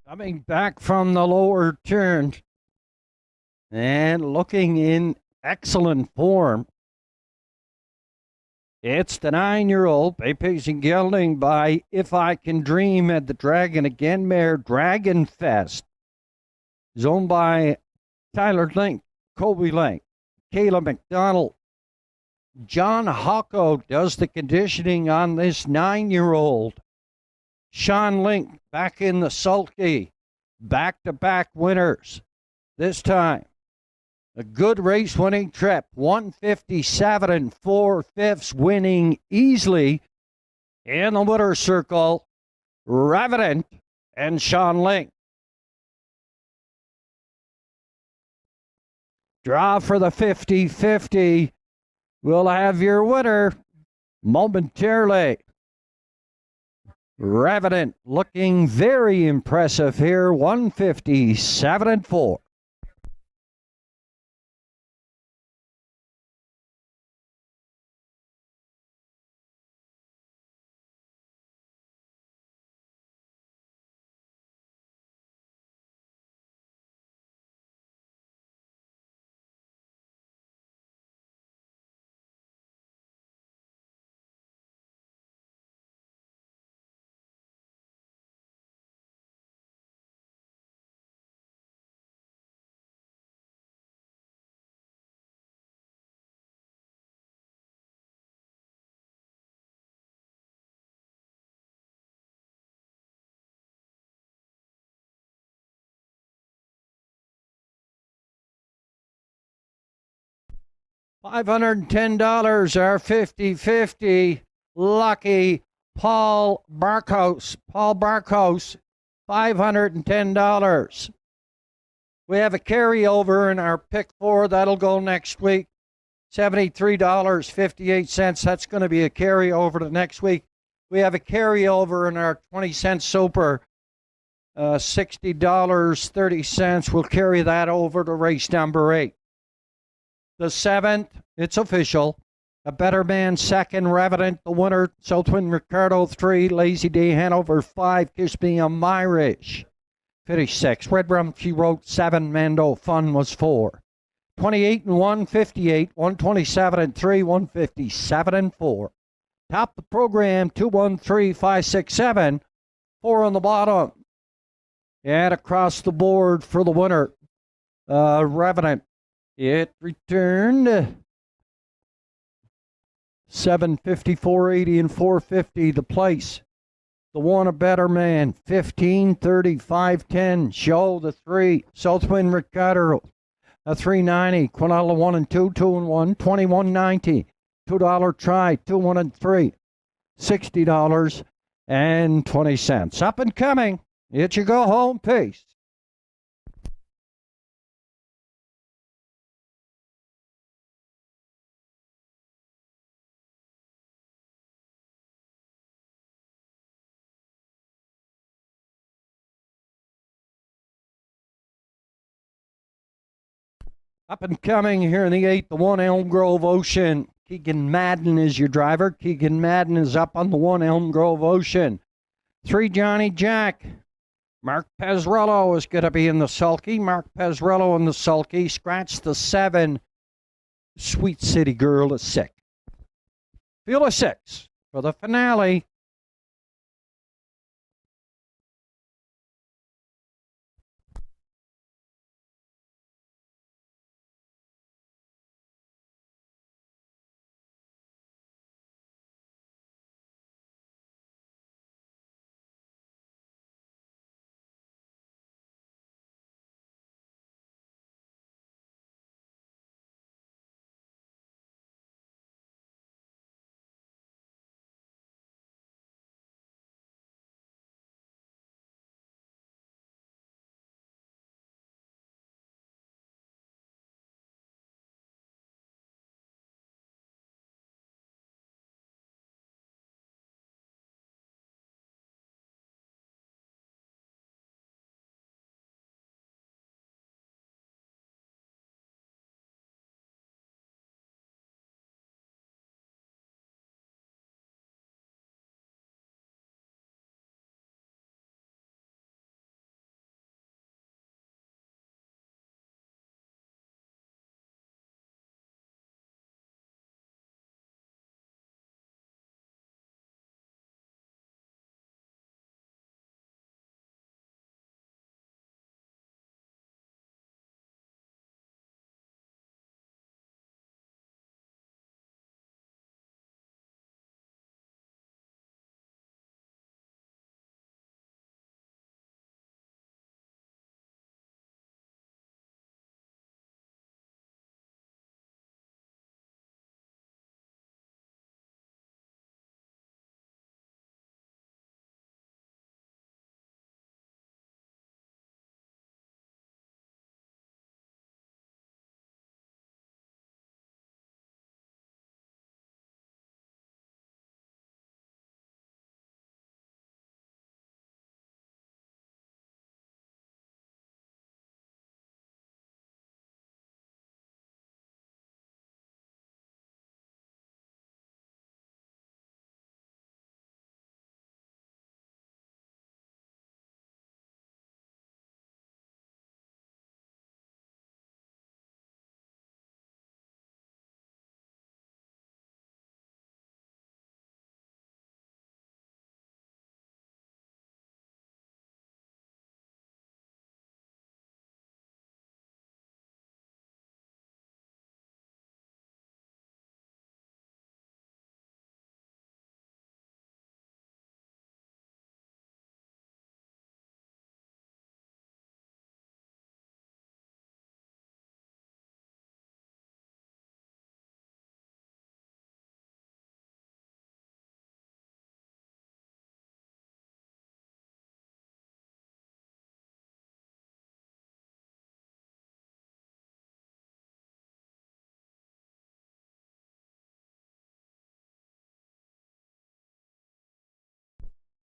Coming back from the lower turn and looking in excellent form. It's the 9-year-old pacing gelding by If I Can Dream at the Dragon Again mare Dragon Fest. Is owned by Tyler Link, Kobe Link, Caleb McDonald. John Hocko does the conditioning on this 9-year-old. Sean Link back in the sulky. Back-to-back winners. This time, a good race-winning trip. 157 and 4/5 winning easily in the winner's circle. Revenant and Sean Link. Draw for the 50-50. We'll have your winner momentarily. Revenant looking very impressive here. 157 and 4. $510 are 50-50. Lucky Paul Barkhouse. Paul Barkhouse, $510. We have a carryover in our pick 4. That'll go next week. $73.58. That's going to be a carryover to next week. We have a carryover in our 20-cent super. $60.30. We'll carry that over to race number 8. The 7th, it's official. A Better Man 2nd, Revenant, the winner. Southwind Ricardo 3, Lazy Day Hanover 5, Kiss Me a Myrish. Finish 6. Red Rum, she wrote 7, Mando Fun was 4. 28 and 1, 58, 127 and 3, 157 and 4. Top the program, 213, 567, 4 on the bottom. And across the board for the winner, Revenant. It returned 754.80 and 450. The place, the one, A Better Man, 1530, 510. Show the 3, Southwind Ricardo, a 390. Quinella 1 and 2, 2 and 1, 21.90. $2 try, 2, 1 and 3, $60.20. Up and coming. It's your go home pace. Up and coming here in the 8th, the 1, Elm Grove Ocean. Keegan Madden is your driver. Keegan Madden is up on the 1, Elm Grove Ocean. 3, Johnny Jack. Mark Pezzarello is going to be in the sulky. Mark Pezzarello in the sulky. Scratch the 7, Sweet City Girl is 6. Field of 6 for the finale.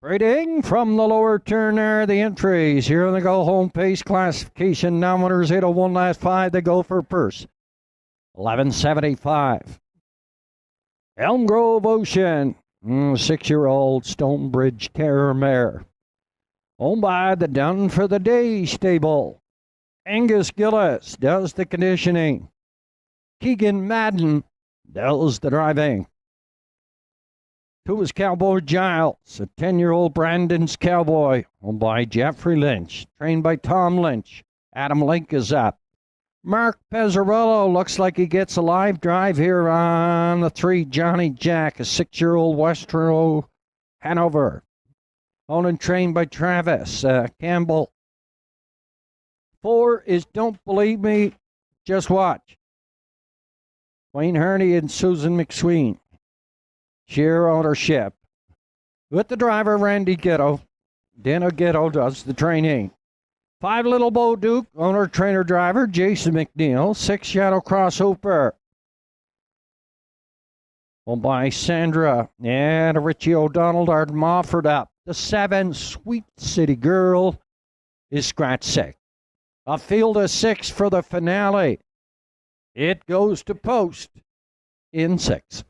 Rating from the lower turn there, the entries. Here in the go home pace classification. Now winners 801 last 5. They go for purse. 1175. Elm Grove Ocean. 6-year-old Stonebridge Terror Mare. Owned by the Done for the Day stable. Angus Gillis does the conditioning. Keegan Madden does the driving. 2 is Cowboy Giles, a 10-year-old Brandon's Cowboy, owned by Jeffrey Lynch, trained by Tom Lynch. Adam Link is up. Mark Pezzarello looks like he gets a live drive here on the 3, Johnny Jack, a 6-year-old Western Hanover, owned and trained by Travis Campbell. 4 is Don't Believe Me, Just Watch. Wayne Herney and Susan McSween. Share ownership. With the driver, Randy Ghetto. Dana Ghetto does the training. 5 Little Bo Duke, owner, trainer, driver, Jason McNeil. 6 Shadow Cross Hooper. Owned by Sandra and Richie O'Donnell are Mofford up. The 7 Sweet City Girl is scratch 6. A field of 6 for the finale. It goes to post in 6.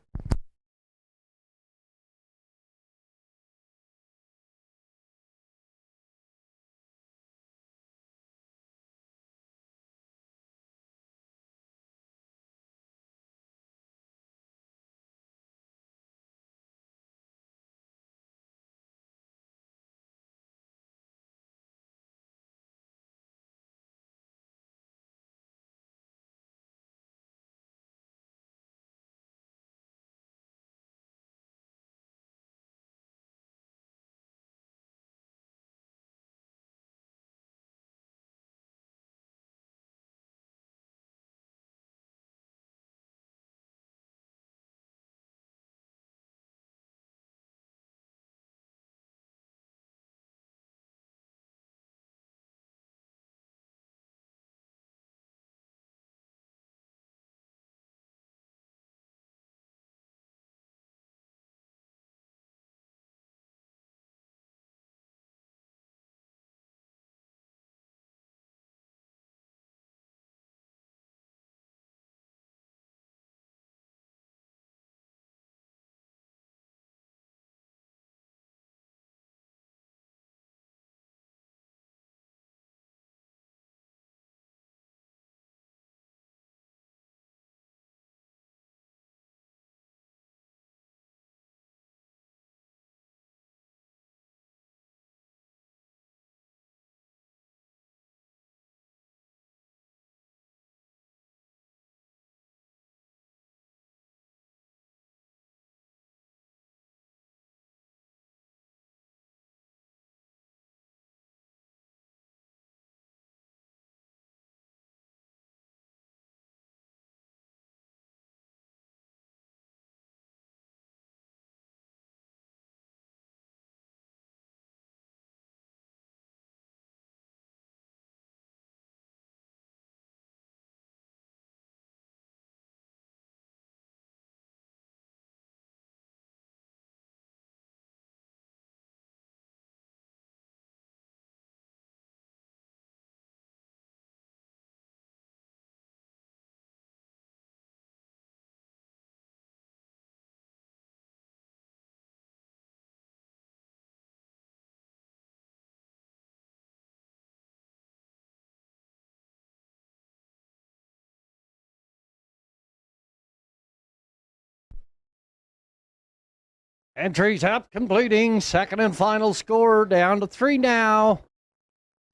Entries up, completing. Second and final score down to 3 now.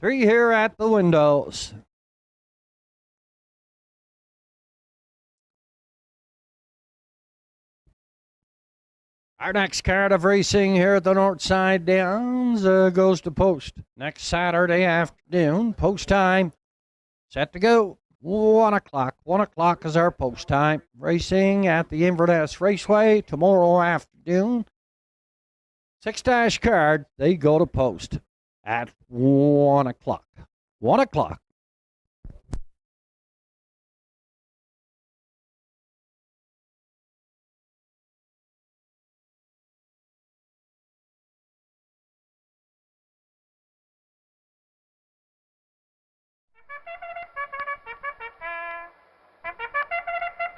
3 here at the windows. Our next card of racing here at the Northside Downs goes to post. Next Saturday afternoon, post time. Set to go. 1 o'clock. 1 o'clock is our post time. Racing at the Inverness Raceway tomorrow afternoon. 6- card, they go to post at 1 o'clock. 1 o'clock.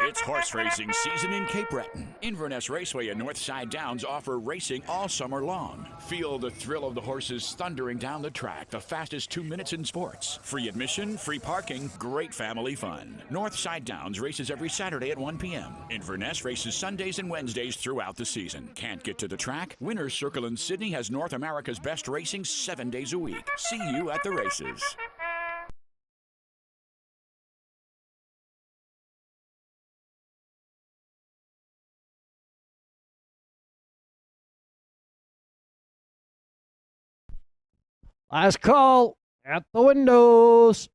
It's horse racing season in Cape Breton. Inverness Raceway and Northside Downs offer racing all summer long. Feel the thrill of the horses thundering down the track, the fastest 2 minutes in sports. Free admission, free parking, great family fun. Northside Downs races every Saturday at 1 p.m. Inverness races Sundays and Wednesdays throughout the season. Can't get to the track? Winner's Circle in Sydney has North America's best racing 7 days a week. See you at the races. Last call at the windows.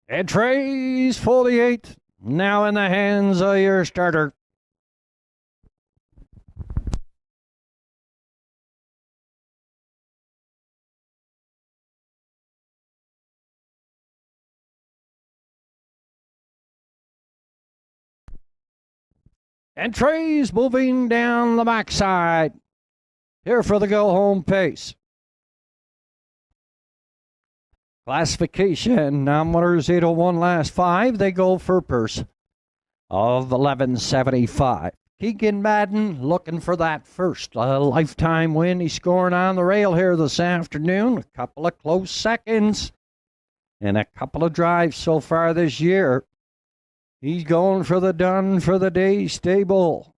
Entries for the 8th, now in the hands of your starter. Entries moving down the backside. Here for the go-home pace. Classification, non-winners 801 last 5. They go for a purse of 1175. Keegan Madden looking for that first lifetime win. He's scoring on the rail here this afternoon. A couple of close seconds and a couple of drives so far this year. He's going for the done for the day stable.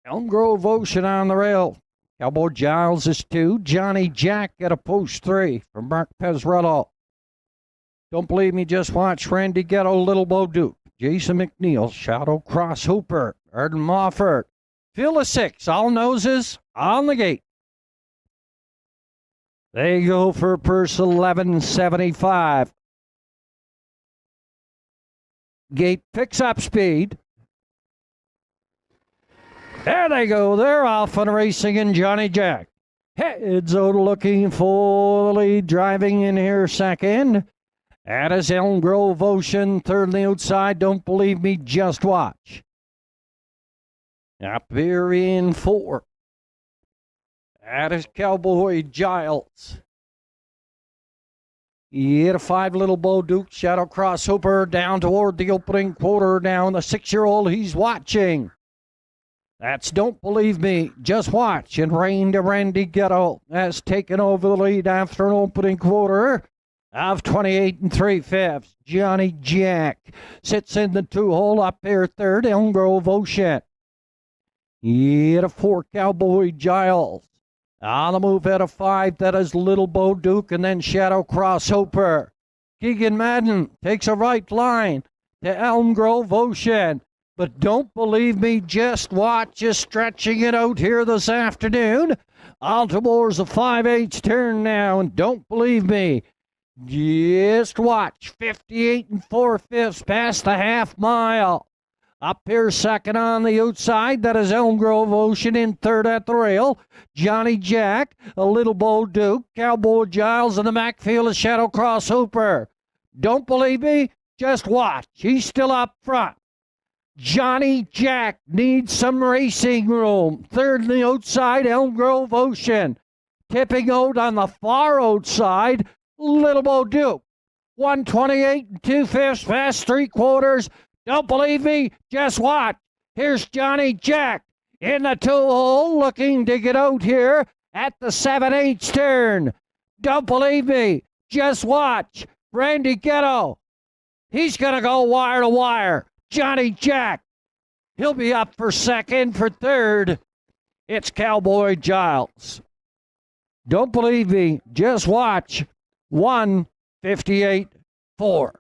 Elm Grove Ocean on the rail. Cowboy Giles is 2. Johnny Jack at a post 3 from Mark Pezzarello. Don't believe me, just watch Randy Ghetto, Little Bo Duke, Jason McNeil, Shadow Cross Hooper, Arden Mofford. Field of 6, all noses on the gate. They go for a purse 1175. Gate picks up speed. There they go. They're off and racing in Johnny Jack. Heads out looking for the lead, driving in here second. That is Elm Grove Ocean, third on the outside. Don't believe me, just watch. Up here in 4. That is Cowboy Giles. He hit a 5 Little Bo Duke, Shadow Cross Hooper down toward the opening quarter. Down the 6-year-old, he's watching. That's Don't Believe Me, Just Watch. And Rain to Randy Ghetto has taken over the lead after an opening quarter of 28 3/5. Johnny Jack sits in the 2-hole up here third. Elm Grove Ocean. He hit a 4 Cowboy Giles. On the move at a 5, that is Little Bo Duke, and then Shadow Cross Hooper. Keegan Madden takes a right line to Elm Grove Ocean. But don't believe me, just watch. Just stretching it out here this afternoon. Altimore's a 5/8 turn now, and don't believe me, just watch. 58 4/5 past the half mile. Up here second on the outside, that is Elm Grove Ocean. In third at the rail, Johnny Jack, a Little Bo Duke, Cowboy Giles, and the Macfield is Shadow Cross Hooper. Don't believe me? Just watch. He's still up front. Johnny Jack needs some racing room. Third on the outside, Elm Grove Ocean. Tipping out on the far outside, Little Bo Duke. 128 2/5 past 3/4. Don't believe me? Just watch. Here's Johnny Jack in the 2-hole looking to get out here at the 7/8 turn. Don't believe me? Just watch. Randy Ghetto. He's going to go wire to wire. Johnny Jack. He'll be up for second. For third, it's Cowboy Giles. Don't believe me? Just watch. 1:58.4.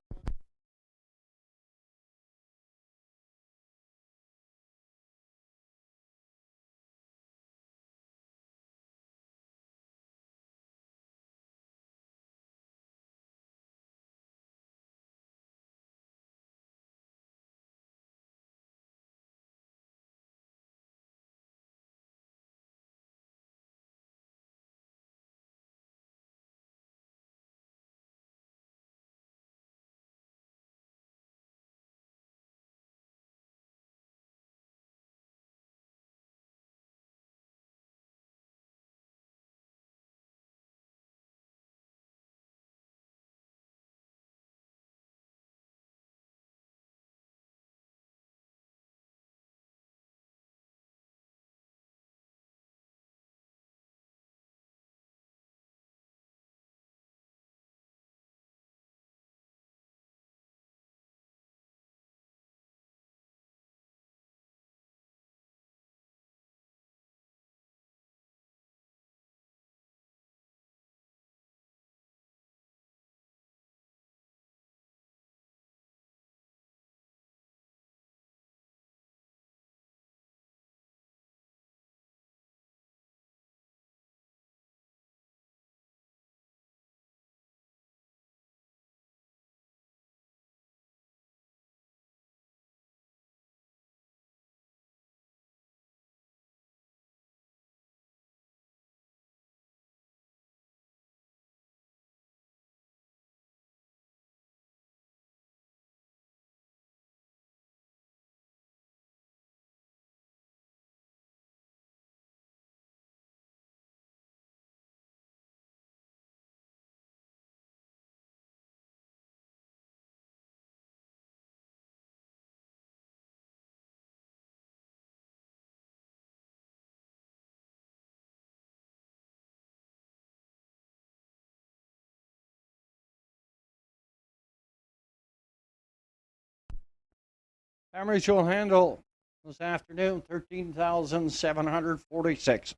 Average will handle this afternoon, 13,746.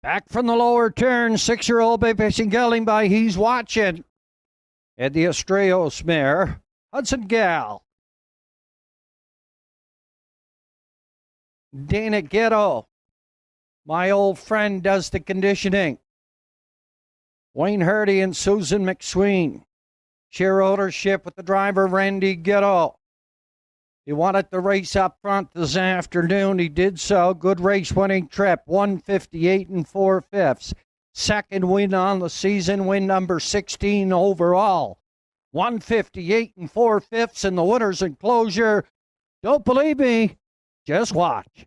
Back from the lower turn, 6-year-old baby fishing gelding by He's Watching. At the Estrellas mare, Hudson Gal. Dana Ghetto, my old friend, does the conditioning. Wayne Hardy and Susan McSween share ownership with the driver, Randy Ghetto. He wanted to race up front this afternoon. He did so. Good race-winning trip, 158 4/5. Second win on the season, win number 16 overall. 158 4/5 in the winner's enclosure. Don't believe me? Just watch.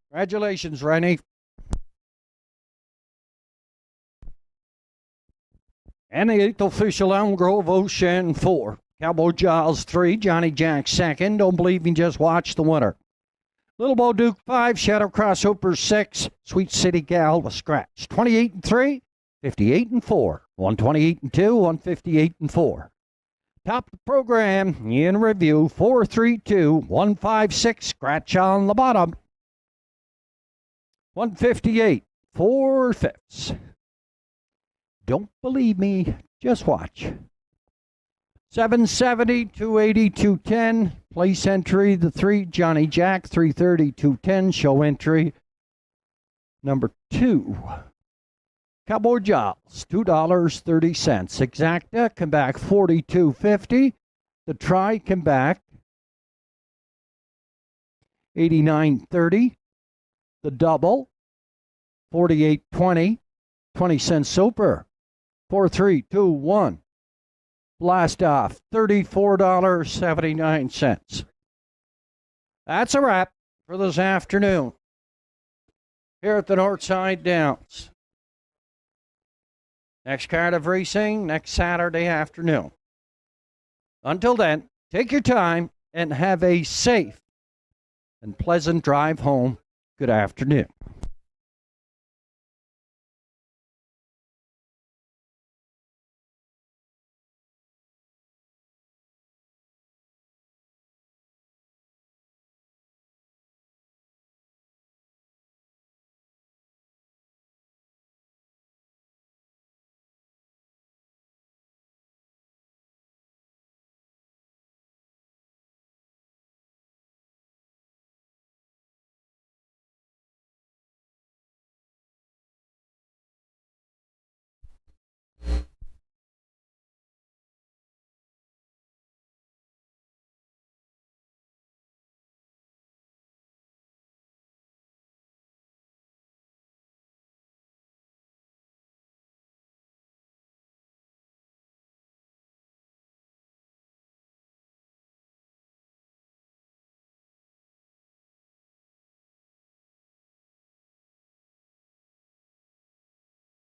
Congratulations, Rennie. And the 8th official, Elm Grove Ocean 4. Cowboy Giles 3. Johnny Jack 2nd. Don't believe me, just watch the winner. Little Bo Duke 5. Shadow Cross Hooper 6. Sweet City Gal was scratched. 28 3. 58 4. 128 2. 158 4. Top of the program in review, 432-156, scratch on the bottom. 158, 4/5. Don't believe me, just watch. 770, 280, 210. Place entry, the 3, Johnny Jack, 330, 210. Show entry, number 2. Cowboy Giles, $2.30. Exacta, come back, 42.50. The try, come back, 89.30. The double, 48.20. 20-cent super, 4-3-2-1. Blast off, $34.79. That's a wrap for this afternoon here at the Northside Downs. Next card of racing next Saturday afternoon. Until then, take your time and have a safe and pleasant drive home. Good afternoon.